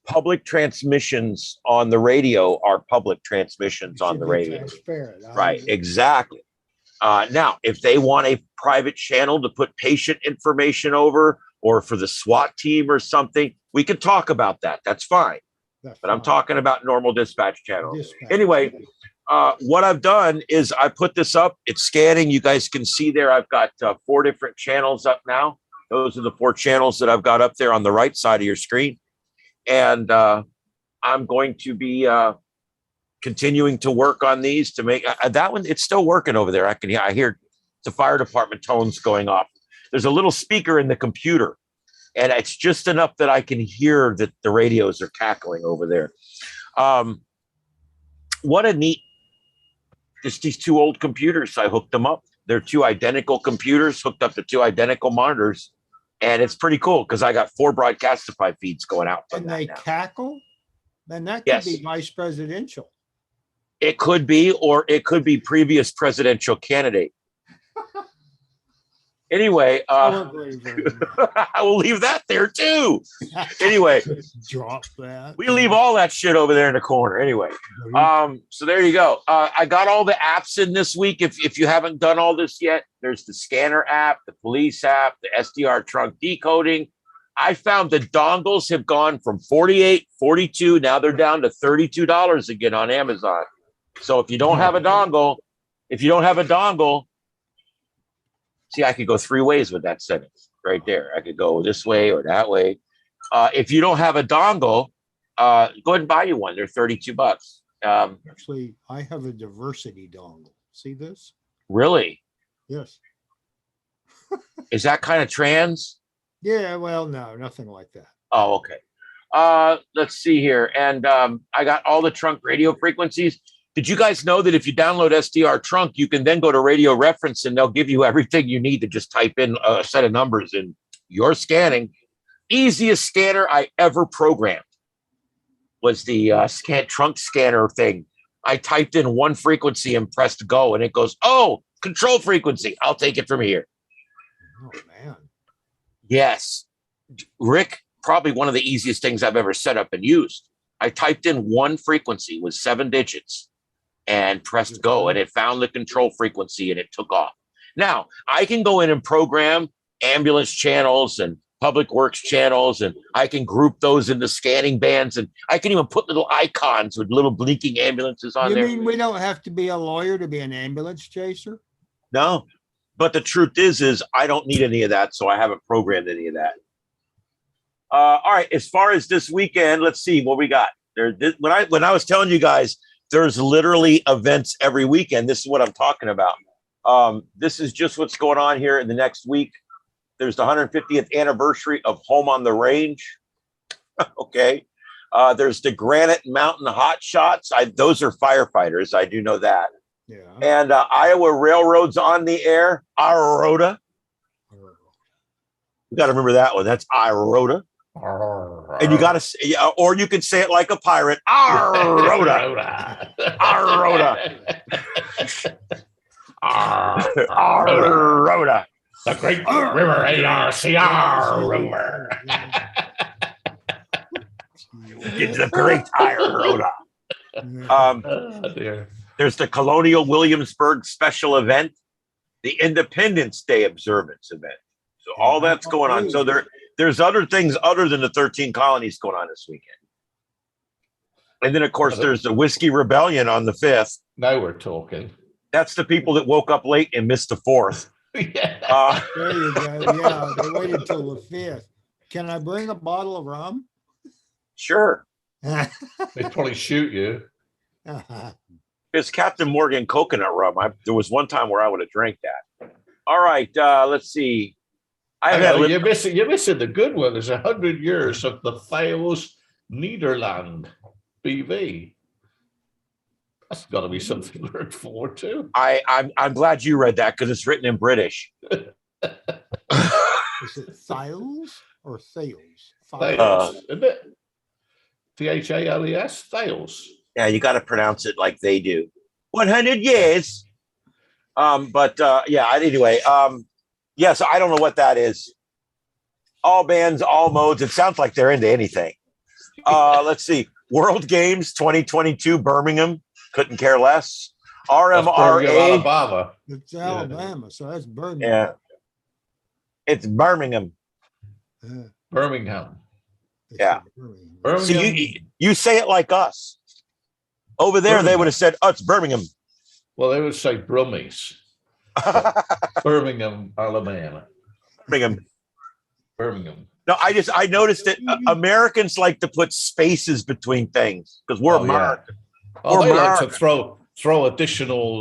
public transmissions on the radio are public transmissions on the radio. Transparent. Right, exactly. Now, if they want a private channel to put patient information over, or for the SWAT team or something, we can talk about that. That's fine. But I'm talking about normal dispatch channels. Anyway, what I've done is I put this up. It's scanning. You guys can see there. I've got 4 different channels up now. Those are the 4 channels that I've got up there on the right side of your screen. And I'm going to be continuing to work on these to make that one. It's still working over there. I hear the fire department tones going off. There's a little speaker in the computer, and it's just enough that I can hear that the radios are cackling over there. What a neat, just these 2 old computers. I hooked them up. They're 2 identical computers hooked up to 2 identical monitors. And it's pretty cool because I got 4 Broadcastify feeds going out. And they cackle? Then that could Yes. be vice presidential. It could be, or it could be previous presidential candidate. Anyway, I will leave that there too. Anyway, drop that. We leave all that shit over there in the corner. Anyway, so there you go. I got all the apps in this week. If you haven't done all this yet, there's the scanner app, the police app, the SDR trunk decoding. I found the dongles have gone from $48, $42. Now they're down to $32 again on Amazon. So if you don't have a dongle, see, I could go 3 ways with that sentence right there. I could go this way or that way. If you don't have a dongle, go ahead and buy you one. They're $32. Actually, I have a diversity dongle. See this? Really? Yes. Is that kind of trans? Yeah, well, no, nothing like that. Oh, okay. Let's see here. And I got all the trunk radio frequencies. Did you guys know that if you download SDR trunk, you can then go to radio reference and they'll give you everything you need to just type in a set of numbers and you're scanning. Easiest scanner I ever programmed was the trunk scanner thing. I typed in 1 frequency and pressed go and it goes, oh, control frequency. I'll take it from here. Oh, man. Yes. Rick, probably one of the easiest things I've ever set up and used. I typed in 1 frequency with 7 digits and pressed go, and it found the control frequency and it took off. Now, I can go in and program ambulance channels and public works channels, and I can group those into scanning bands, and I can even put little icons with little blinking ambulances on there. You mean we don't have to be a lawyer to be an ambulance chaser? No, but the truth is I don't need any of that, so I haven't programmed any of that. All right, as far as this weekend, let's see what we got. When I was telling you guys, there's literally events every weekend. This is what I'm talking about. This is just what's going on here in the next week. There's the 150th anniversary of Home on the Range. Okay. There's the Granite Mountain Hot Shots. Those are firefighters. I do know that. Yeah. And Iowa Railroad's on the air. Iroda. You got to remember that one. That's Iroda. And you got to, or you can say it like a pirate. Aroda. Aroda. Aroda. The great river ARCR river. It's the great Aroda. Dear. There's the Colonial Williamsburg special event, the Independence Day observance event. So all that's going on. So there's other things other than the 13 colonies going on this weekend. And then, of course, there's the Whiskey Rebellion on the 5th. Now we're talking. That's the people that woke up late and missed the 4th. Yeah. There you go. Yeah, they waited till the 5th. Can I bring a bottle of rum? Sure. They'd probably shoot you. It's Captain Morgan coconut rum. There was one time where I would have drank that. All right, let's see. I I haven't had know, lip. you're missing the good one. There's 100 years of the Thales Nederland BV. That's got to be something to look forward to. I'm glad you read that because it's written in British. Is it Thales or Thales? Thales, isn't it? Thales, Thales. Yeah, you got to pronounce it like they do. 100 years. Anyway, yeah, so I don't know what that is. All bands, all modes. It sounds like they're into anything. Let's see. World Games 2022 Birmingham. Couldn't care less. That's Birmingham, RMRA. Alabama. It's Alabama, so that's Birmingham. Yeah. It's Birmingham. Birmingham. Yeah. Birmingham. So you say it like us. Over there, they would have said, "Oh, it's Birmingham." Well, they would say Brummies. Birmingham, Alabama. Birmingham. No, I noticed that Americans like to put spaces between things because we're American. Oh, they like to throw additional.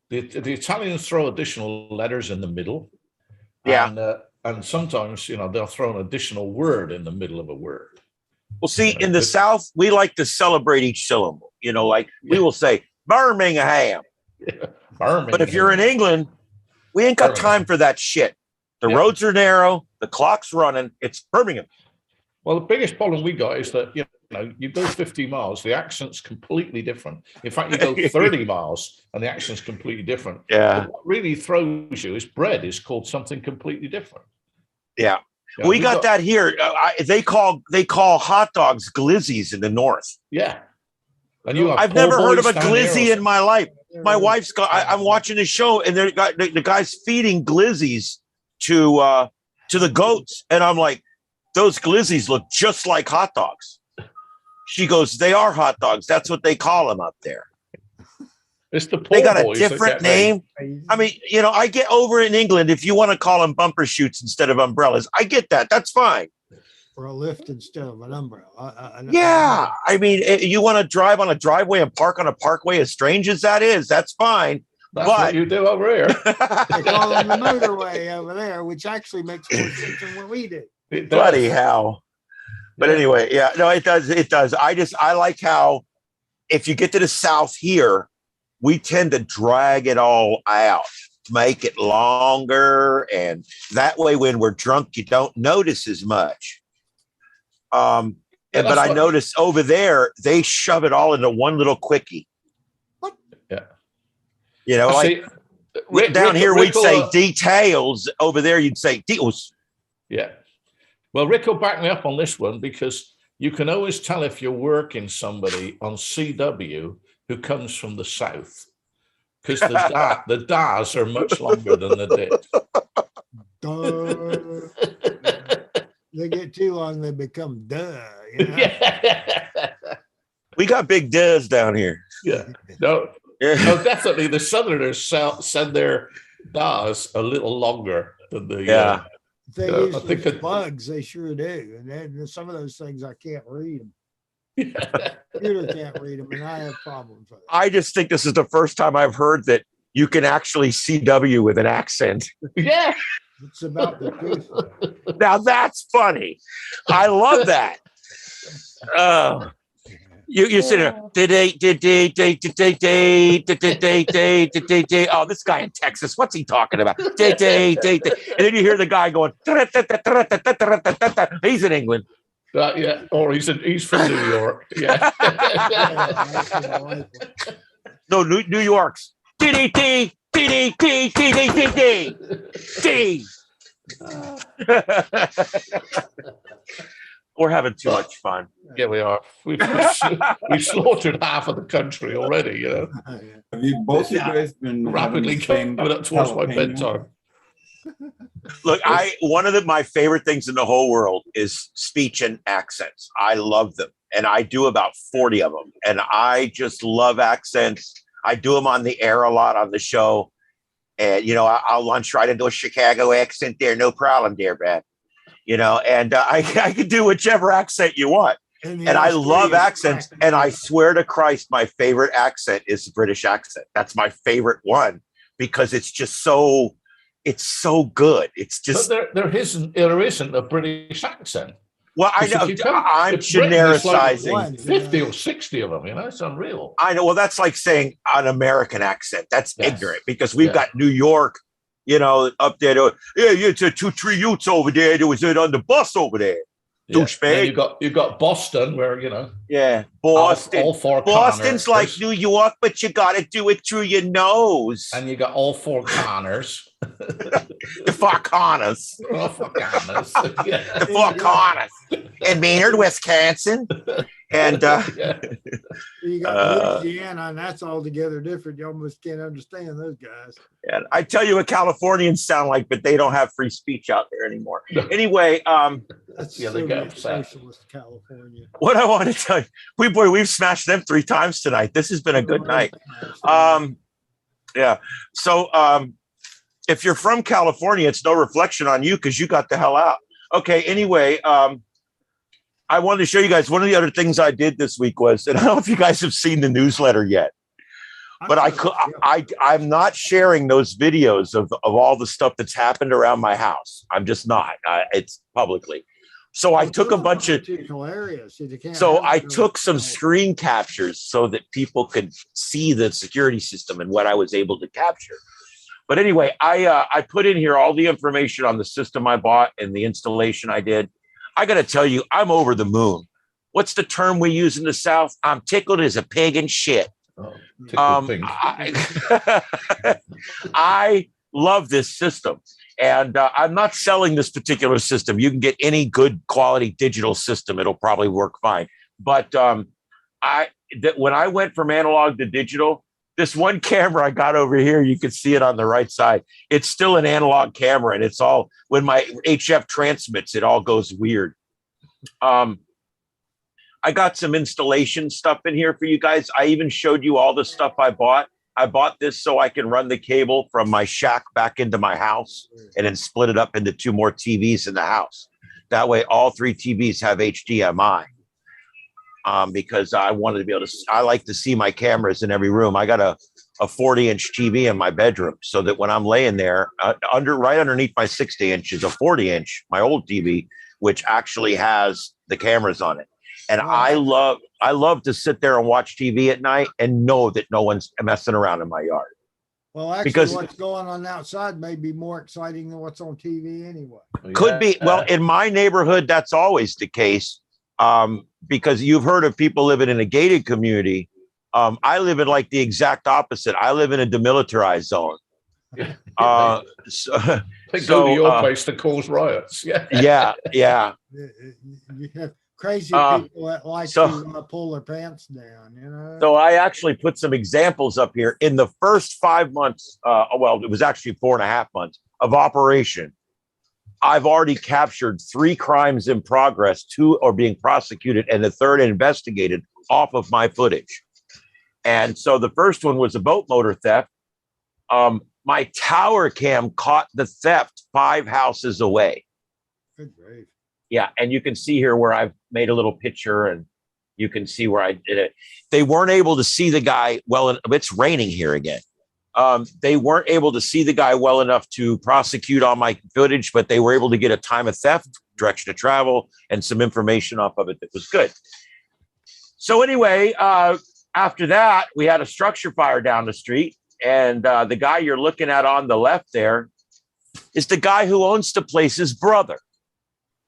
The Italians throw additional letters in the middle. Yeah. And sometimes, they'll throw an additional word in the middle of a word. Well, see, in the South, we like to celebrate each syllable. We will say Birmingham. Birmingham. But if you're in England, we ain't got time for that shit. The roads are narrow. The clock's running. It's Birmingham. Well, the biggest problem we got is that, you go 50 miles, the accent's completely different. In fact, you go 30 miles and the accent's completely different. Yeah. But what really throws you is bread is called something completely different. Yeah. Yeah, we got that here. They call hot dogs glizzies in the North. Yeah. And I've never heard of a glizzy in my life. My wife's got. I'm watching a show, and the guy's feeding glizzies to the goats, and I'm like, those glizzies look just like hot dogs. She goes, they are hot dogs. That's what they call them up there. It's the they got a different name. I mean, I get over in England if you want to call them bumper shoots instead of umbrellas. I get that. That's fine. Or a lift instead of an umbrella. Yeah. I mean, you want to drive on a driveway and park on a parkway, as strange as that is, that's fine. That's what you do over here. They call them the motorway over there, which actually makes more sense than what we do. Bloody hell. But anyway, yeah, no, it does. It does. I like how if you get to the South here, we tend to drag it all out, make it longer. And that way, when we're drunk, you don't notice as much. But I noticed over there, they shove it all into one little quickie. What? Yeah. Down here, we'd say details. Over there, you'd say deals. Yeah. Well, Rick will back me up on this one because you can always tell if you're working somebody on CW who comes from the South because the da's are much longer than the dit. They get too long, they become duh. We got big does down here. Yeah. No, definitely the Southerners send their da's a little longer than the They use the bugs, they sure do. And then some of those things I can't read them. Computer can't read them, and I have problems with it. I just think this is the first time I've heard that you can actually CW with an accent. Yeah. It's about the truth. Now that's funny. I love that. You sit there. Oh, this guy in Texas, what's he talking about? And then you hear the guy going. He's in England. Yeah, or he's from New York. Yeah. No, New York's. DDT. We're having too much fun. Yeah, we are. We've slaughtered half of the country already. Have you both you guys been rapidly coming up towards my bedtime? Look, one of my favorite things in the whole world is speech and accents. I love them, and I do about 40 of them, and I just love accents. I do them on the air a lot on the show, and I'll launch right into a Chicago accent there, no problem, dear man. And I can do whichever accent you want. And I love accents. And I swear to Christ, my favorite accent is the British accent. That's my favorite one because it's just so It's so good. It's But just, there isn't a British accent. well, I know, If you come I'm to Britain, there's like genericizing. 50 or 60 of them, it's unreal. I know. Well, that's like saying an American accent. That's Yes. ignorant because we've Yeah. got New York, up there. Yeah, it's a 2-3 Utes over there. There was it on the bus over there. Yeah. Douchebag. Then you've got Boston, where Yeah, Boston. all four Boston's like corners. New York, but you got to do it through your nose. And you got all four corners. The Four Corners. All four corners. Yeah. The Four Corners in Maynard, Wisconsin. And Yeah. You Uh, got Louisiana, and that's altogether different. You almost can't understand those guys. and I tell you what Californians sound like, but they don't have free speech out there anymore. Anyway, That's Yeah, they so get much upset. socialist California. what I want to tell you, we've smashed them 3 times tonight. This has been a good night. Yeah. So if you're from California, it's no reflection on you because you got the hell out. Okay. Anyway, I wanted to show you guys one of the other things I did this week was, and I don't know if you guys have seen the newsletter yet, but I'm not sharing those videos of all the stuff that's happened around my house. I'm just not. It's publicly. So I took a bunch of. hilarious. So I took some screen captures so that people could see the security system and what I was able to capture. But anyway, I put in here all the information on the system I bought and the installation I did. I got to tell you, I'm over the moon. What's the term we use in the South? I'm tickled as a pig in shit. Oh, pink. I love this system. And I'm not selling this particular system. You can get any good quality digital system. It'll probably work fine. But when I went from analog to digital, this one camera I got over here, you can see it on the right side. It's still an analog camera, and it's all, when my HF transmits, it all goes weird. I got some installation stuff in here for you guys. I even showed you all the stuff I bought. I bought this so I can run the cable from my shack back into my house and then split it up into 2 more TVs in the house. That way, all 3 TVs have HDMI. Because I wanted to be able to, I like to see my cameras in every room. I got a 40-inch TV in my bedroom so that when I'm laying there, right underneath my 60-inch is a 40-inch, my old TV, which actually has the cameras on it. And I love to sit there and watch TV at night and know that no one's messing around in my yard. Well, actually, because what's going on outside may be more exciting than what's on TV anyway. Could be. Well, in my neighborhood, that's always the case. Because you've heard of people living in a gated community. I live in like the exact opposite. I live in a demilitarized zone. They go to your place to cause riots. Yeah. You have crazy people that like to pull their pants down, So I actually put some examples up here. In the first 5 months, it was actually 4.5 months of operation, I've already captured 3 crimes in progress, 2 are being prosecuted, and the 3rd investigated off of my footage. And so the first one was a boat motor theft. My tower cam caught the theft 5 houses away. Good grief. Yeah, and you can see here where I've made a little picture, and you can see where I did it. They weren't able to see the guy well. It's raining here again. They weren't able to see the guy well enough to prosecute on my footage, but they were able to get a time of theft, direction of travel, and some information off of it that was good. So anyway, after that, we had a structure fire down the street, and the guy you're looking at on the left there is the guy who owns the place's brother,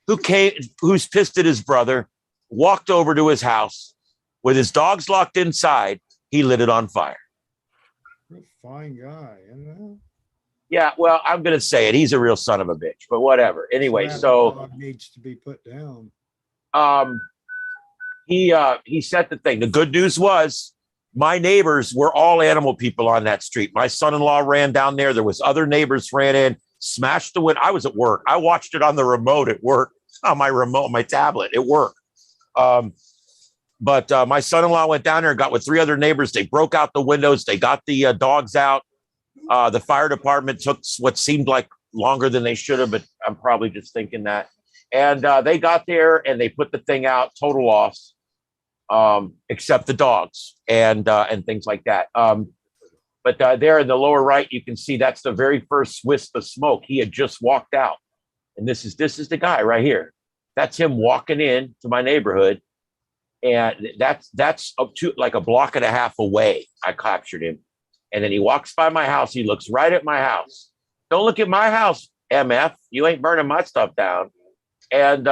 who's pissed at his brother, walked over to his house with his dogs locked inside. He lit it on fire. Fine guy, Yeah, well, I'm going to say it. He's a real son of a bitch, but whatever. Anyway, so needs to be put down. He set the thing. The good news was my neighbors were all animal people on that street. My son-in-law ran down there. There was other neighbors ran in, smashed the window. I was at work. I watched it on the remote at work, on my tablet. It worked. But my son-in-law went down there and got with 3 other neighbors. They broke out the windows. They got the dogs out. The fire department took what seemed like longer than they should have, but I'm probably just thinking that. And they got there and they put the thing out, total loss, except the dogs and things like that. But there in the lower right, you can see that's the very first wisp of smoke. He had just walked out. And this is the guy right here. That's him walking in to my neighborhood. And that's up to like a block and a half away. I captured him. And then he walks by my house. He looks right at my house. Don't look at my house, MF. You ain't burning my stuff down. And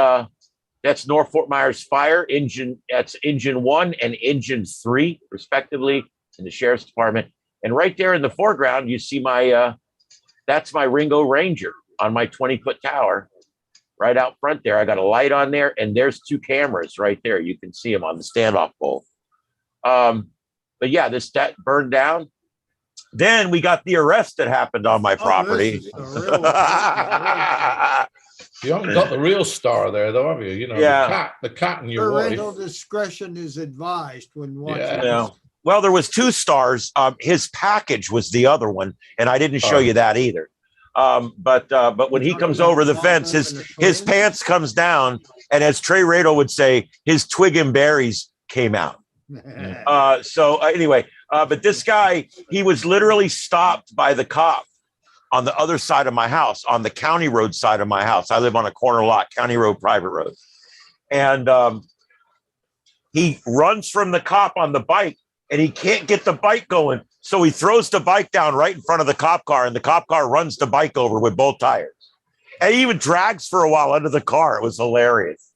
that's North Fort Myers Fire engine. That's engine 1 and engine 3, respectively, in the sheriff's department. And right there in the foreground, you see that's my Ringo Ranger on my 20-foot tower. Right out front there, I got a light on there, and there's 2 cameras right there. You can see them on the standoff pole. But yeah, that burned down. Then we got the arrest that happened on my property. You haven't got the real star there, though, have you? You know, Yeah. the cat and your Parental wife. discretion is advised when watching. Yeah. Well, there was 2 stars. His package was the other one, and I didn't show you that either. But when he comes over the fence, his pants comes down, and as Trey Radel would say, his twig and berries came out. Anyway, but this guy, he was literally stopped by the cop on the other side of my house, on the county road side of my house. I live on a corner lot, county road, private road. And he runs from the cop on the bike, and he can't get the bike going. So he throws the bike down right in front of the cop car, and the cop car runs the bike over with both tires. And he even drags for a while under the car. It was hilarious.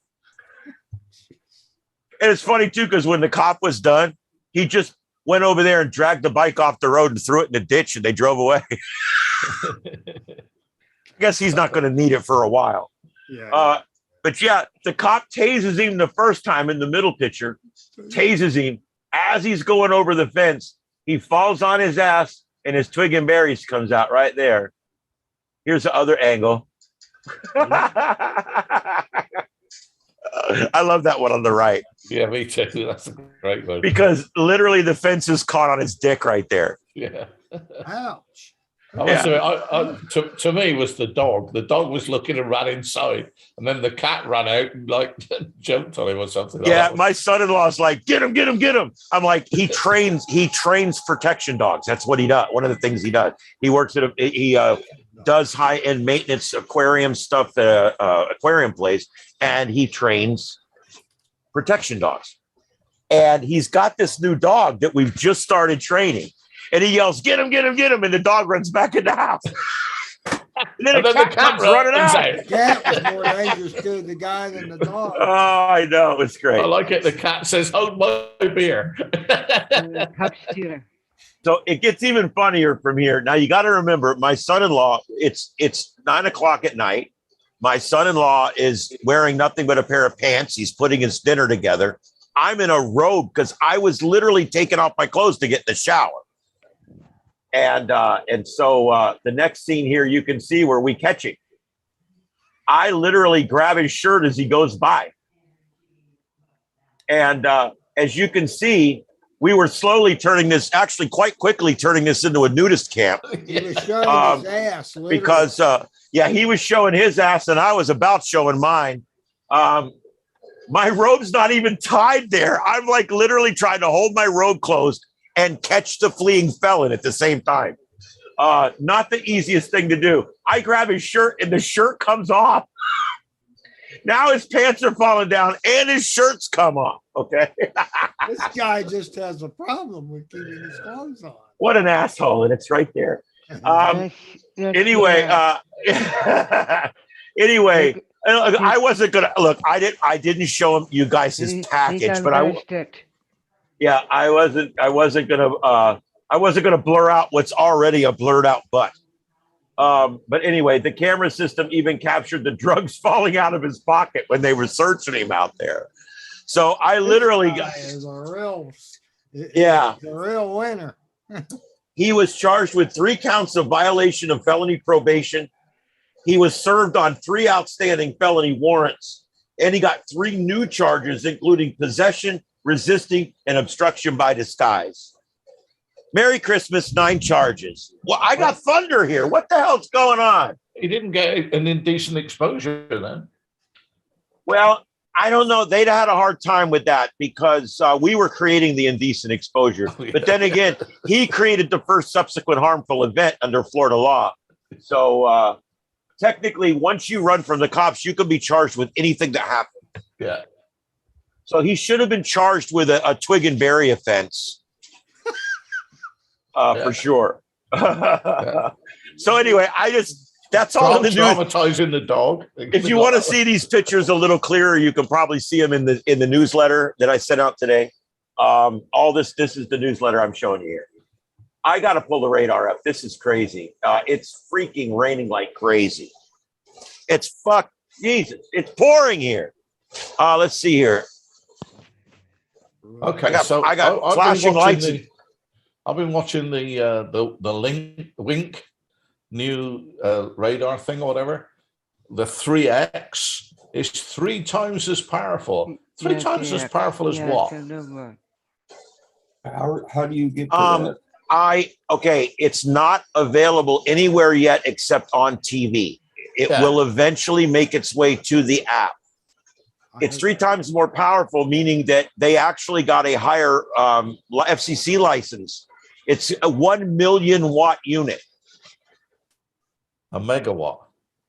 And it's funny, too, because when the cop was done, he just went over there and dragged the bike off the road and threw it in the ditch, and they drove away. I guess he's not going to need it for a while. Yeah. But yeah, the cop tases him the first time in the middle picture, tases him as he's going over the fence. He falls on his ass, and his twig and berries comes out right there. Here's the other angle. I love that one on the right. Yeah, me too. That's a great one. Because literally the fence is caught on his dick right there. Yeah. Ouch. To me, it was the dog. The dog was looking and ran inside, and then the cat ran out and like jumped on him or something. Yeah, my son-in-law's like, get him, get him, get him. I'm like, he trains protection dogs. That's what he does. One of the things he does. He works at he does high-end maintenance aquarium stuff at a aquarium place, and he trains protection dogs. And he's got this new dog that we've just started training. And he yells, get him, get him, get him. And the dog runs back in the house. And then the cat comes running out. The cat was more dangerous to the guy than the dog. Oh, I know. It's great. I like it. The cat says, hold my beer. So it gets even funnier from here. Now, you got to remember, my son-in-law, it's 9 o'clock at night. My son-in-law is wearing nothing but a pair of pants. He's putting his dinner together. I'm in a robe because I was literally taking off my clothes to get in the shower. And so the next scene here, you can see where we catch him. I literally grab his shirt as he goes by. And as you can see, we were slowly quite quickly turning this into a nudist camp. He was showing his ass. Literally. Because, he was showing his ass and I was about showing mine. My robe's not even tied there. I'm like literally trying to hold my robe closed and catch the fleeing felon at the same time. Not the easiest thing to do. I grab his shirt and the shirt comes off. Now his pants are falling down and his shirt's come off. Okay. This guy just has a problem with keeping his clothes on. What an asshole. And it's right there. Anyway, I wasn't gonna look. I didn't show him you guys his package, but I wasn't gonna blur out what's already a blurred out butt. But anyway, the camera system even captured the drugs falling out of his pocket when they were searching him out there. So I literally is a real winner. He was charged with 3 counts of violation of felony probation. He was served on 3 outstanding felony warrants, and he got 3 new charges, including possession, resisting, and obstruction by disguise. Merry Christmas, 9 charges. Well, I got thunder here. What the hell's going on? He didn't get an indecent exposure then. Well, I don't know. They'd had a hard time with that because we were creating the indecent exposure. But then again, he created the first subsequent harmful event under Florida law. So technically, once you run from the cops, you can be charged with anything that happened. Yeah. So he should have been charged with a twig and berry offense. For sure. So anyway, that's all in the news. Traumatizing the dog. If you want to see these pictures a little clearer, you can probably see them in the newsletter that I sent out today. All this is the newsletter I'm showing you here. I got to pull the radar up. This is crazy. It's freaking raining like crazy. It's Jesus. It's pouring here. Let's see here. Okay, I got flashing lights. I've been watching the Wink new radar thing or whatever. The 3X is 3 times as powerful. Three times as powerful as what? How do you get to that? It's not available anywhere yet except on TV. It will eventually make its way to the app. It's 3 times more powerful, meaning that they actually got a higher FCC license. It's a 1 million watt unit. A megawatt.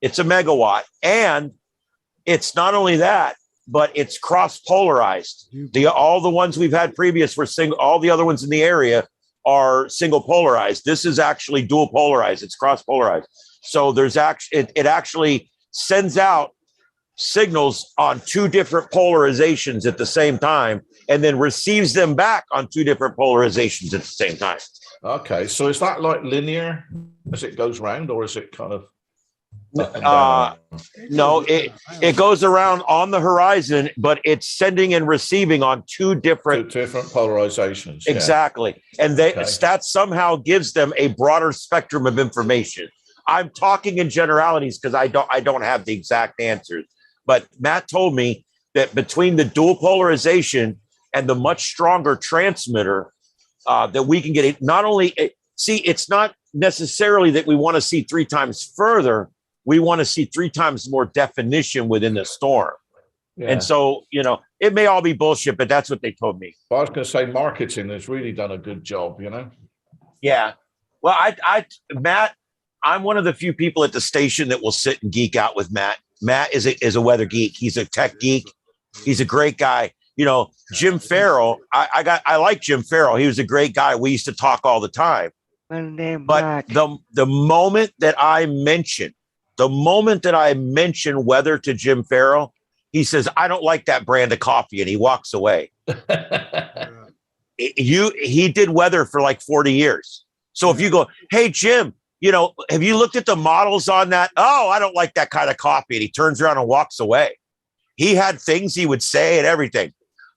It's a megawatt. And it's not only that, but it's cross polarized. All the ones we've had previous were single, all the other ones in the area are single polarized. This is actually dual polarized. It's cross polarized. So there's it actually sends out signals on 2 different polarizations at the same time, and then receives them back on 2 different polarizations at the same time. Okay, so is that like linear as it goes round, or is it kind of no, it goes around on the horizon, but it's sending and receiving on 2 different polarizations. Exactly. And that somehow gives them a broader spectrum of information. I'm talking in generalities because I don't have the exact answers. But Matt told me that between the dual polarization and the much stronger transmitter, that we can get it. Not only it's not necessarily that we want to see 3 times further. We want to see 3 times more definition within the storm. Yeah. And so, it may all be bullshit, but that's what they told me. Well, I was going to say marketing has really done a good job, Yeah. Well, Matt, I'm one of the few people at the station that will sit and geek out with Matt. Matt is a weather geek. He's a tech geek. He's a great guy. Jim Farrell, I like Jim Farrell. He was a great guy. We used to talk all the time. But the moment that I mention weather to Jim Farrell, he says, I don't like that brand of coffee, and he walks away. He did weather for like 40 years. So if you go, hey, Jim, have you looked at the models on that? Oh, I don't like that kind of coffee. And he turns around and walks away. He had things he would say and everything.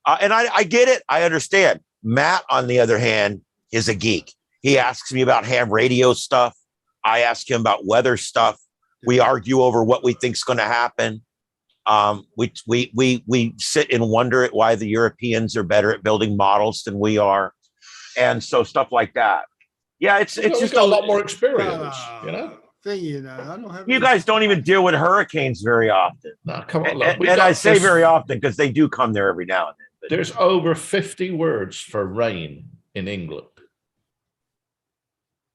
And I get it. I understand. Matt, on the other hand, is a geek. He asks me about ham radio stuff. I ask him about weather stuff. We argue over what we think is going to happen. We sit and wonder at why the Europeans are better at building models than we are. And so stuff like that. Yeah, it's just got a lot more experience, You guys don't even deal with hurricanes very often. No, come on. And I say very often because they do come there every now and then. But there's over 50 words for rain in England.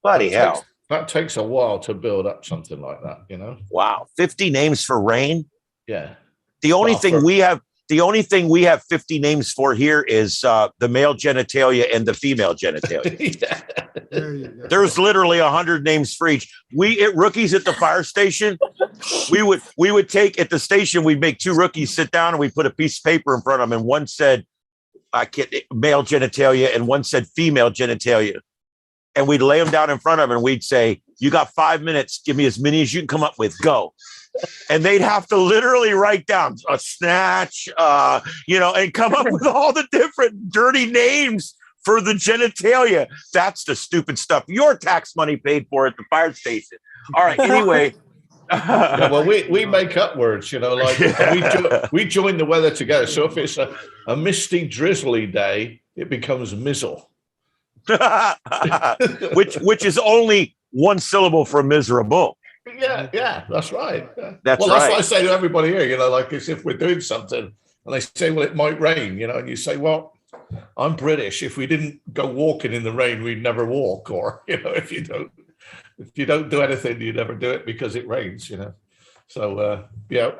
Bloody hell. That takes a while to build up something like that, Wow. 50 names for rain? Yeah. The only thing we have 50 names for here is the male genitalia and the female genitalia. There's literally 100 names for each. We at rookies at the fire station, we would take at the station, we'd make 2 rookies sit down and we put a piece of paper in front of them, and one said male genitalia and one said female genitalia. And we'd lay them down in front of them and we'd say, you got 5 minutes, give me as many as you can come up with, go. And they'd have to literally write down a snatch, and come up with all the different dirty names for the genitalia. That's the stupid stuff your tax money paid for at the fire station. All right. Anyway. Well, we make up words, we join the weather together. So if it's a misty, drizzly day, it becomes mizzle. which is only 1 syllable for miserable. Yeah, that's right. That's what I say to everybody here, as if we're doing something, And they say, well, it might rain, and you say, well, I'm British. If we didn't go walking in the rain, we'd never walk. Or, if you don't do anything, you never do it because it rains, So,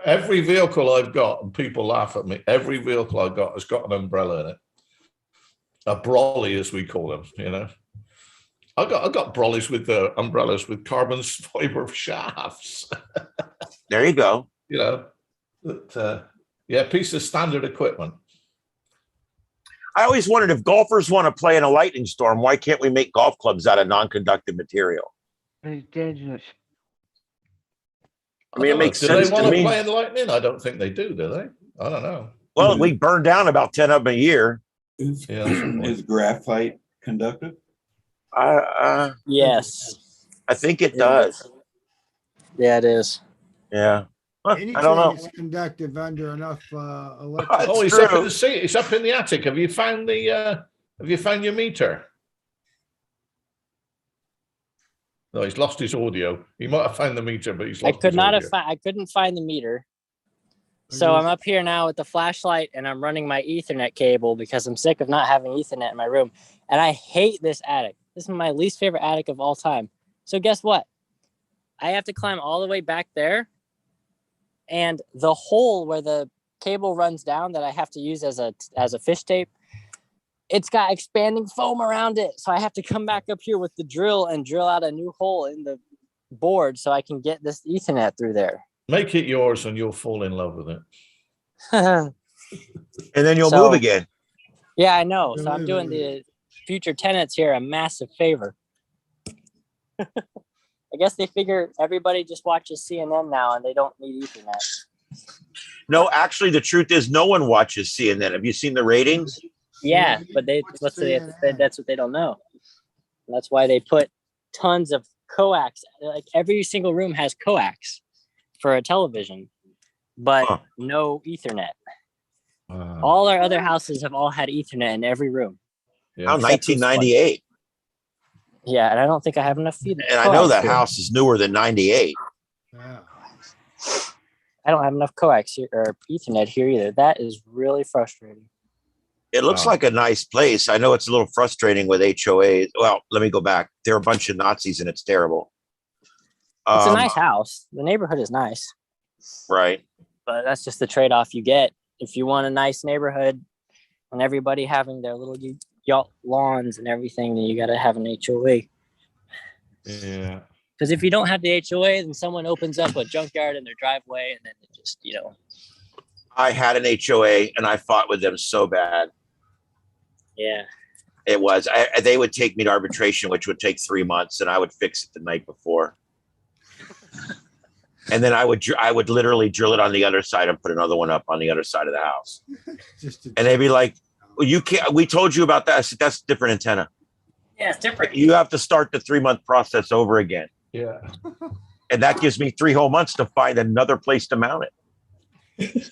every vehicle I've got, and people laugh at me, every vehicle I've got has got an umbrella in it. A brolly, as we call them, I got brollies with umbrellas with carbon fiber shafts. There you go. Piece of standard equipment. I always wondered if golfers want to play in a lightning storm, why can't we make golf clubs out of non-conductive material? It's dangerous. I mean, it makes do sense they want to to me. play in lightning? I don't think they do they? I don't know. Well, we burn down about 10 of them a year. Is graphite conductive? Yes. I think it does. Yeah, it is. Yeah. Huh, I Anything don't know. is conductive under enough electric. Oh, It's it's up true. in the seat. It's up in the attic. Have you found your meter? No, he's lost his audio. He might have found the meter, but he's lost. I couldn't find the meter. So I'm up here now with the flashlight and I'm running my Ethernet cable because I'm sick of not having Ethernet in my room. And I hate this attic. This is my least favorite attic of all time. So guess what? I have to climb all the way back there. And the hole where the cable runs down that I have to use as a fish tape, it's got expanding foam around it. So I have to come back up here with the drill and drill out a new hole in the board so I can get this Ethernet through there. Make it yours and you'll fall in love with it. And then you'll So- move again. Yeah, I know. So I'm doing the future tenants here a massive favor. I guess they figure everybody just watches CNN now and they don't need Ethernet. No, actually, the truth is no one watches CNN. Have you seen the ratings? Yeah, but that's what they don't know. That's why they put tons of coax. Like every single room has coax for a television, but Huh. no Ethernet. All our other houses have all had Ethernet in every room. Yeah. Now, 1998. Yeah, and I don't think I have enough Ethernet. And I know that house is newer than 98. Yeah. I don't have enough coax here, or Ethernet here either. That is really frustrating. It looks Wow. like a nice place. I know it's a little frustrating with HOA. Well, let me go back. There are a bunch of Nazis and it's terrible. It's a nice house. The neighborhood is nice, Right. but that's just the trade-off you get. If you want a nice neighborhood and everybody having their little lawns and everything, then you got to have an HOA. Yeah. Because if you don't have the HOA, then someone opens up a junkyard in their driveway and then it just, I had an HOA and I fought with them so bad. yeah. It was. They would take me to arbitration, which would take 3 months, and I would fix it the night before. And then I would literally drill it on the other side and put another one up on the other side of the house. And they'd be like, well, you can't, we told you about that. I said, that's a different antenna. Yeah, it's different. You have to start the 3-month process over again. Yeah. And that gives me 3 whole months to find another place to mount it.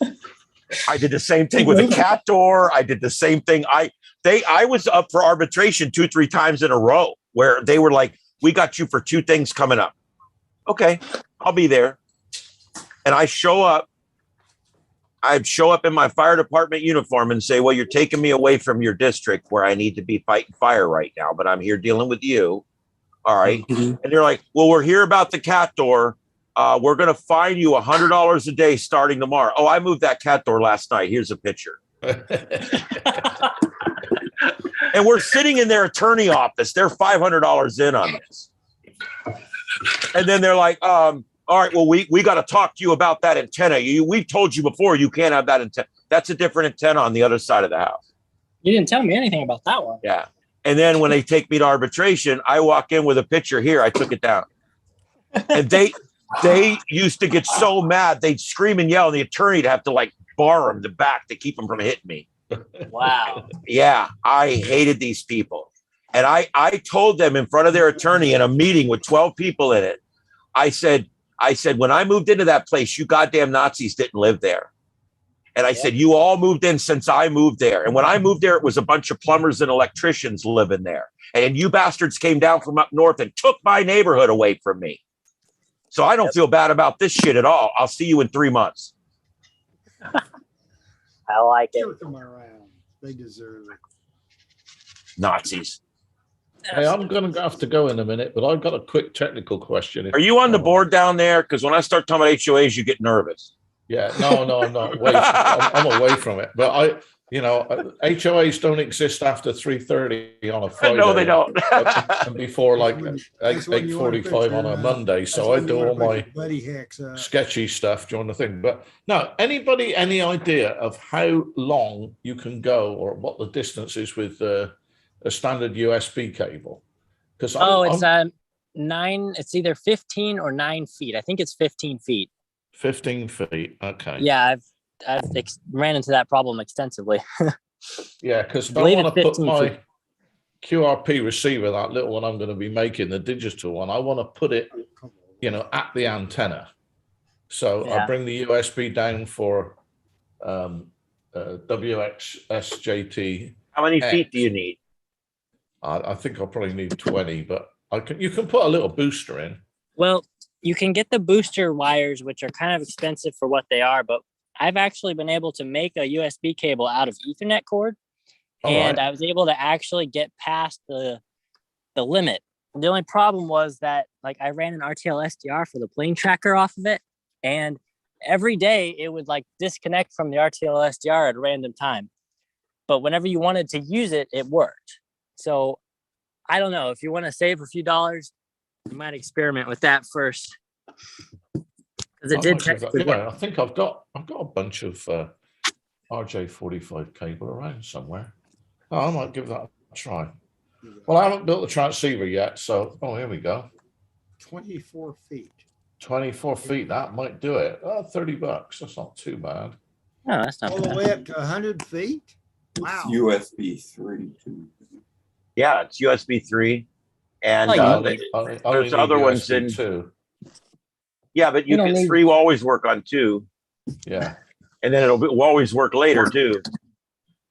I did the same thing with the cat door. I did the same thing. I was up for arbitration 2-3 times in a row where they were like, we got you for 2 things coming up. Okay, I'll be there. And I show up in my fire department uniform and say, well, you're taking me away from your district where I need to be fighting fire right now, but I'm here dealing with you. All right. And they're like, well, we're here about the cat door. We're going to fine you $100 a day starting tomorrow. Oh, I moved that cat door last night. Here's a picture. And we're sitting in their attorney office. They're $500 in on this. And then they're like, all right, well, we got to talk to you about that antenna. We've told you before you can't have that antenna. That's a different antenna on the other side of the house. You didn't tell me anything about that one. Yeah. And then when they take me to arbitration, I walk in with a picture here. I took it down. And they used to get so mad. They'd scream and yell, and the attorney'd have to like bar them the back to keep them from hitting me. Wow. Yeah, I hated these people. And I told them in front of their attorney in a meeting with 12 people in it, I said, when I moved into that place, you goddamn Nazis didn't live there. And I said, you all moved in since I moved there. And when I moved there, it was a bunch of plumbers and electricians living there. And you bastards came down from up north and took my neighborhood away from me. So I don't feel bad about this shit at all. I'll see you in 3 months. I like it. Jerk them around. They deserve it. Nazis. Hey, I'm going to have to go in a minute, but I've got a quick technical question. Are you on the board down there? Because when I start talking about HOAs, you get nervous. Yeah, no, I'm not. I'm away from it. But HOAs don't exist after 3:30 on a Friday. No, they don't. And before like That's when you wanna put 8:45 on your, a Monday. So I that's when do you wanna all put my your buddy hacks up. sketchy stuff during the thing. But no, anybody, any idea of how long you can go or what the distance is with a standard USB cable? Because It's 9. It's either 15 or 9 feet. I think it's 15 feet. 15 feet. Okay. Yeah, I've ran into that problem extensively. Yeah, because I believe want to it's put 15 my feet. QRP receiver, that little one I'm going to be making, the digital one, I want to put it, at the antenna. So I Yeah. bring the USB down for WXSJT. How many feet do you need? I think I'll probably need 20, but you can put a little booster in. Well, you can get the booster wires, which are kind of expensive for what they are, but I've actually been able to make a USB cable out of Ethernet cord, and I was able to actually get past the limit. The only problem was that I ran an RTL SDR for the plane tracker off of it, and every day it would disconnect from the RTL SDR at a random time. But whenever you wanted to use it, it worked. So I don't know, if you want to save a few dollars, you might experiment with that first. Because it did technically work. I think I've got a bunch of RJ45 cable around somewhere. I might give that a try. Well, I haven't built the transceiver yet, so here we go. 24 feet. 24 feet, that might do it. $30. That's not too bad. No, that's not All the bad. way up to 100 feet? Wow. It's USB 3 too. Yeah, it's USB 3. And There's other ones in too. Yeah, but You don't need- 3 will always work on 2. Yeah. And then will always work later too.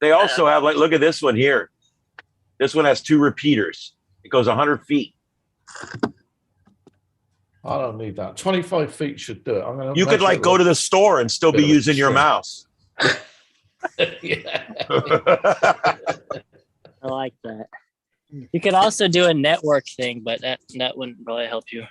They also have look at this one here. This one has 2 repeaters. It goes 100 feet. I don't need that. 25 feet should do it. You could go to the store and still be bit of a using your string. mouse. Yeah. I like that. You could also do a network thing, but that wouldn't really help you.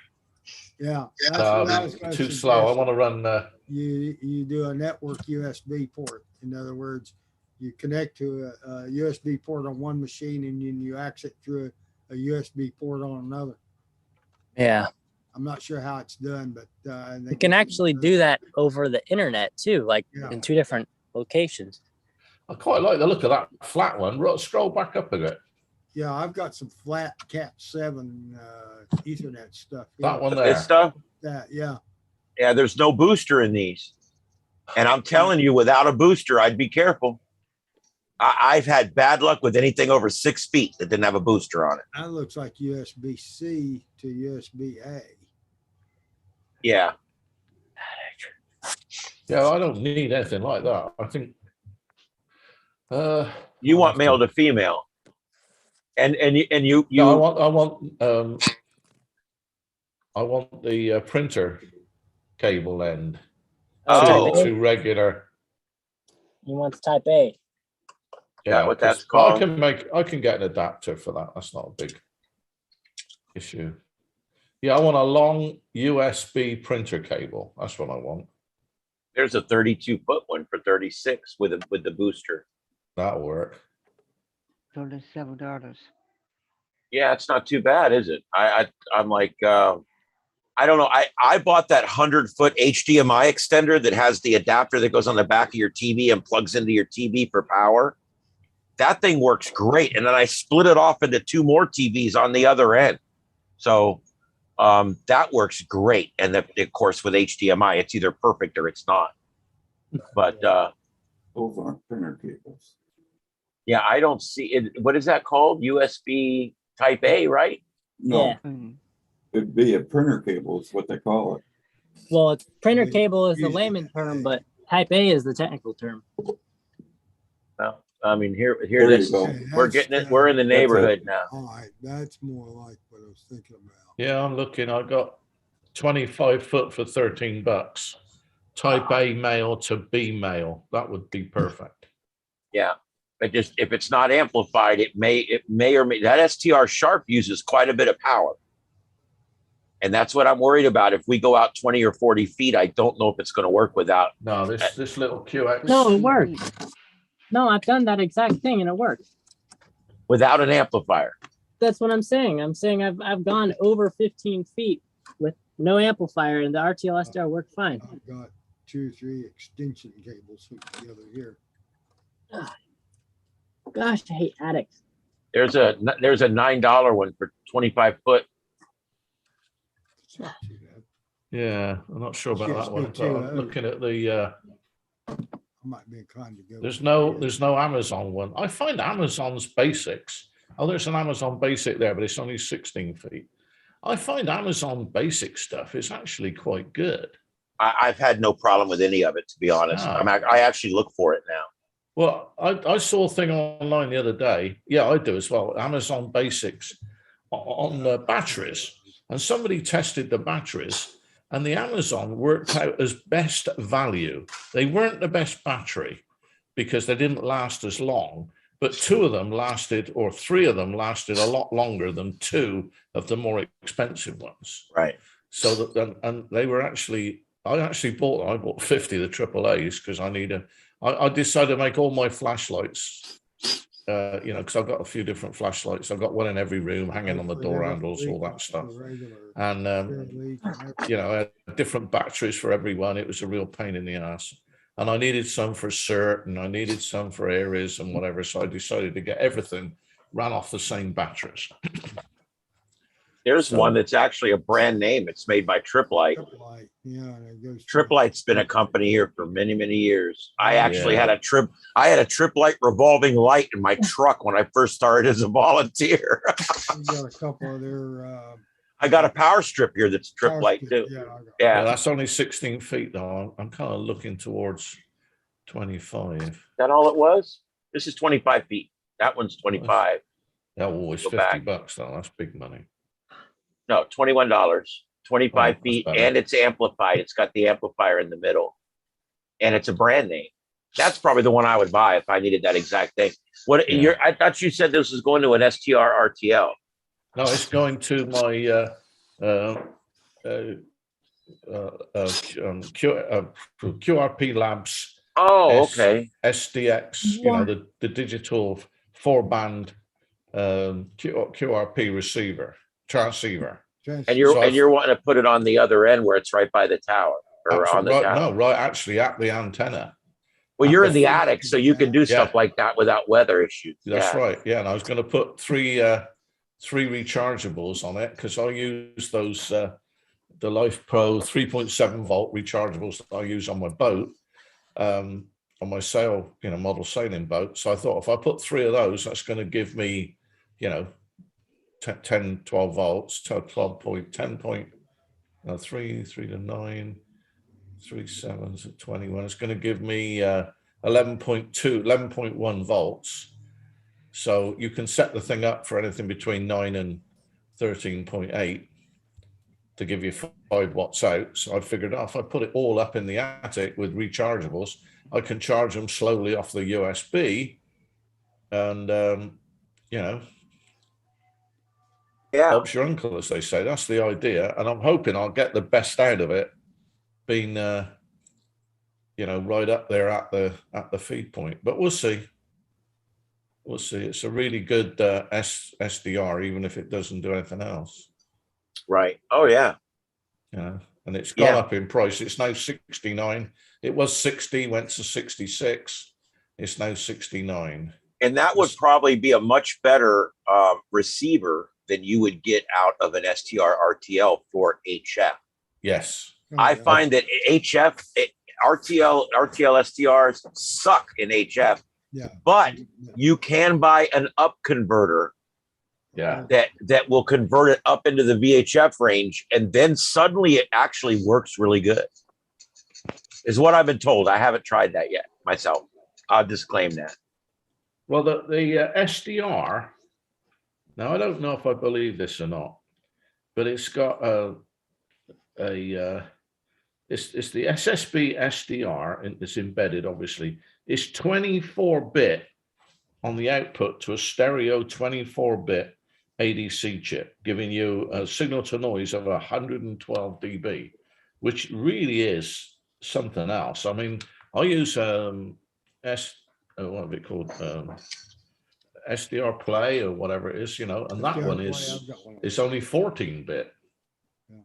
Yeah. That's what I was gonna Too slow. I suggest. want to run. You do a network USB port. In other words, you connect to a USB port on one machine and then you exit through a USB port on another. Yeah. I'm not sure how it's done, but You can actually do that over the internet too, Yeah. in 2 different locations. I quite like the look of that flat one. Scroll back up a bit. Yeah, I've got some flat Cat 7 Ethernet stuff. That one there. This stuff. Yeah. Yeah, there's no booster in these. And I'm telling you, without a booster, I'd be careful. I've had bad luck with anything over 6 feet that didn't have a booster on it. That looks like USB-C to USB-A. Yeah. Yeah, I don't need anything like that. I think. You want male to female. And you No, I want the printer cable end. Oh. To regular. You want type A. Yeah, what that's 'cause called. I can get an adapter for that. That's not a big issue. Yeah, I want a long USB printer cable. That's what I want. There's a 32-foot one for 36 with the booster. That'll work. $7. Yeah, it's not too bad, is it? I'm like, I don't know. I bought that 100-foot HDMI extender that has the adapter that goes on the back of your TV and plugs into your TV for power. That thing works great. And then I split it off into 2 more TVs on the other end. So that works great. And of course, with HDMI, it's either perfect or it's not. But Those aren't printer cables. yeah, I don't see it. What is that called? USB type A, right? No, Yeah. it'd be a printer cable is what they call it. Well, printer cable is the layman term, but type A is the technical term. Well, I mean, here, There you this go. we're getting it. We're in the neighborhood now. All right, that's more like what I was thinking about. Yeah, I'm looking. I got 25 foot for $13. type A male to B male. That would be perfect. Yeah. But just if it's not amplified, it may or may that STR sharp uses quite a bit of power. And that's what I'm worried about. If we go out 20 or 40 feet, I don't know if it's going to work without. No, this little QX. No, it works. No, I've done that exact thing and it works. Without an amplifier. That's what I'm saying. I'm saying I've gone over 15 feet with no amplifier and the RTL SDR worked fine. I've got 2 or 3 extension cables hooked together here. Gosh, I hate addicts. There's a $9 one for 25 foot. It's not too bad. Yeah, I'm not sure about Yes, that me one. too. But I'm looking at the. I might be inclined to go. There's no Amazon one. I find Amazon's basics. Oh, there's an Amazon basic there, but it's only 16 feet. I find Amazon basic stuff is actually quite good. I've had no problem with any of it, to be honest. Oh. I actually look for it now. Well, I saw a thing online the other day. Yeah, I do as well. Amazon basics on the batteries. And somebody tested the batteries and the Amazon worked out as best value. They weren't the best battery because they didn't last as long, but 2 of them lasted, or 3 of them lasted a lot longer than 2 of the more expensive ones. Right. So that, and they were actually, I bought 50 of the AAAs because I decided to make all my flashlights, because I've got a few different flashlights. I've got one in every room hanging on the door handles, all that stuff. And, I had different batteries for everyone. It was a real pain in the ass. And I needed some for CERT and I needed some for Aries and whatever. So I decided to get everything ran off the same batteries. There's one that's actually a brand name. It's made by Triplite. Triplite, yeah, and it goes. Triplite's been a company here for many, many years. I actually had a Triplite revolving light in my truck when I first started as a volunteer. We got a couple of their. I got a power strip here that's power Triplite strip, too. Yeah, I got- Yeah, that's only 16 feet though. I'm kind of looking towards 25. Is that all it was? This is 25 feet. That one's 25. That always Go 50 back. bucks though. That's big money. No, $21. 25 that's feet, better. and it's amplified. It's got the amplifier in the middle, and it's a brand name. That's probably the one I would buy if I needed that exact thing. Yeah. I thought you said this was going to an STR RTL. No, it's going to my QRP Labs. Oh, okay. SDX, the digital 4-band QRP receiver transceiver. And you're wanting to put it on the other end where it's right by the tower or on the tower. No, right, actually at the antenna. Well, you're in the attic, so you can do stuff like that without weather issues. That's right. Yeah, and I was going to put three rechargeables on it because I use those the Life Pro 3.7 volt rechargeables that I use on my boat, on my model sailing boat. So I thought if I put 3 of those, that's going to give me, 10, 12 volts, 3 to 9, 3 7s at 21. It's going to give me 11.1 volts. So you can set the thing up for anything between 9 and 13.8 to give you 5 watts out. So I figured if I put it all up in the attic with rechargeables, I can charge them slowly off the USB and, helps your uncle, as they say. That's the idea. And I'm hoping I'll get the best out of it being, right up there at the feed point. But we'll see. We'll see. It's a really good SDR, even if it doesn't do anything else. Right. Oh, yeah. And it's gone up in price. It's now 69. It was 60, went to 66. It's now 69. And that would probably be a much better receiver than you would get out of an STR RTL for HF. Yes. I find that RTL STRs suck in HF. Yeah. But you can buy an up converter. Yeah. That will convert it up into the VHF range, and then suddenly it actually works really good. Is what I've been told. I haven't tried that yet myself. I'll disclaim that. Well, the SDR. Now I don't know if I believe this or not, but it's got it's it's the SSB SDR, and it's embedded, obviously. It's 24-bit on the output to a stereo 24-bit ADC chip, giving you a signal to noise of 112 dB, which really is something else. I mean, I use what are it called? SDR Play or whatever it is, and that SDR one Play, is I've got one. it's only 14-bit. Yeah.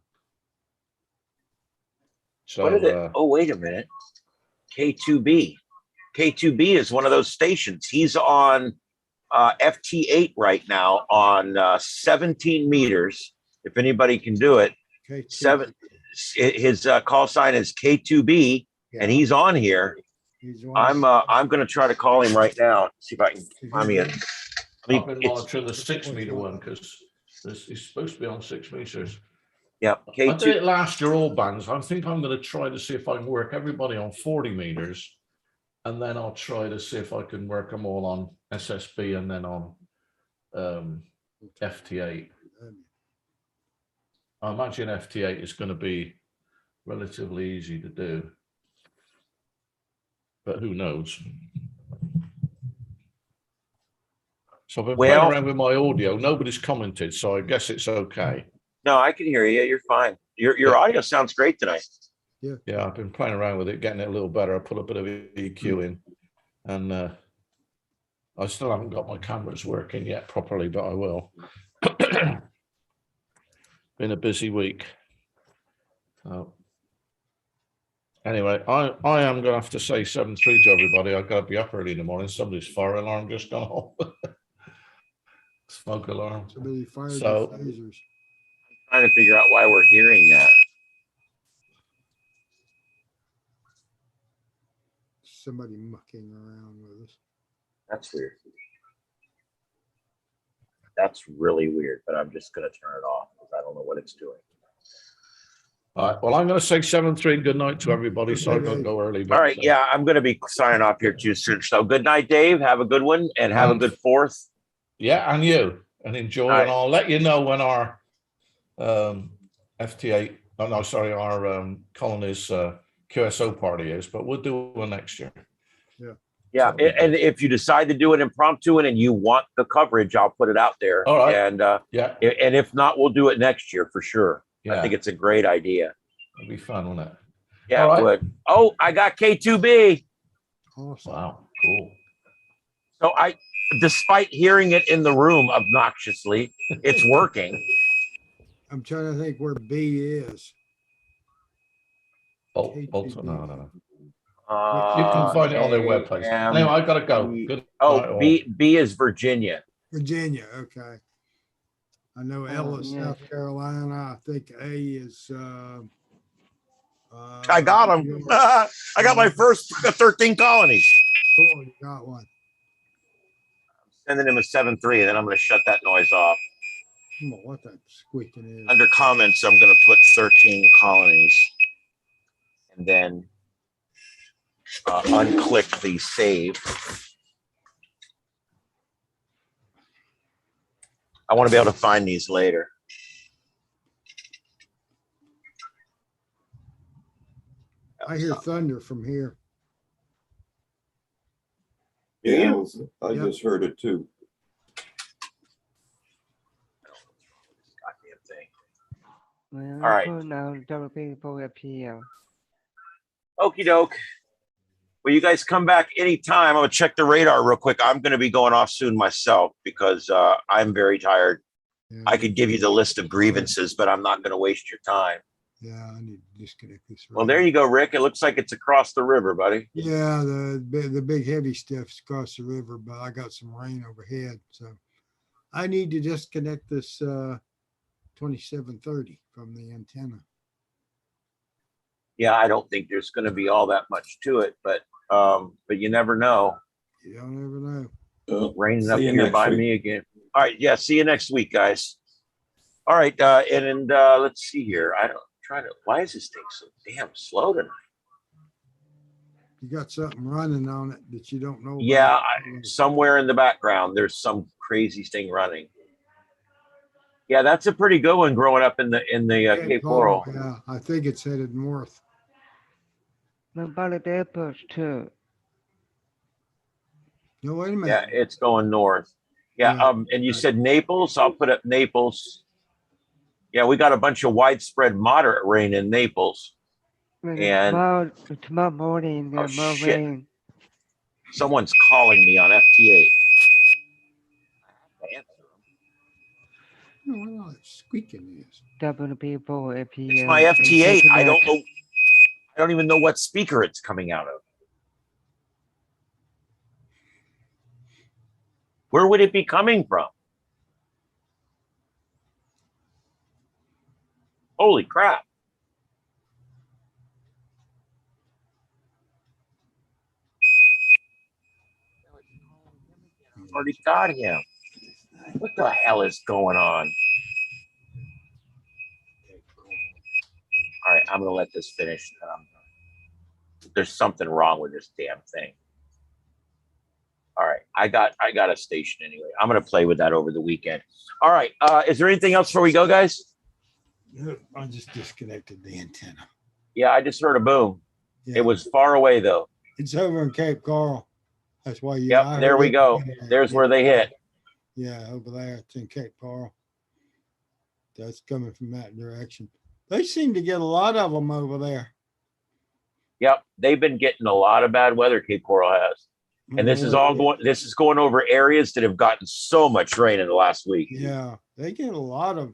So What is it? Oh, wait a minute. K2B. K2B is one of those stations. He's on FT8 right now on 17 meters. If anybody can do it, Okay, his call sign is K2B, and he's on here. I'm going to try to call him right now. See if I can find me it. I've been monitoring the 6-meter one because he's supposed to be on 6 meters. Yeah, I did it last year, all bands. I think I'm going to try to see if I can work everybody on 40 meters, and then I'll try to see if I can work them all on SSB and then on FT8. I imagine FT8 is going to be relatively easy to do, but who knows? So I've been playing around with my audio. Nobody's commented, so I guess it's okay. No, I can hear you. You're fine. Your audio sounds great tonight. Yeah, I've been playing around with it, getting it a little better. I put a bit of EQ in, and I still haven't got my cameras working yet properly, but I will. Been a busy week. Anyway, I am going to have to say 7-3 to everybody. I've got to be up early in the morning. Somebody's fire alarm just gone off. Smoke alarm. Somebody fired the So, phasers. Trying to figure out why we're hearing that. Somebody mucking around with us. That's weird. That's really weird, but I'm just going to turn it off because I don't know what it's doing. all right. Well, I'm going to say 7-3. Good night to everybody. Sorry I don't go early. But, all right. Yeah, I'm going to be signing off here too soon. So good night, Dave. Have a good one and have a good 4th. Yeah, and you. And enjoy. Right. And I'll let you know when our FT8, oh no, sorry, our colonies QSO party is, but we'll do one next year. Yeah, and if you decide to do an impromptu and you want the coverage, I'll put it out there. All right. And yeah, and if not, we'll do it next year for sure. Yeah. I think it's a great idea. It'll be fun, won't it? Yeah, all right. it would. Oh, I got K2B. Awesome. Wow, cool. So despite hearing it in the room obnoxiously, it's working. I'm trying to think where B is. Oh, K2B. no. You You can find it on their webpage. Anyway, I gotta go. Good night, B is Virginia. Virginia, okay. I know Ellis, South Carolina. I think A is I got them. I got my first 13 colonies. Cool, you got one. Sending him a 7-3, and then I'm going to shut that noise off. Come on, what that squeaking is. Under comments, I'm going to put 13 colonies, and then unclick the save. I want to be able to find these later. I hear thunder from here. Yeah, I just heard it too. Goddamn thing. All right. Now double people appear. Okie doke. Well, you guys come back anytime. I'm going to check the radar real quick. I'm going to be going off soon myself because I'm very tired. Yeah. I could give you the list of grievances, but I'm not going to waste your time. Yeah, I need to disconnect this. Well, there you go, Rick. It looks like it's across the river, buddy. Yeah, the big heavy stuff's across the river, but I got some rain overhead, so I need to disconnect this 2730 from the antenna. Yeah, I don't think there's going to be all that much to it, but you never know. You don't ever know. Raining up here by me again. All right, yeah. See you next week, guys. All right, and let's see here. Why is this thing so damn slow tonight? You got something running on it that you don't know about. Yeah, somewhere in the background, there's some crazy thing running. Yeah, that's a pretty good one growing up in the Cape Coral. Yeah, I think it's headed north. Nobody airports too. No, wait a Yeah, minute. it's going north. Yeah, Yeah. and you said Naples. I'll put up Naples. Yeah, we got a bunch of widespread moderate rain in Naples. And Tomorrow morning, oh there's more shit, rain. someone's calling me on FT8. No, what all that squeaking is? WP4 It's my FT8. I don't know. I don't even know what speaker it's coming out of. Where would it be coming from? Holy crap. Already got him. What the hell is going on? All right, I'm gonna let this finish. There's something wrong with this damn thing. All right, I got a station anyway. I'm gonna play with that over the weekend. All right, is there anything else before we go, guys? I just disconnected the antenna. Yeah, I just heard a boom. Yeah. It was far away though. It's over in Cape Coral. That's why you. Yep, there we go. There's where they hit. Yeah, over there. It's in Cape Coral. That's coming from that direction. They seem to get a lot of them over there. Yep, they've been getting a lot of bad weather. Cape Coral has, and this is all going. This is going over areas that have gotten so much rain in the last week. Yeah, they get a lot of.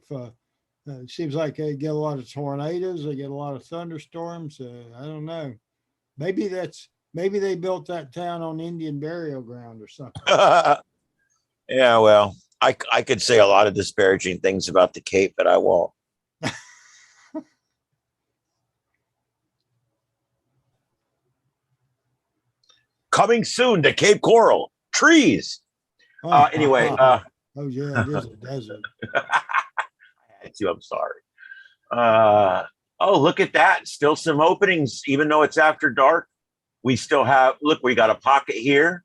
It seems like they get a lot of tornadoes. They get a lot of thunderstorms. I don't know. Maybe they built that town on Indian burial ground or something. Yeah, well, I could say a lot of disparaging things about the Cape, but I won't. Coming soon to Cape Coral, trees. Anyway, oh yeah, it is a desert. I had to. I'm sorry. Oh, look at that! Still some openings, even though it's after dark. We still have. Look, we got a pocket here,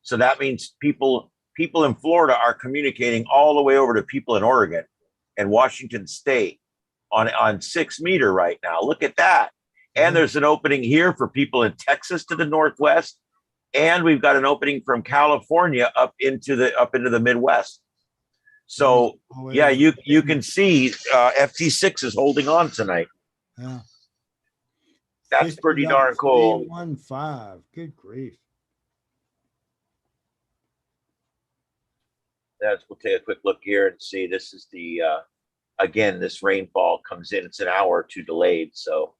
so that means people in Florida are communicating all the way over to people in Oregon and Washington State on 6 meter right now. Look at that! And there's an opening here for people in Texas to the northwest, and we've got an opening from California up into the Midwest. So yeah, you can see FT6 is holding on tonight. Yeah, that's pretty darn cool. 1.5. Good grief. We'll take a quick look here and see. This is the again, this rainfall comes in. It's an hour or two delayed. So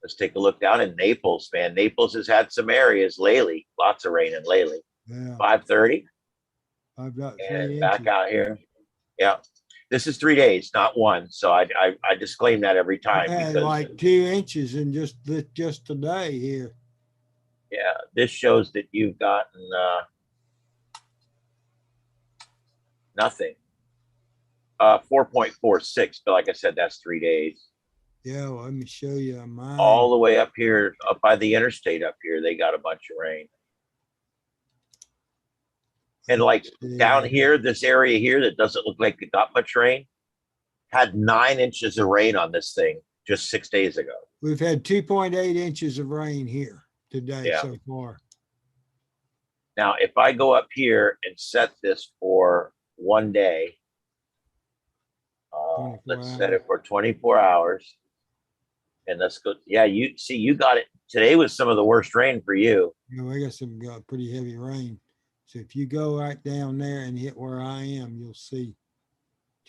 let's take a look down in Naples, man. Naples has had some areas lately. Lots of rain in lately. Yeah. 5:30. I've got 3 and inches. back out here. Yeah. This is 3 days, not one. So I disclaim that every time. I had because, like 2 inches in just today here. Yeah, this shows that you've gotten nothing. 4.46, but like I said, that's 3 days. Yeah, well, let me show you mine. All the way up here, up by the interstate up here, they got a bunch of rain. And like down here, this area here that doesn't look like it got much rain, had 9 inches of rain on this thing just 6 days ago. We've had 2.8 inches of rain here today so far. Now, if I go up here and set this for 1 day, let's set it for 24 hours. And let's go. Yeah, you see, you got it. Today was some of the worst rain for you. You know, I got some pretty heavy rain. So if you go right down there and hit where I am, you'll see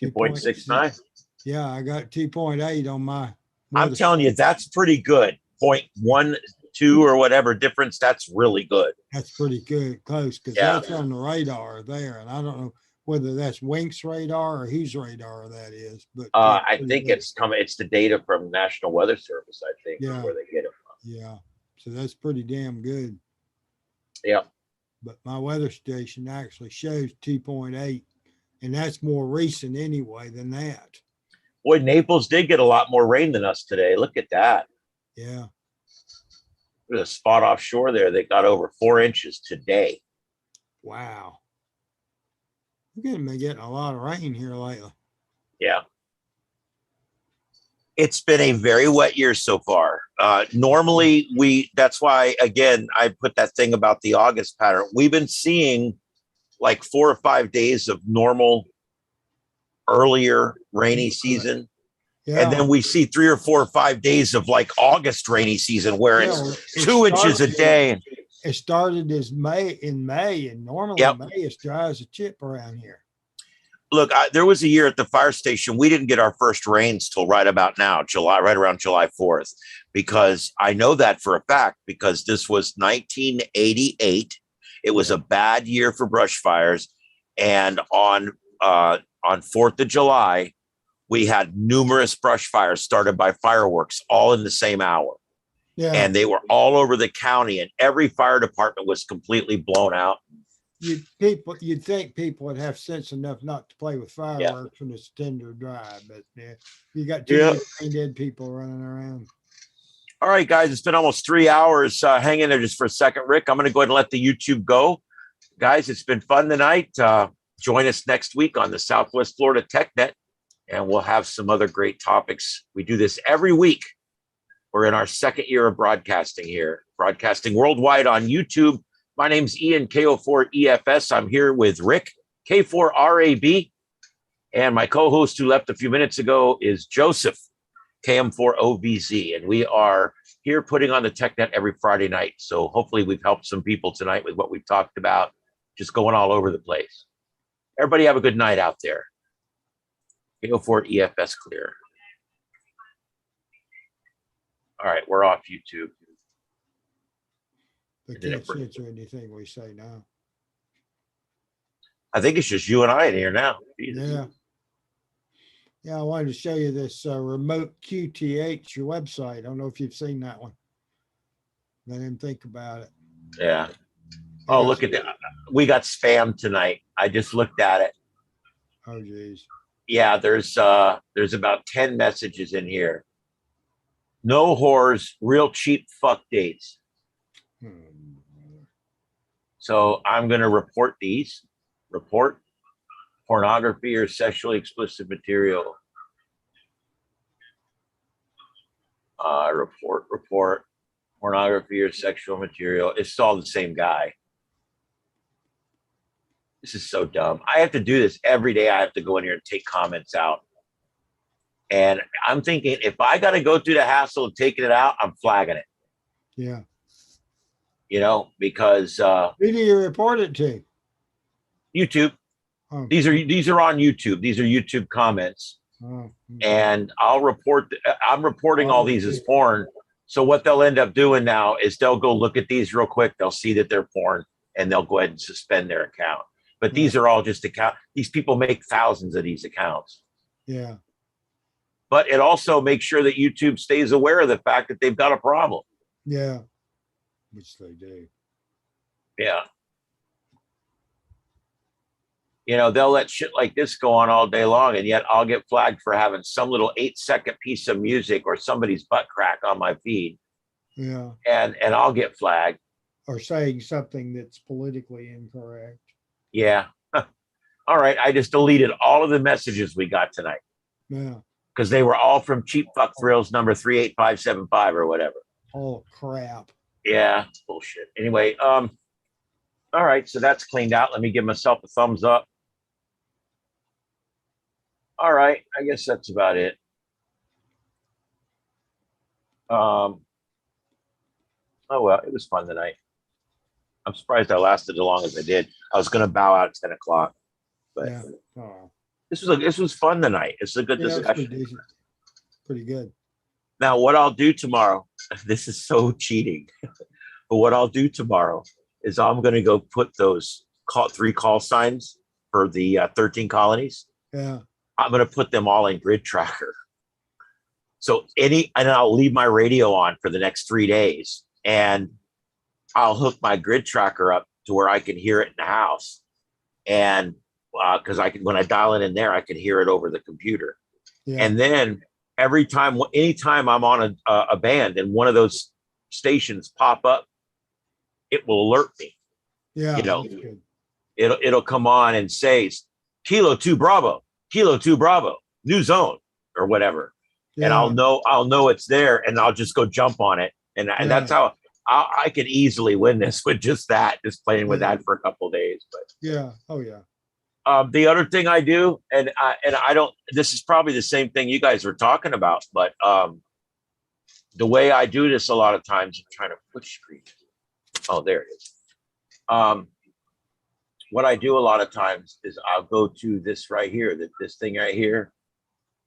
2.69. Yeah, I got 2.8 on my. I'm telling you, that's pretty good. 0.12 or whatever difference. That's really good. That's pretty good, close, because that's on the radar there, and I don't know whether that's Wink's radar or whose radar that is. But I think it's coming. It's the data from National Weather Service. I think where they get it from. Yeah, so that's pretty damn good. Yeah. But my weather station actually shows 2.8, and that's more recent anyway than that. Boy, Naples did get a lot more rain than us today. Look at that. Yeah. There's a spot offshore there that got over 4 inches today. Wow. We've been getting a lot of rain here lately. Yeah. It's been a very wet year so far. Normally that's why, again, I put that thing about the August pattern. We've been seeing like 4 or 5 days of normal earlier rainy season. Yeah. And then we see 3 or 4 or 5 days of like August rainy season where Yeah, it's it 2 inches a started- day. It started as May, and normally Yep. May is dry as a chip around here. Look, there was a year at the fire station, we didn't get our first rains till right about now, right around July 4th, because I know that for a fact, because this was 1988. It was a bad year for brush fires. And on 4th of July, we had numerous brush fires started by fireworks all in the same hour. Yeah. And they were all over the county, and every fire department was completely blown out. You'd think people would have sense enough not to play with fireworks when it's tender dry, but yeah, you got too many brain dead people running around. All right, guys, it's been almost 3 hours. Hang in there just for a second, Rick. I'm going to go ahead and let the YouTube go. Guys, it's been fun tonight. Join us next week on the Southwest Florida TechNet, and we'll have some other great topics. We do this every week. We're in our second year of broadcasting here, broadcasting worldwide on YouTube. My name's Ian, KO4EFS. I'm here with Rick, K4RAB. And my co-host who left a few minutes ago is Joseph, KM4OVZ. And we are here putting on the TechNet every Friday night. So hopefully we've helped some people tonight with what we've talked about, just going all over the place. Everybody have a good night out there. KO4EFS clear. All right, we're off YouTube. They can't censor anything we say now. I think it's just you and I in here now. Jesus. Yeah. Yeah, I wanted to show you this remote QTH, your website. I don't know if you've seen that one. Let him think about it. Yeah. Oh, look at that. We got spam tonight. I just looked at it. Oh, geez. Yeah, there's about 10 messages in here. No whores, real cheap fuck dates. So I'm going to report these. Report pornography or sexually explicit material. Report pornography or sexual material. It's all the same guy. This is so dumb. I have to do this every day. I have to go in here and take comments out. And I'm thinking, if I got to go through the hassle of taking it out, I'm flagging it. Yeah. You know, because who do you report it to? YouTube. Oh. These are on YouTube. These are YouTube comments. Oh, okay. And I'm reporting all these as porn. So what they'll end up doing now is they'll go look at these real quick. They'll see that they're porn and they'll go ahead and suspend their account. But these are all just these people make thousands of these accounts. Yeah. But it also makes sure that YouTube stays aware of the fact that they've got a problem. Yeah. Which they do. Yeah. You know, they'll let shit like this go on all day long, and yet I'll get flagged for having some little 8-second piece of music or somebody's butt crack on my feed. Yeah. And I'll get flagged. Or saying something that's politically incorrect. Yeah. All right. I just deleted all of the messages we got tonight. Yeah. Because they were all from Cheap Fuck Thrills number 38575 or whatever. Oh crap. Yeah, bullshit. Anyway, all right, so that's cleaned out. Let me give myself a thumbs up. All right, I guess that's about it. Oh well, it was fun tonight. I'm surprised I lasted as long as I did. I was going to bow out at 10 o'clock, but Yeah. Oh. this was fun tonight. It's a good discussion. Pretty good. Now, what I'll do tomorrow, this is so cheating, but what I'll do tomorrow is I'm going to go put those 3 call signs for the 13 colonies. Yeah. I'm going to put them all in Grid Tracker. So and I'll leave my radio on for the next 3 days, and I'll hook my Grid Tracker up to where I can hear it in the house. And because when I dial it in there, I can hear it over the computer. Yeah. And then anytime I'm on a band and one of those stations pop up, it will alert me. Yeah. You know, it'll come on and say Kilo 2 Bravo, new zone or whatever. and I'll know it's there, and I'll just go jump on it, and that's how I could easily win this with just playing with that for a couple of days. But oh yeah. the other thing I do, and I don't. This is probably the same thing you guys were talking about, but the way I do this a lot of times, I'm trying to push screen. Oh, there it is. What I do a lot of times is I'll go to this right here, this thing right here,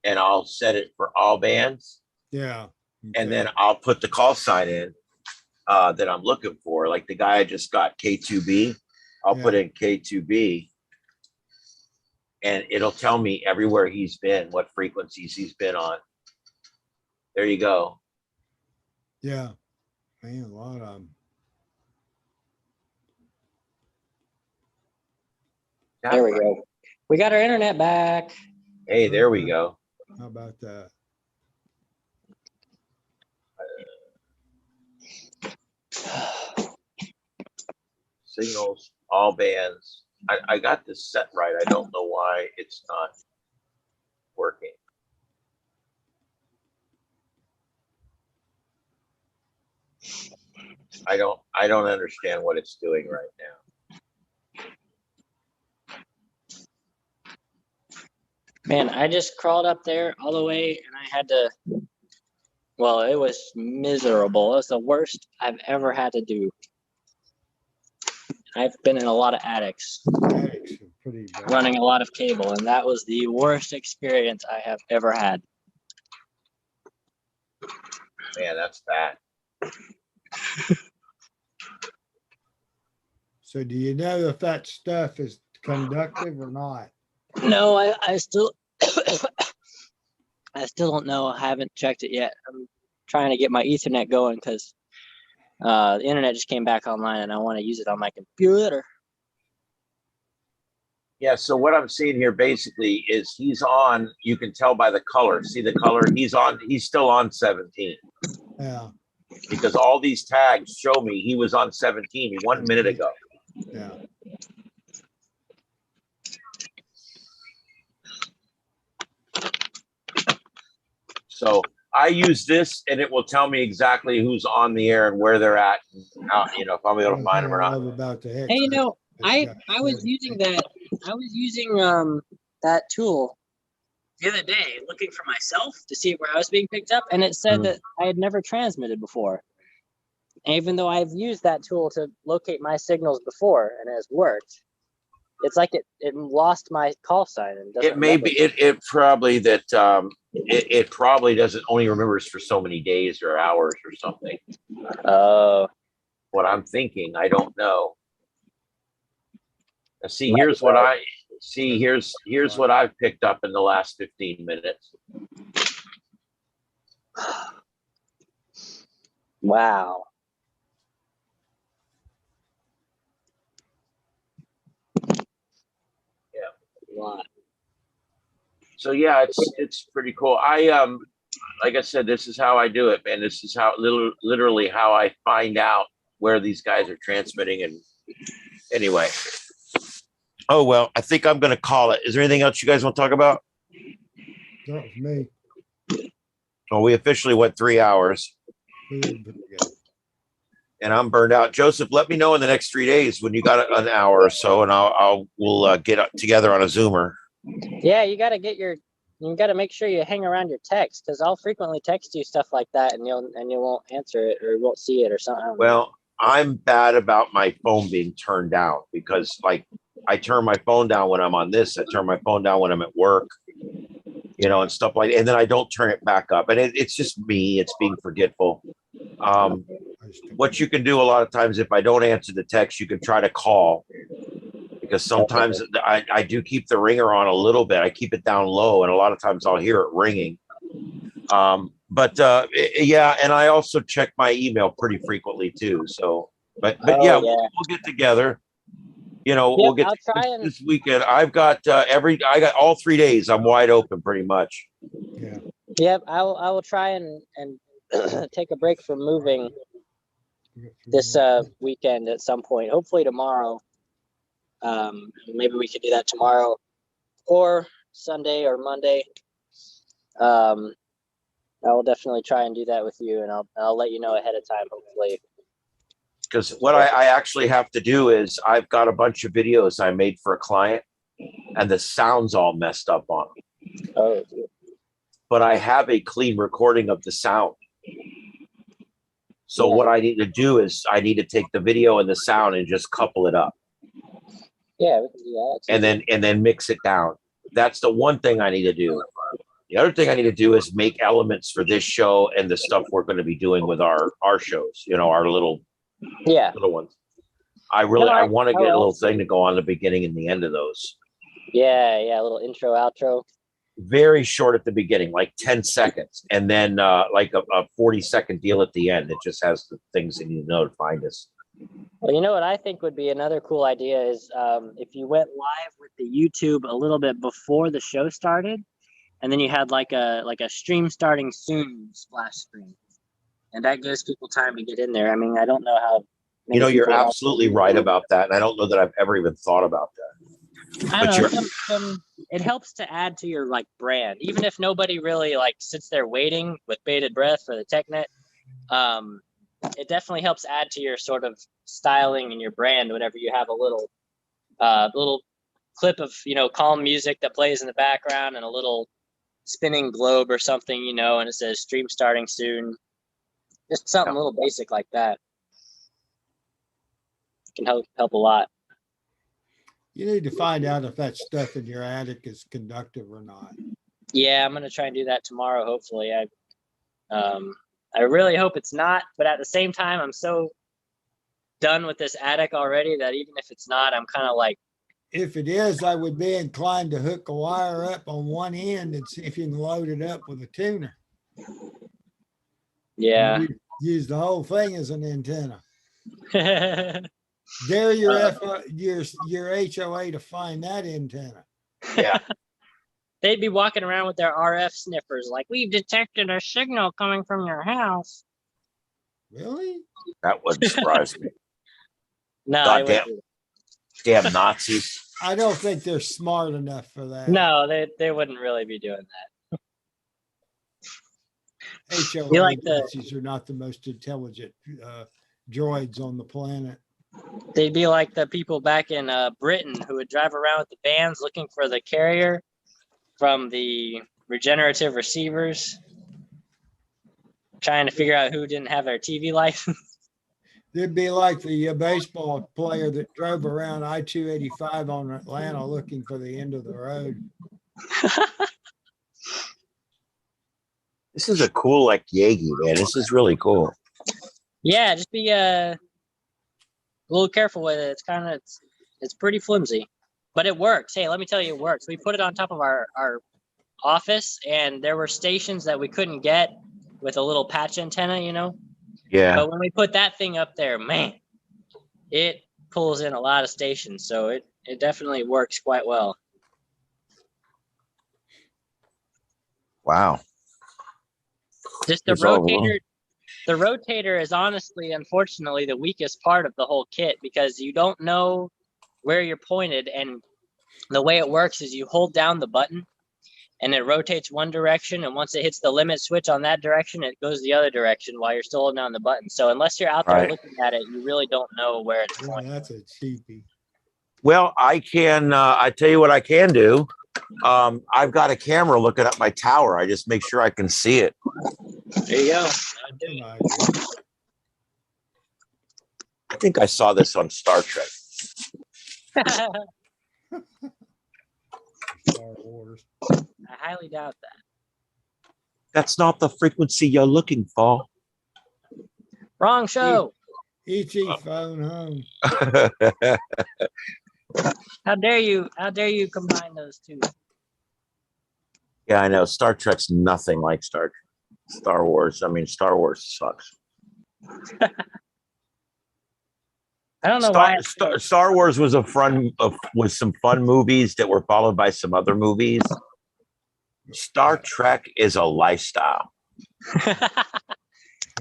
and I'll set it for all bands. Yeah. And then I'll put the call sign in that I'm looking for. Like the guy I just got, K2B. I'll put in K2B, and it'll tell me everywhere he's been, what frequencies he's been on. There you go. Yeah. Man, a lot of them. There we go. We got our internet back. Hey, there we go. How about that? Signals, all bands. I got this set right. I don't know why it's not working. I don't understand what it's doing right now. Man, I just crawled up there all the way and I had to, well, it was miserable. It was the worst I've ever had to do. I've been in a lot of attics, Attics are pretty bad. running a lot of cable, and that was the worst experience I have ever had. Man, that's bad. So do you know if that stuff is conductive or not? No, I still, I still don't know. I haven't checked it yet. I'm trying to get my Ethernet going because the internet just came back online and I want to use it on my computer. Yeah, so what I'm seeing here basically is he's on, you can tell by the color. See the color? He's still on 17. Yeah. Because all these tags show me he was on 17 1 minute ago. Yeah. So I use this and it will tell me exactly who's on the air and where they're at. And how, if I'm able to find them or not. About the hex. Hey, I was using that. I was using that tool the other day, looking for myself to see where I was being picked up, and it said that I had never transmitted before. And even though I've used that tool to locate my signals before and it has worked, it's like it lost my call sign and doesn't. It may be it probably that it probably doesn't only remembers for so many days or hours or something. Oh. What I'm thinking, I don't know. Now, see, here's what I see. Here's what I've picked up in the last 15 minutes. Wow. Yeah. Wow. So yeah, it's pretty cool. Like I said, this is how I do it, man. This is how literally how I find out where these guys are transmitting. And anyway. Oh, well, I think I'm going to call it. Is there anything else you guys want to talk about? That was me. Well, we officially went 3 hours. And I'm burned out. Joseph, let me know in the next 3 days when you got an hour or so, and we'll get together on a Zoomer. Yeah, you got to make sure you hang around your text, because I'll frequently text you stuff like that, and you won't answer it or you won't see it or something. Well, I'm bad about my phone being turned down because, like, I turn my phone down when I'm on this. I turn my phone down when I'm at work, and stuff like that. And then I don't turn it back up. And it's just me. It's being forgetful. What you can do a lot of times, if I don't answer the text, you can try to call, because sometimes I do keep the ringer on a little bit. I keep it down low, and a lot of times I'll hear it ringing. Yeah, and I also check my email pretty frequently too. So, but yeah, we'll get together. We'll get this weekend. I got all 3 days. I'm wide open pretty much. Yeah. Yep, I will try and take a break from moving this weekend at some point. Hopefully tomorrow. Maybe we could do that tomorrow or Sunday or Monday. I will definitely try and do that with you, and I'll let you know ahead of time, hopefully. Because what I actually have to do is I've got a bunch of videos I made for a client, and the sound's all messed up on them. Oh, But I have a clean recording of the sound. So Yeah. what I need to do is I need to take the video and the sound and just couple it up, yeah, we can do that. and then mix it down. That's the one thing I need to do. The other thing I need to do is make elements for this show and the stuff we're going to be doing with our shows, our little Yeah. ones. I want to get a little thing to go on the beginning and the end of those. Yeah, a little intro, outro. Very short at the beginning, like 10 seconds, and then like a 40-second deal at the end. It just has the things that you know to find us. Well, you know what I think would be another cool idea is if you went live with the YouTube a little bit before the show started, and then you had like a stream starting soon splash screen, and that gives people time to get in there. I mean, I don't know how. You're absolutely right about that, and I don't know that I've ever even thought about that. I don't know. It helps to add to your like brand, even if nobody really like sits there waiting with bated breath for the TechNet. It definitely helps add to your sort of styling and your brand whenever you have a little clip of calm music that plays in the background and a little spinning globe or something, and it says stream starting soon. Just something a little basic like that can help a lot. You need to find out if that stuff in your attic is conductive or not. Yeah, I'm gonna try and do that tomorrow. Hopefully, I really hope it's not. But at the same time, I'm so done with this attic already that even if it's not, I'm kind of like. If it is, I would be inclined to hook a wire up on one end and see if you can load it up with a tuner. Yeah. Use the whole thing as an antenna. Dare your HOA to find that antenna. Yeah. They'd be walking around with their RF sniffers like, we've detected a signal coming from your house. Really? That wouldn't surprise me. No, damn Nazis. I don't think they're smart enough for that. No, they wouldn't really be doing that. HOA Nazis are not the most intelligent droids on the planet. They'd be like the people back in Britain who would drive around with the bands looking for the carrier from the regenerative receivers, trying to figure out who didn't have their TV license. They'd be like the baseball player that drove around I-285 on Atlanta looking for the end of the road. This is a cool like Yagi, man. This is really cool. Yeah, just be a little careful with it. It's pretty flimsy, but it works. Hey, let me tell you, it works. We put it on top of our office, and there were stations that we couldn't get with a little patch antenna, Yeah. But when we put that thing up there, man, it pulls in a lot of stations. So it definitely works quite well. Wow. Just the rotator. The rotator is honestly, unfortunately, the weakest part of the whole kit because you don't know where you're pointed. And the way it works is you hold down the button and it rotates one direction. And once it hits the limit switch on that direction, it goes the other direction while you're still holding down the button. So unless you're out there looking at it, you really don't know where it's pointing. That's a cheapie. Well, I tell you what I can do. I've got a camera looking at my tower. I just make sure I can see it. There you go. I think I saw this on Star Trek. Star Wars. I highly doubt that. That's not the frequency you're looking for. Wrong show. E.T. phone home. How dare you combine those two? Yeah, I know. Star Trek's nothing like Star Wars. I mean, Star Wars sucks. I don't know why. Star Wars was with some fun movies that were followed by some other movies. Star Trek is a lifestyle.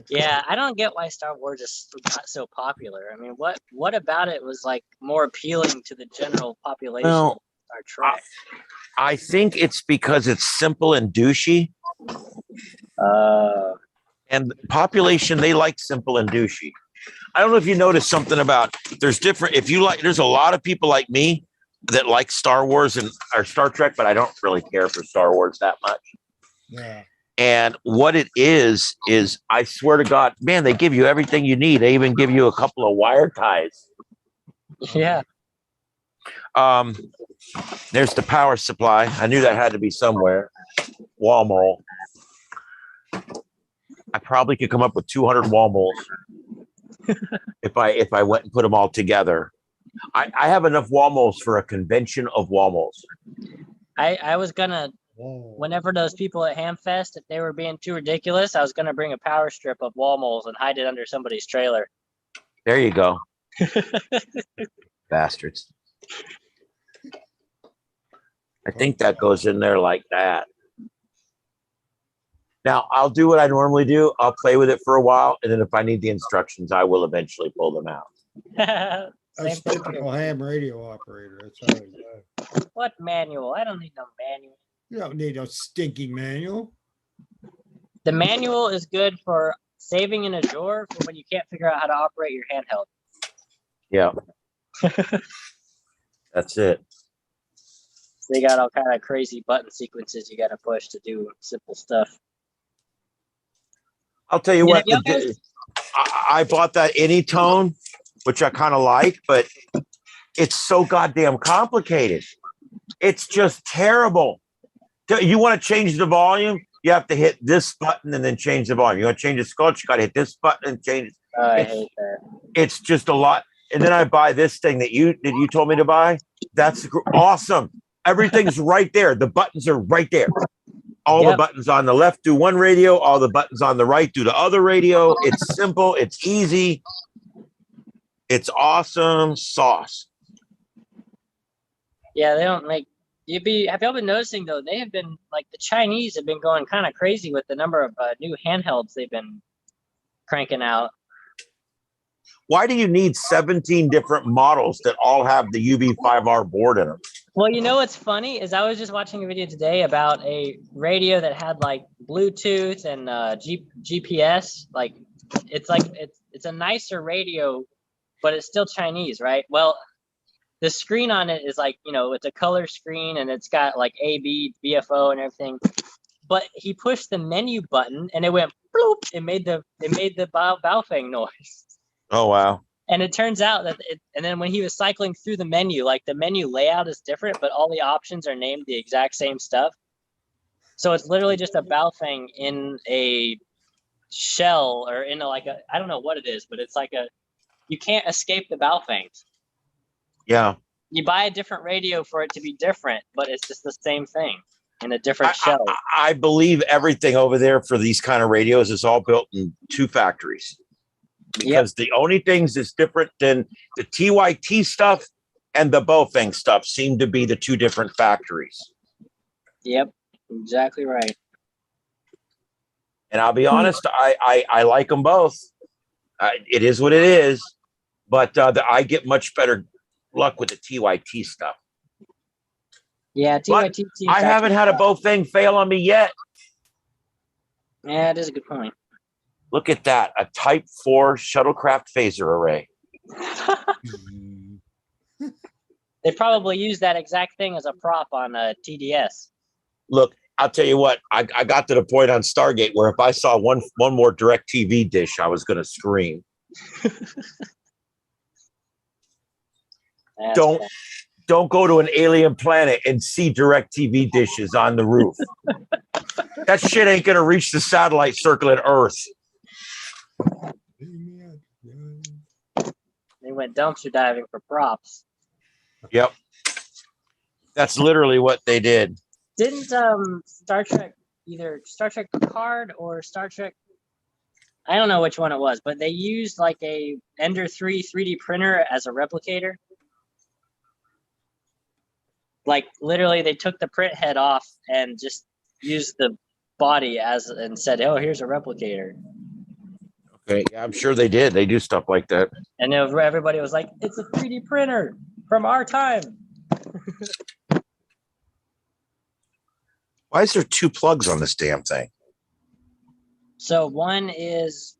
Yeah, I don't get why Star Wars is not so popular. I mean, what about it was like more appealing to the general population? Well, Star Trek. I think it's because it's simple and douchey. And population, they like simple and douchey. I don't know if you noticed something about there's different. If you like, there's a lot of people like me that like Star Wars and or Star Trek, but I don't really care for Star Wars that much. Yeah. And what it is I swear to God, man, they give you everything you need. They even give you a couple of wire ties. Yeah. There's the power supply. I knew that had to be somewhere. Wall mole. I probably could come up with 200 wall moles if I went and put them all together. I have enough wall moles for a convention of wall moles. I was gonna, whenever those people at Hamfest, if they were being too ridiculous, I was gonna bring a power strip of wall moles and hide it under somebody's trailer. There you go. Bastards. I think that goes in there like that. Now, I'll do what I normally do. I'll play with it for a while, and then if I need the instructions, I will eventually pull them out. Same That's thing typical here. ham radio operator. That's how it goes. What manual? I don't need no manual. You don't need a stinking manual. The manual is good for saving in a drawer for when you can't figure out how to operate your handheld. Yeah. That's it. They got all kind of crazy button sequences you got to push to do simple stuff. I'll tell you what, Yeah, guys. I bought that Anytone, which I kind of like, but it's so goddamn complicated. It's just terrible. You want to change the volume, you have to hit this button and then change the volume. You want to change the sculpt, you got to hit this button and change it. I hate that. It's just a lot. And then I buy this thing that you told me to buy. That's awesome. Everything's right there. The buttons are right there. All the buttons on the left do one radio. All the buttons on the right do the other radio. It's simple. It's easy. It's awesome sauce. Yeah, they don't make. Have y'all been noticing though? They have been like the Chinese have been going kind of crazy with the number of new handhelds they've been cranking out. Why do you need 17 different models that all have the UV5R board in them? Well, you know what's funny is I was just watching a video today about a radio that had like Bluetooth and GPS. Like it's a nicer radio, but it's still Chinese, right? Well, the screen on it is like, it's a color screen and it's got like AB, BFO and everything. But he pushed the menu button and it went bloop. It made the Baofeng noise. Oh, wow. And it turns out that and then when he was cycling through the menu, like the menu layout is different, but all the options are named the exact same stuff. So it's literally just a Baofeng in a shell or in I don't know what it is, but it's like you can't escape the Baofengs. Yeah. You buy a different radio for it to be different, but it's just the same thing in a different shell. I believe everything over there for these kind of radios is all built in two factories. Because the only things that's different than the TYT stuff and the Baofeng stuff seem to be the two different factories. Yep, exactly right. And I'll be honest, I like them both. It is what it is, but I get much better luck with the TYT stuff. Yeah, TYT. I haven't had a Baofeng fail on me yet. Yeah, it is a good point. Look at that, a Type 4 shuttlecraft phaser array. They probably use that exact thing as a prop on TDS. Look, I'll tell you what, I got to the point on Stargate where if I saw one more direct TV dish, I was going to scream. Don't go to an alien planet and see direct TV dishes on the roof. That shit ain't going to reach the satellite circling Earth. They went dumpster diving for props. Yep. That's literally what they did. Didn't Star Trek, either Star Trek Picard or Star Trek, I don't know which one it was, but they used like a Ender 3 3D printer as a replicator? Like literally they took the print head off and just used the body and said, oh, here's a replicator. Okay, yeah, I'm sure they did. They do stuff like that. And everybody was like, it's a 3D printer from our time. Why is there two plugs on this damn thing? So one is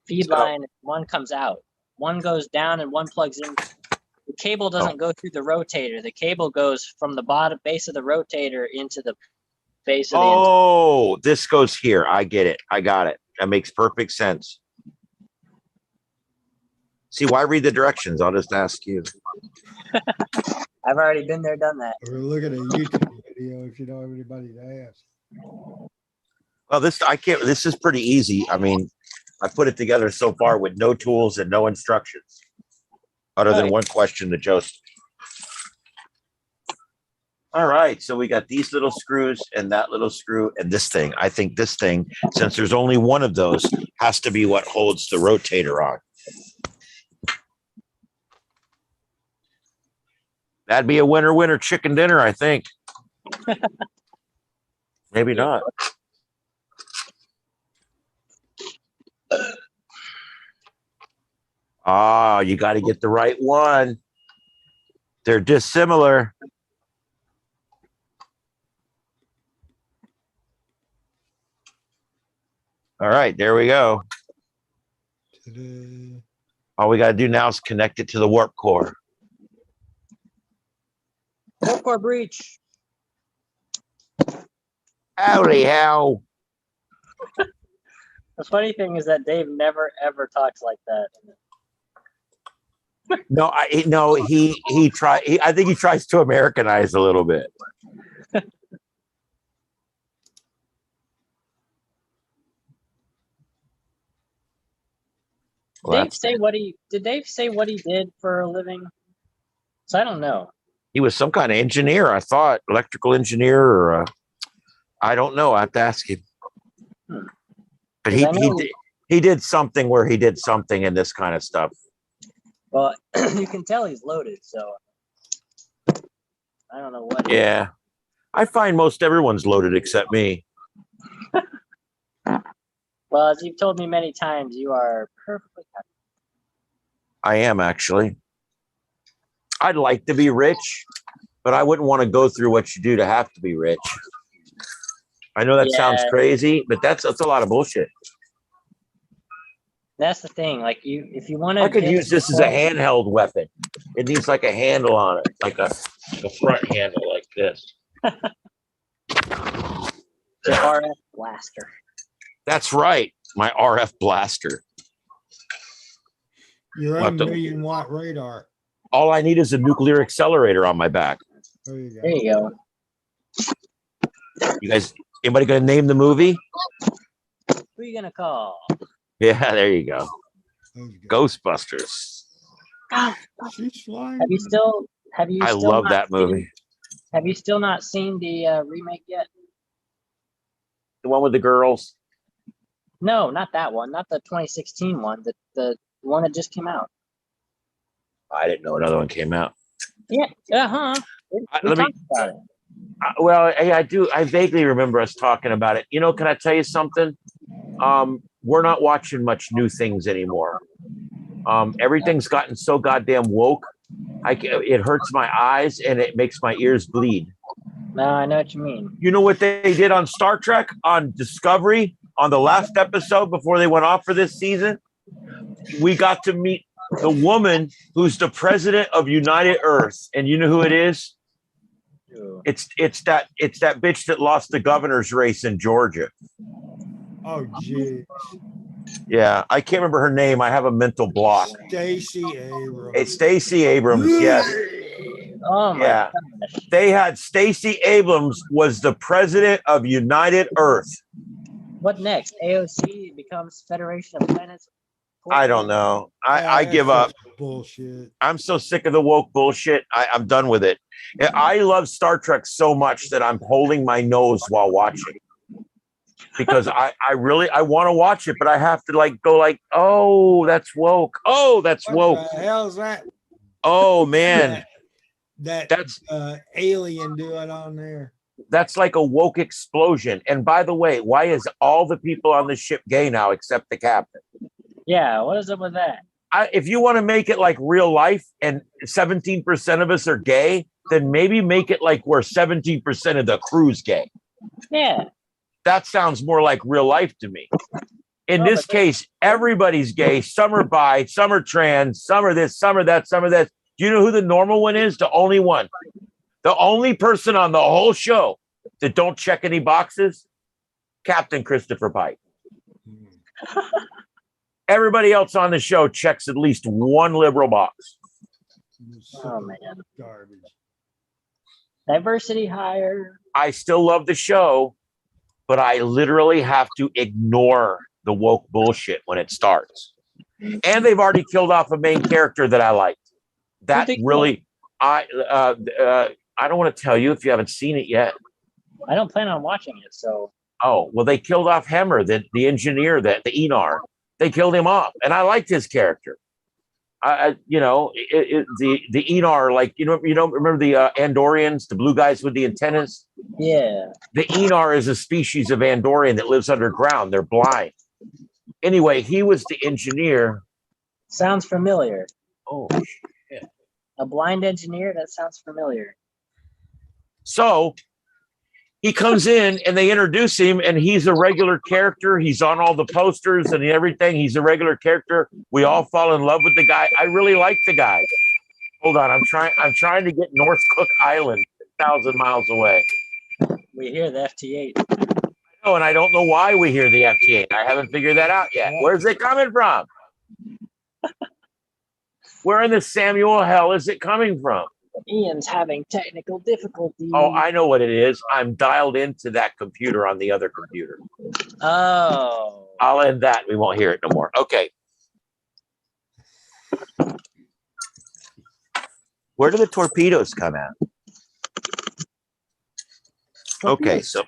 feed line, one comes out. One goes down and one plugs in. The cable doesn't go through the rotator. The cable goes from the bottom base of the rotator into the base of the Oh, this goes here. I get it. I got it. That makes perfect sense. See, why read the directions? I'll just ask you. I've already been there, done that. Or look at a YouTube video if you don't have anybody to ask. Well, this is pretty easy. I mean, I put it together so far with no tools and no instructions, other than one question to Joseph. All right, so we got these little screws and that little screw and this thing. I think this thing, since there's only one of those, has to be what holds the rotator on. That'd be a winner chicken dinner, I think. Maybe not. Ah, you got to get the right one. They're dissimilar. All right, there we go. Ta-da. All we got to do now is connect it to the warp core. Warp core breach. Howdy, how? The funny thing is that Dave never ever talks like that. No, he try. I think he tries to Americanize a little bit. Well, Did Dave say what he did for a living? So I don't know. he was some kind of engineer, I thought, electrical engineer, or I don't know. I have to ask him. But he did something where he did something in this kind of stuff. Well, you can tell he's loaded, so I don't know what. Yeah, I find most everyone's loaded except me. Well, as you've told me many times, you are perfectly happy. I am actually. I'd like to be rich, but I wouldn't want to go through what you do to have to be rich. I know that sounds crazy, but that's a lot of bullshit. That's the thing. Like if you want to, I could use this as a handheld weapon. It needs like a handle on it, like a front handle like this. The RF blaster. That's right, my RF blaster. Your own million-watt radar. All I need is a nuclear accelerator on my back. There you go. There you go. You guys, anybody gonna name the movie? Who are you gonna call? Yeah, there you go. Ghostbusters. She's flying. Have you still? I love that movie. Have you still not seen the remake yet? The one with the girls. No, not that one. Not the 2016 one. The one that just came out. I didn't know another one came out. Yeah. Uh-huh. We Let me- talked about it. Well, hey, I do. I vaguely remember us talking about it. You know, can I tell you something? We're not watching much new things anymore. Everything's gotten so goddamn woke. It hurts my eyes and it makes my ears bleed. No, I know what you mean. You know what they did on Star Trek on Discovery on the last episode before they went off for this season? We got to meet the woman who's the president of United Earth, and you know who it is? It's that bitch that lost the governor's race in Georgia. Oh, geez. Yeah, I can't remember her name. I have a mental block. Stacey Abrams. It's Stacey Abrams. Yes. Oh my Yeah. gosh. They had Stacey Abrams was the president of United Earth. What next? AOC becomes Federation of Planets. I don't know. I give up. Bullshit. I'm so sick of the woke bullshit. I'm done with it. I love Star Trek so much that I'm holding my nose while watching. Because I really want to watch it, but I have to go oh, that's woke. Oh, that's woke. What the hell's that? Oh man. That's alien doing on there. That's like a woke explosion. And by the way, why is all the people on the ship gay now except the captain? Yeah, what is up with that? If you want to make it like real life and 17% of us are gay, then maybe make it like we're 17% of the crew's gay. Yeah. That sounds more like real life to me. In this case, everybody's gay. Some are bi, some are trans, some are this, some are that, some are that. Do you know who the normal one is? The only one. The only person on the whole show that don't check any boxes? Captain Christopher Pike. Everybody else on the show checks at least one liberal box. Oh man. Garbage. Diversity hire. I still love the show, but I literally have to ignore the woke bullshit when it starts. And they've already killed off a main character that I liked. That really, I don't want to tell you if you haven't seen it yet. I don't plan on watching it, so. Oh, well, they killed off Hemmer, the engineer, the Enar. They killed him off, and I liked his character. The Enar, like remember the Andorians, the blue guys with the antennas? Yeah. The Enar is a species of Andorian that lives underground. They're blind. Anyway, he was the engineer. Sounds familiar. Oh, shit. A blind engineer? That sounds familiar. So he comes in and they introduce him, and he's a regular character. He's on all the posters and everything. He's a regular character. We all fall in love with the guy. I really like the guy. Hold on, I'm trying to get North Cook Island, 1,000 miles away. We hear the FT8. Oh, and I don't know why we hear the FT8. I haven't figured that out yet. Where's it coming from? Where in the Samuel hell is it coming from? Ian's having technical difficulties. Oh, I know what it is. I'm dialed into that computer on the other computer. Oh. I'll end that. We won't hear it no more. Okay. Where do the torpedoes come at? Okay, so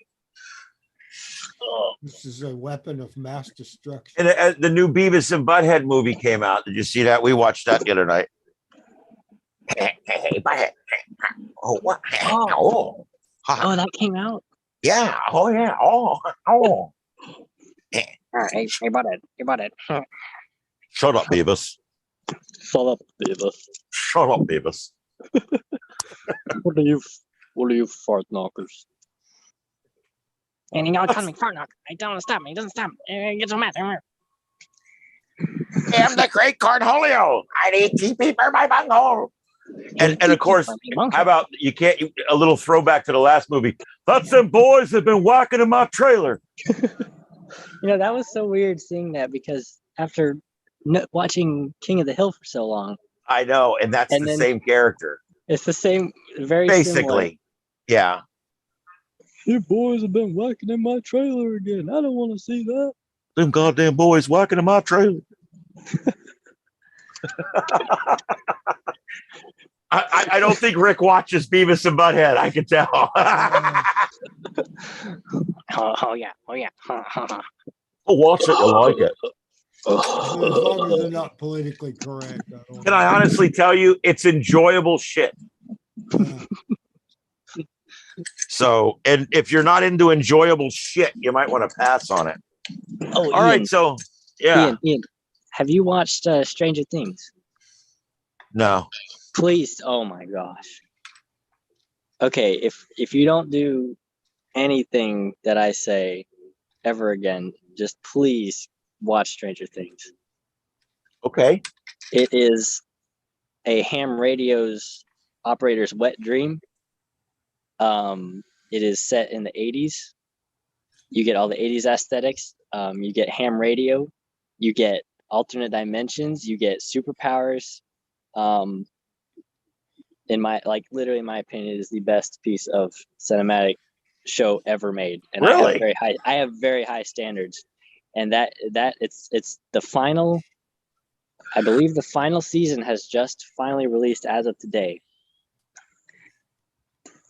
This is a weapon of mass destruction. and the new Beavis and Butthead movie came out. Did you see that? We watched that the other night. Hey, Butthead. Oh, what? Oh, that came out. Yeah. Oh, yeah. Oh. Hey, Butthead. Hey, Butthead. Shut up, Beavis. Shut up, Beavis. Shut up, Beavis. What are you fart knockers? And you're calling me fart knocker. I don't stop me. He doesn't stop me. Get so mad. I'm the great Cornholio. I need TP for my bunghole. And of course, how about a little throwback to the last movie? That's them boys that have been whacking in my trailer. That was so weird seeing that because after watching King of the Hill for so long. I know, and that's the same character. It's the same, very basically. Similar. Yeah. You boys have been whacking in my trailer again. I don't want to see that. Them goddamn boys whacking in my trailer. I don't think Rick watches Beavis and Butthead. I can tell. Oh yeah. Oh, watch it. You like it. As long as they're not politically correct. Can I honestly tell you, it's enjoyable shit. So, and if you're not into enjoyable shit, you might want to pass on it. Oh, all right. So, yeah. Ian, have you watched Stranger Things? No. Please. Oh my gosh. Okay, if you don't do anything that I say ever again, just please watch Stranger Things. Okay. It is a ham radio's operator's wet dream. It is set in the 80s. You get all the 80s aesthetics. You get ham radio. You get alternate dimensions. You get superpowers. Literally, in my opinion, it is the best piece of cinematic show ever made. And really? I have very high standards. And that it's the final. I believe the final season has just finally released as of today.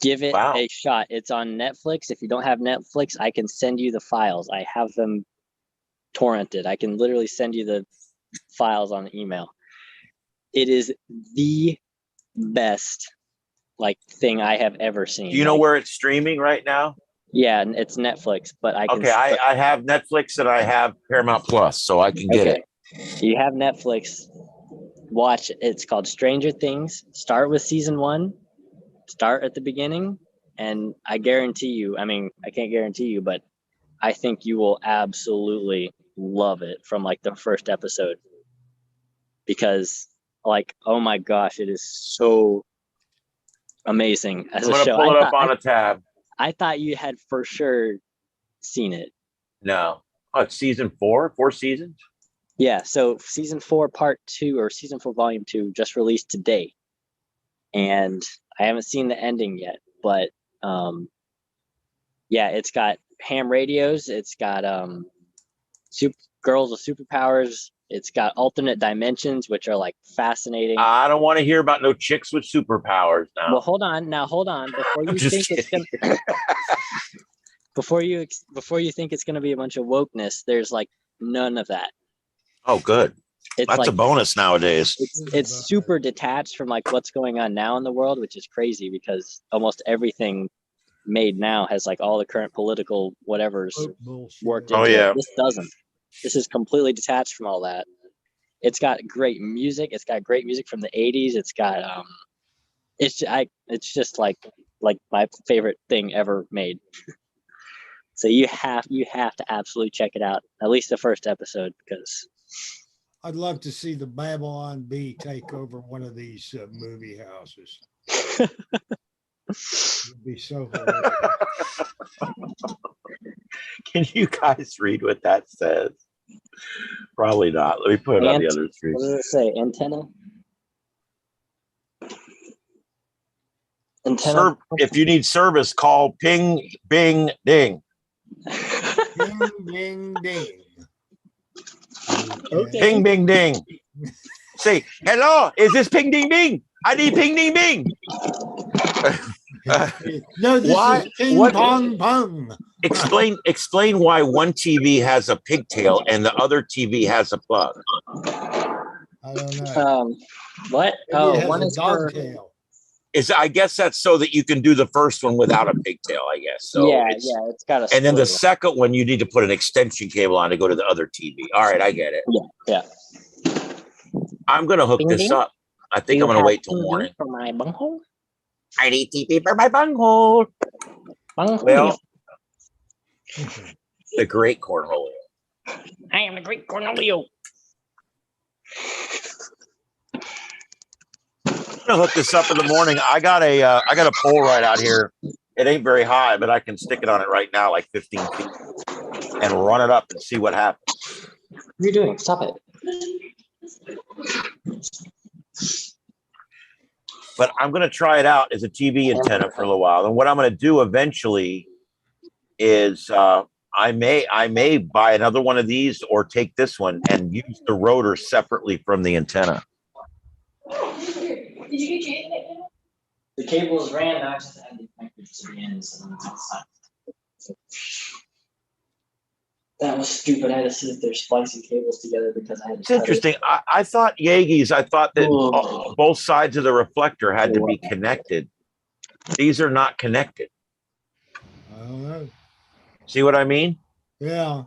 Give it a shot. It's on Netflix. If you don't have Netflix, I can send you the files. I have them torrented. I can literally send you the files on email. It is the best thing I have ever seen. Do you know where it's streaming right now? Yeah, it's Netflix, but I can. Okay, I have Netflix and I have Paramount Plus, so I can get it. You have Netflix. Watch it. It's called Stranger Things. Start with season 1. Start at the beginning, and I guarantee you. I mean, I can't guarantee you, but I think you will absolutely love it from like the first episode, because like, oh my gosh, it is so amazing as I'm a gonna show. pull it up on a tab. I thought you had for sure seen it. No. Oh, it's season 4, 4 seasons. Yeah, so season 4 part 2 or season 4 volume 2 just released today. And I haven't seen the ending yet, but yeah, it's got ham radios, it's got girls with superpowers, it's got alternate dimensions, which are like fascinating. I don't want to hear about no chicks with superpowers now. Well, hold on. Before you just think it's gonna before you think it's gonna be a bunch of wokeness, there's like none of that. Oh, good. It's That's like a bonus nowadays. it's super detached from like what's going on now in the world, which is crazy because almost everything made now has like all the current political whatever's worked into Oh, yeah. it. This doesn't. This is completely detached from all that. It's got great music. It's got great music from the 80s. It's got it's just like my favorite thing ever made. So you have to absolutely check it out, at least the first episode, because I'd love to see the Babylon Bee take over one of these movie houses. It'd be so hilarious. Can you guys read what that says? Probably not. Let me put it on the other screen. What does it say? Antenna? Antenna? If you need service, call Ping Bing Ding. Ding, ding, ding. Okay. Ping Bing Ding. Say, hello, is this Ping Ding Ding? I need Ping Ding Ding. No, this Why- is ping what- pong pong. Explain why one TV has a pigtail and the other TV has a plug. I don't know. What? Maybe it has One a is for dog tail. I guess that's so that you can do the first one without a pigtail, I guess. So it's got a and then the split. second one, you need to put an extension cable on to go to the other TV. All right, I get it. Yeah. I'm gonna hook Ding, this ding. up. I think I'm gonna wait till morning. For my bunghole? I need TV for my bunghole. Bunghole. Well, the great cornhole. I am the great Cornelio. I'm gonna hook this up in the morning. I got a pole right out here. It ain't very high, but I can stick it on it right now, like 15 feet, and run it up and see what happens. What are you doing? Stop it. But I'm gonna try it out as a TV antenna for a little while. And what I'm gonna do eventually is I may buy another one of these or take this one and use the rotor separately from the antenna. Did you get your internet? The cables ran. I just had to connect it to the end. So that was stupid. I had to sit there splicing cables together because I had to. It's interesting. I thought Yeagis, I thought that both sides of the reflector had to be connected. These are not connected. I don't know. See what I mean? Yeah,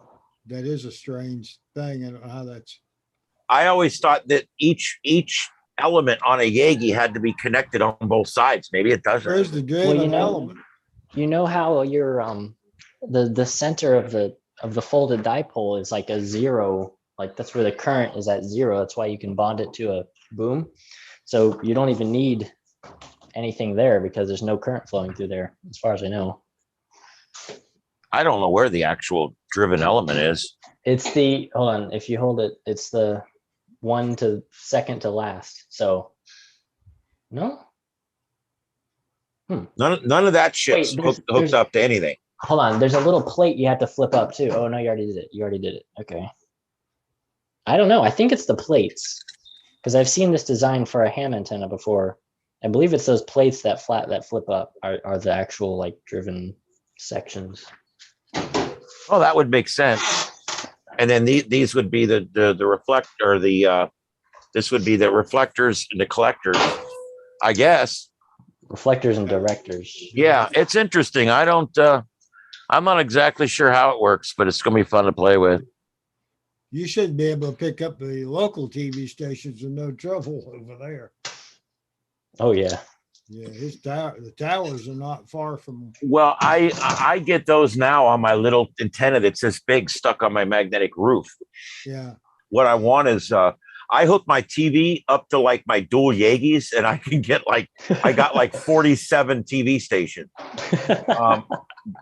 that is a strange thing. I don't know how that's. I always thought that each element on a Yagi had to be connected on both sides. Maybe it doesn't. Where's the driven element? You know how your the center of the folded dipole is like a zero, like that's where the current is at zero. That's why you can bond it to a boom. So you don't even need anything there because there's no current flowing through there, as far as I know. I don't know where the actual driven element is. It's hold on, if you hold it, it's the one to second to last. So no. None of that shit's Wait, hooked up to anything. Hold on, there's a little plate you have to flip up too. Oh no, you already did it. Okay. I don't know. I think it's the plates because I've seen this design for a ham antenna before. I believe it's those plates that flip up are the actual like driven sections. Well, that would make sense. And then these would be the reflector, this would be the reflectors and the collectors, I guess. Reflectors and directors. Yeah, it's interesting. I'm not exactly sure how it works, but it's gonna be fun to play with. You should be able to pick up the local TV stations with no trouble over there. Oh yeah. Yeah, the towers are not far from. Well, I get those now on my little antenna that's this big stuck on my magnetic roof. Yeah. What I want is I hook my TV up to like my dual Yagis, and I can get I got like 47 TV stations.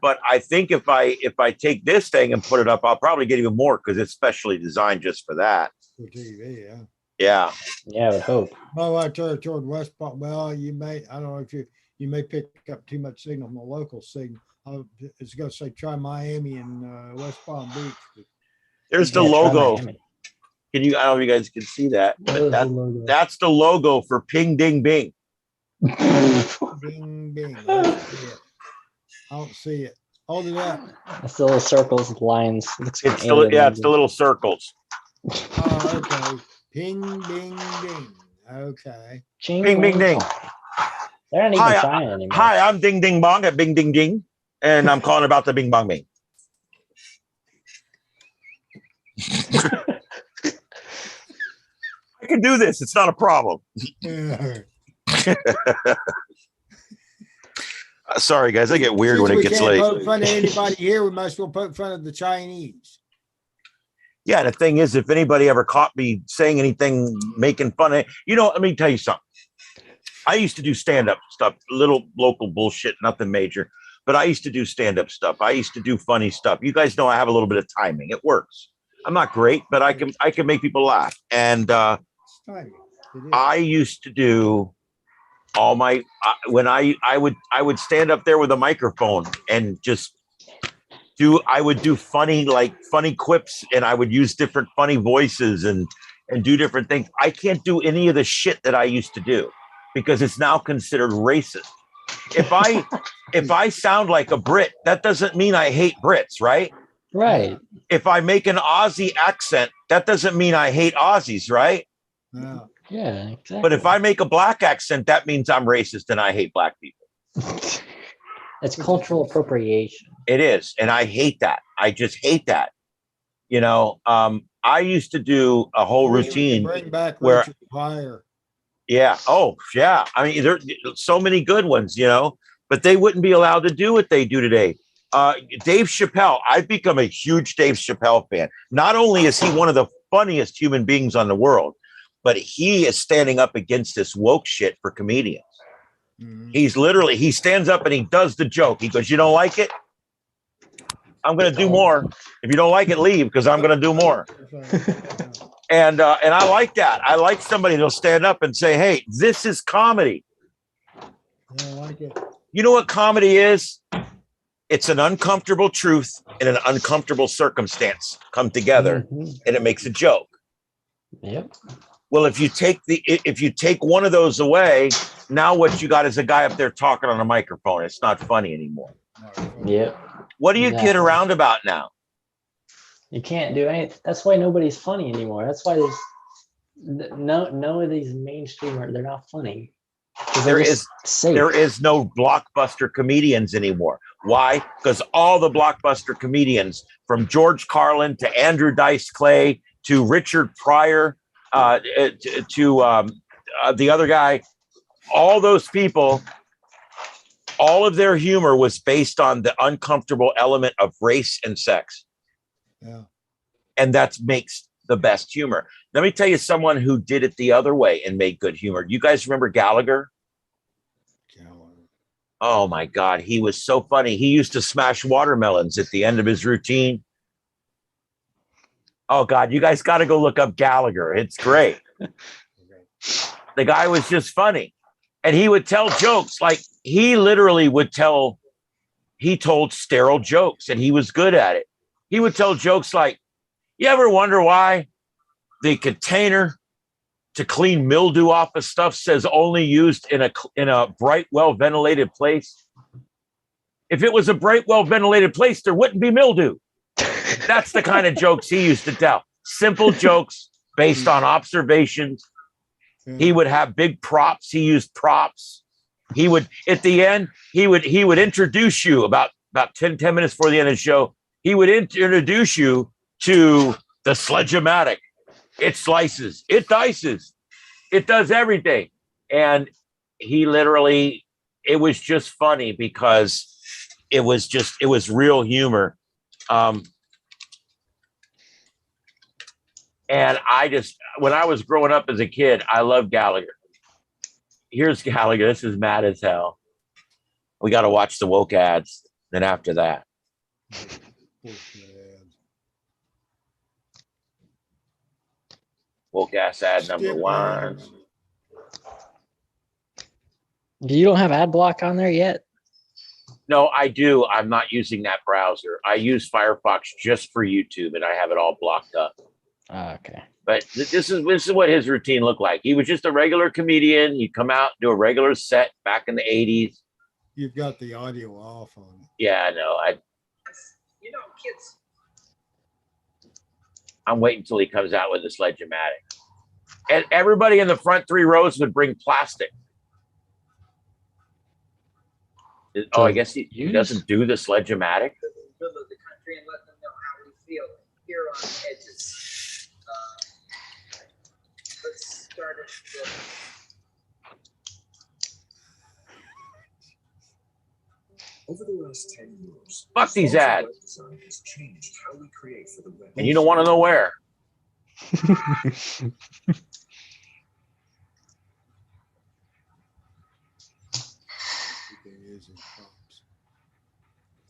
But I think if I take this thing and put it up, I'll probably get even more because it's specially designed just for that. For TV, yeah. Yeah. Yeah, I would hope. Well, I turn toward West Palm. Well, I don't know if you may pick up too much signal from the local signal. I was going to say try Miami and West Palm Beach. There's the Yeah, try logo. Miami. Can you? I don't know if you guys can see that. What But is the logo? that's the logo for Ping Ding Bing. Bing, bing. I don't see it. Hold it up. It's the little circles with lines. Looks like It's an the alien yeah, it's the logo. little circles. Oh, okay. Ping, bing, bing. Okay. Ching, Bing Bing wing, Ding. chong. They're not even Hi, trying anymore. Hi, I'm Ding Ding Bong at Bing Ding Ding, and I'm calling about the Bing Bong Bing. I can do this. It's not a problem. Yeah. Sorry, guys. I get weird when Since it we gets can't late. poke fun of anybody here, we might as well poke fun of the Chinese. Yeah, the thing is, if anybody ever caught me saying anything, making fun of, let me tell you something. I used to do stand-up stuff, little local bullshit, nothing major, but I used to do stand-up stuff. I used to do funny stuff. You guys know I have a little bit of timing. It works. I'm not great, but I can make people laugh. And Timing. It is. I used to do all my when I would stand up there with a microphone and just I would do funny quips, and I would use different funny voices and do different things. I can't do any of the shit that I used to do because it's now considered racist. If I sound like a Brit, that doesn't mean I hate Brits, right? Right. If I make an Aussie accent, that doesn't mean I hate Aussies, right? Yeah. Yeah, exactly. But if I make a black accent, that means I'm racist and I hate black people. It's cultural appropriation. It is. And I hate that. I just hate that. I used to do a whole routine. Bring back where- Richard Pryor. Yeah. Oh, yeah. I mean, there's so many good ones, but they wouldn't be allowed to do what they do today. Dave Chappelle, I've become a huge Dave Chappelle fan. Not only is he one of the funniest human beings on the world, but he is standing up against this woke shit for comedians. Mhm. He stands up and he does the joke. He goes, "You don't like it? I'm going to do more. If you don't like it, leave, because I'm going to do more." And I like that. I like somebody that'll stand up and say, "Hey, this is comedy." Yeah, I like it. You know what comedy is? It's an uncomfortable truth and an uncomfortable circumstance come together, Mhm. and it makes a joke. Yep. Well, if you take one of those away, now what you got is a guy up there talking on a microphone. It's not funny anymore. Yep. What do you kid Exactly. around about now? You can't do anything. That's why nobody's funny anymore. That's why there's no of these mainstream they're not funny. 'Cause they're There just safe. There is no blockbuster comedians anymore. Why? Because all the blockbuster comedians, from George Carlin to Andrew Dice Clay to Richard Pryor to the other guy, all those people, all of their humor was based on the uncomfortable element of race and sex. Yeah. And that makes the best humor. Let me tell you someone who did it the other way and made good humor. You guys remember Gallagher? Oh my God, he was so funny. He used to smash watermelons at the end of his routine. Oh God, you guys got to go look up Gallagher. It's great. The guy was just funny. And he would tell jokes like he literally he told sterile jokes, and he was good at it. He would tell jokes like, "You ever wonder why the container to clean mildew off of stuff says only used in a bright, well-ventilated place? If it was a bright, well-ventilated place, there wouldn't be mildew." That's the kind of jokes he used to tell. Simple jokes based on observations. He would have big props. He used props. He would, at the end, he would introduce you about 10 minutes before the end of the show. He would introduce you to the Sledge-O-Matic. It slices, it dices, it does everything. And he literally, it was just funny because it was real humor. And when I was growing up as a kid, I loved Gallagher. Here's Gallagher. This is mad as hell. We got to watch the woke ads. Then after that, woke ass ad number one. You don't have ad block on there yet? No, I do. I'm not using that browser. I use Firefox just for YouTube, and I have it all blocked up. Oh, okay. But this is what his routine looked like. He was just a regular comedian. He'd come out, do a regular set back in the 80s. You've got the audio off on it. Yeah, I know. You know, kids. I'm waiting until he comes out with this Sledge-O-Matic. And everybody in the front 3 rows would bring plastic. Oh, I guess he doesn't do the Sledge-O-Matic. Middle of the country and let them know how we feel here on the edges. Let's start it. Over the last 10 years, Fuck these ads. web design has changed how we create for the web. And you don't want to know where.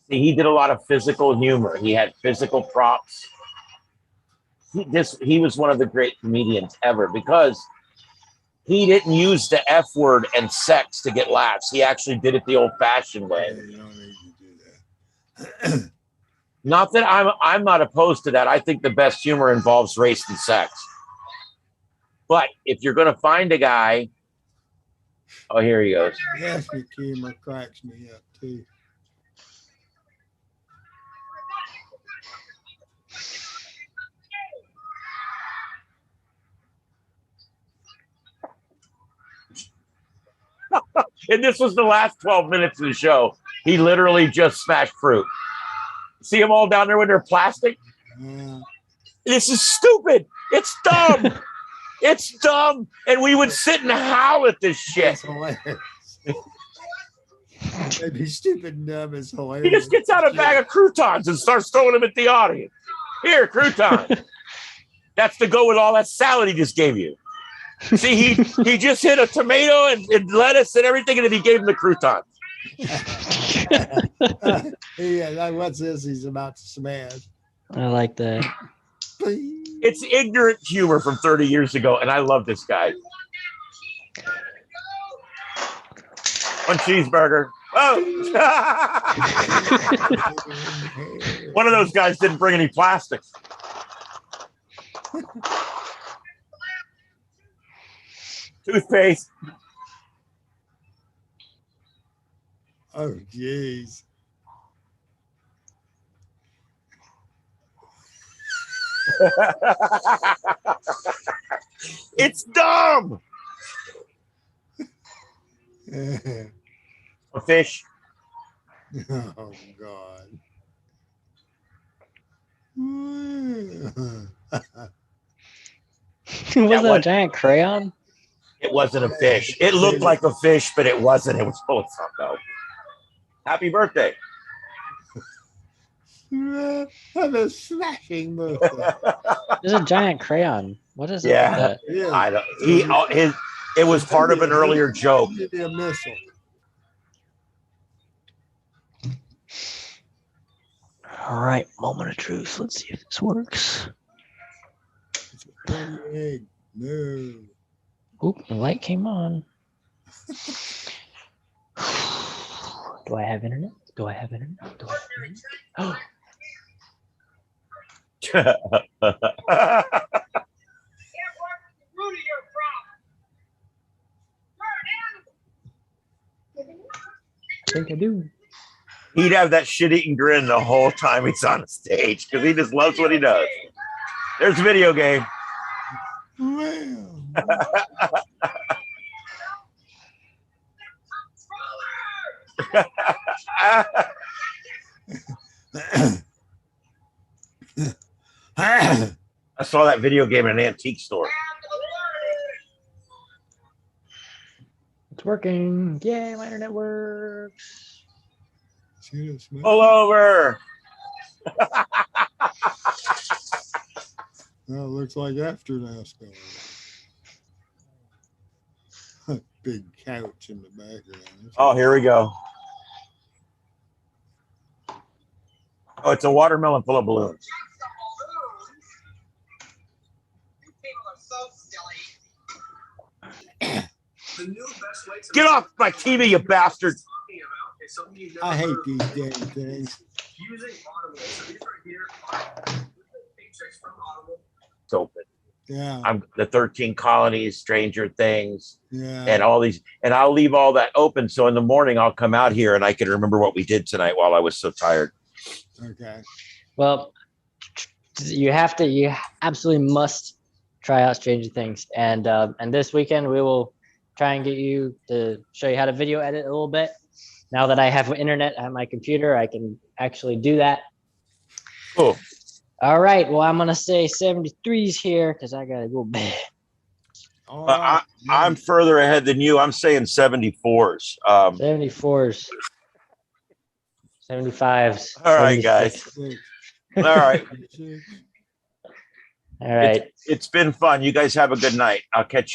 See, he did a lot of physical humor. He had physical props. He was one of the great comedians ever because he didn't use the F word and sex to get laughs. He actually did it the old-fashioned way. Yeah, you don't need to do that. Not that I'm not opposed to that. I think the best humor involves race and sex. But if you're going to find a guy, oh, here he goes. Nasty humor cracks me up too. And this was the last 12 minutes of the show. He literally just smashed fruit. See them all down there with their plastic? This is stupid. It's dumb. It's dumb. And we would sit and howl at this shit. That's hilarious. Maybe stupid and dumb is hilarious. He just gets out a bag of croutons and starts throwing them at the audience. Here, crouton. That's to go with all that salad he just gave you. See, he just hit a tomato and lettuce and everything, and then he gave him the croutons. Yeah, what's this he's about to smash? I like that. It's ignorant humor from 30 years ago, and I love this guy. One cheeseburger. Oh! One of those guys didn't bring any plastic. Toothpaste. Oh, jeez. It's dumb. A fish. Oh, God. Was that a giant crayon? It wasn't a fish. It looked like a fish, but it wasn't. It was full of something else. Happy birthday. Have a smashing birthday. There's a giant crayon. What is it? Yeah. Yeah. I don't. It was part of an earlier joke. Maybe a missile. All right, moment of truth. Let's see if this works. It's a funny egg. No. Oop, the light came on. Do I have internet? Do I have internet? Do I have internet? I think I do. He'd have that shit-eating grin the whole time he's on the stage because he just loves what he does. There's a video game. Well. I saw that video game in an antique store. It's working. Yay, my internet works. See this, man? Pull over. Well, it looks like after NASCAR. Big couch in the background. Oh, here we go. Oh, it's a watermelon full of balloons. You people are so silly. The new best way to Get off my TV, you bastard. talking about is something you've never I hate heard these before. damn things. Using Audible. So these right here are paychecks from Audible. It's open. Yeah, I'm the 13 colonies, Stranger Things, yeah. and all these, and I'll leave all that open. So in the morning, I'll come out here and I can remember what we did tonight while I was so tired. Okay. Well, you absolutely must try out Stranger Things. And this weekend we will try and get you to show you how to video edit a little bit. Now that I have internet at my computer, I can actually do that. Cool. All right. Well, I'm gonna say 73s here because I gotta go bed. All But right. I'm further ahead than you. I'm saying 74s. 74s. 75s. All right, guys. 76s. All right. All right. It's been fun. You guys have a good night. I'll catch you later.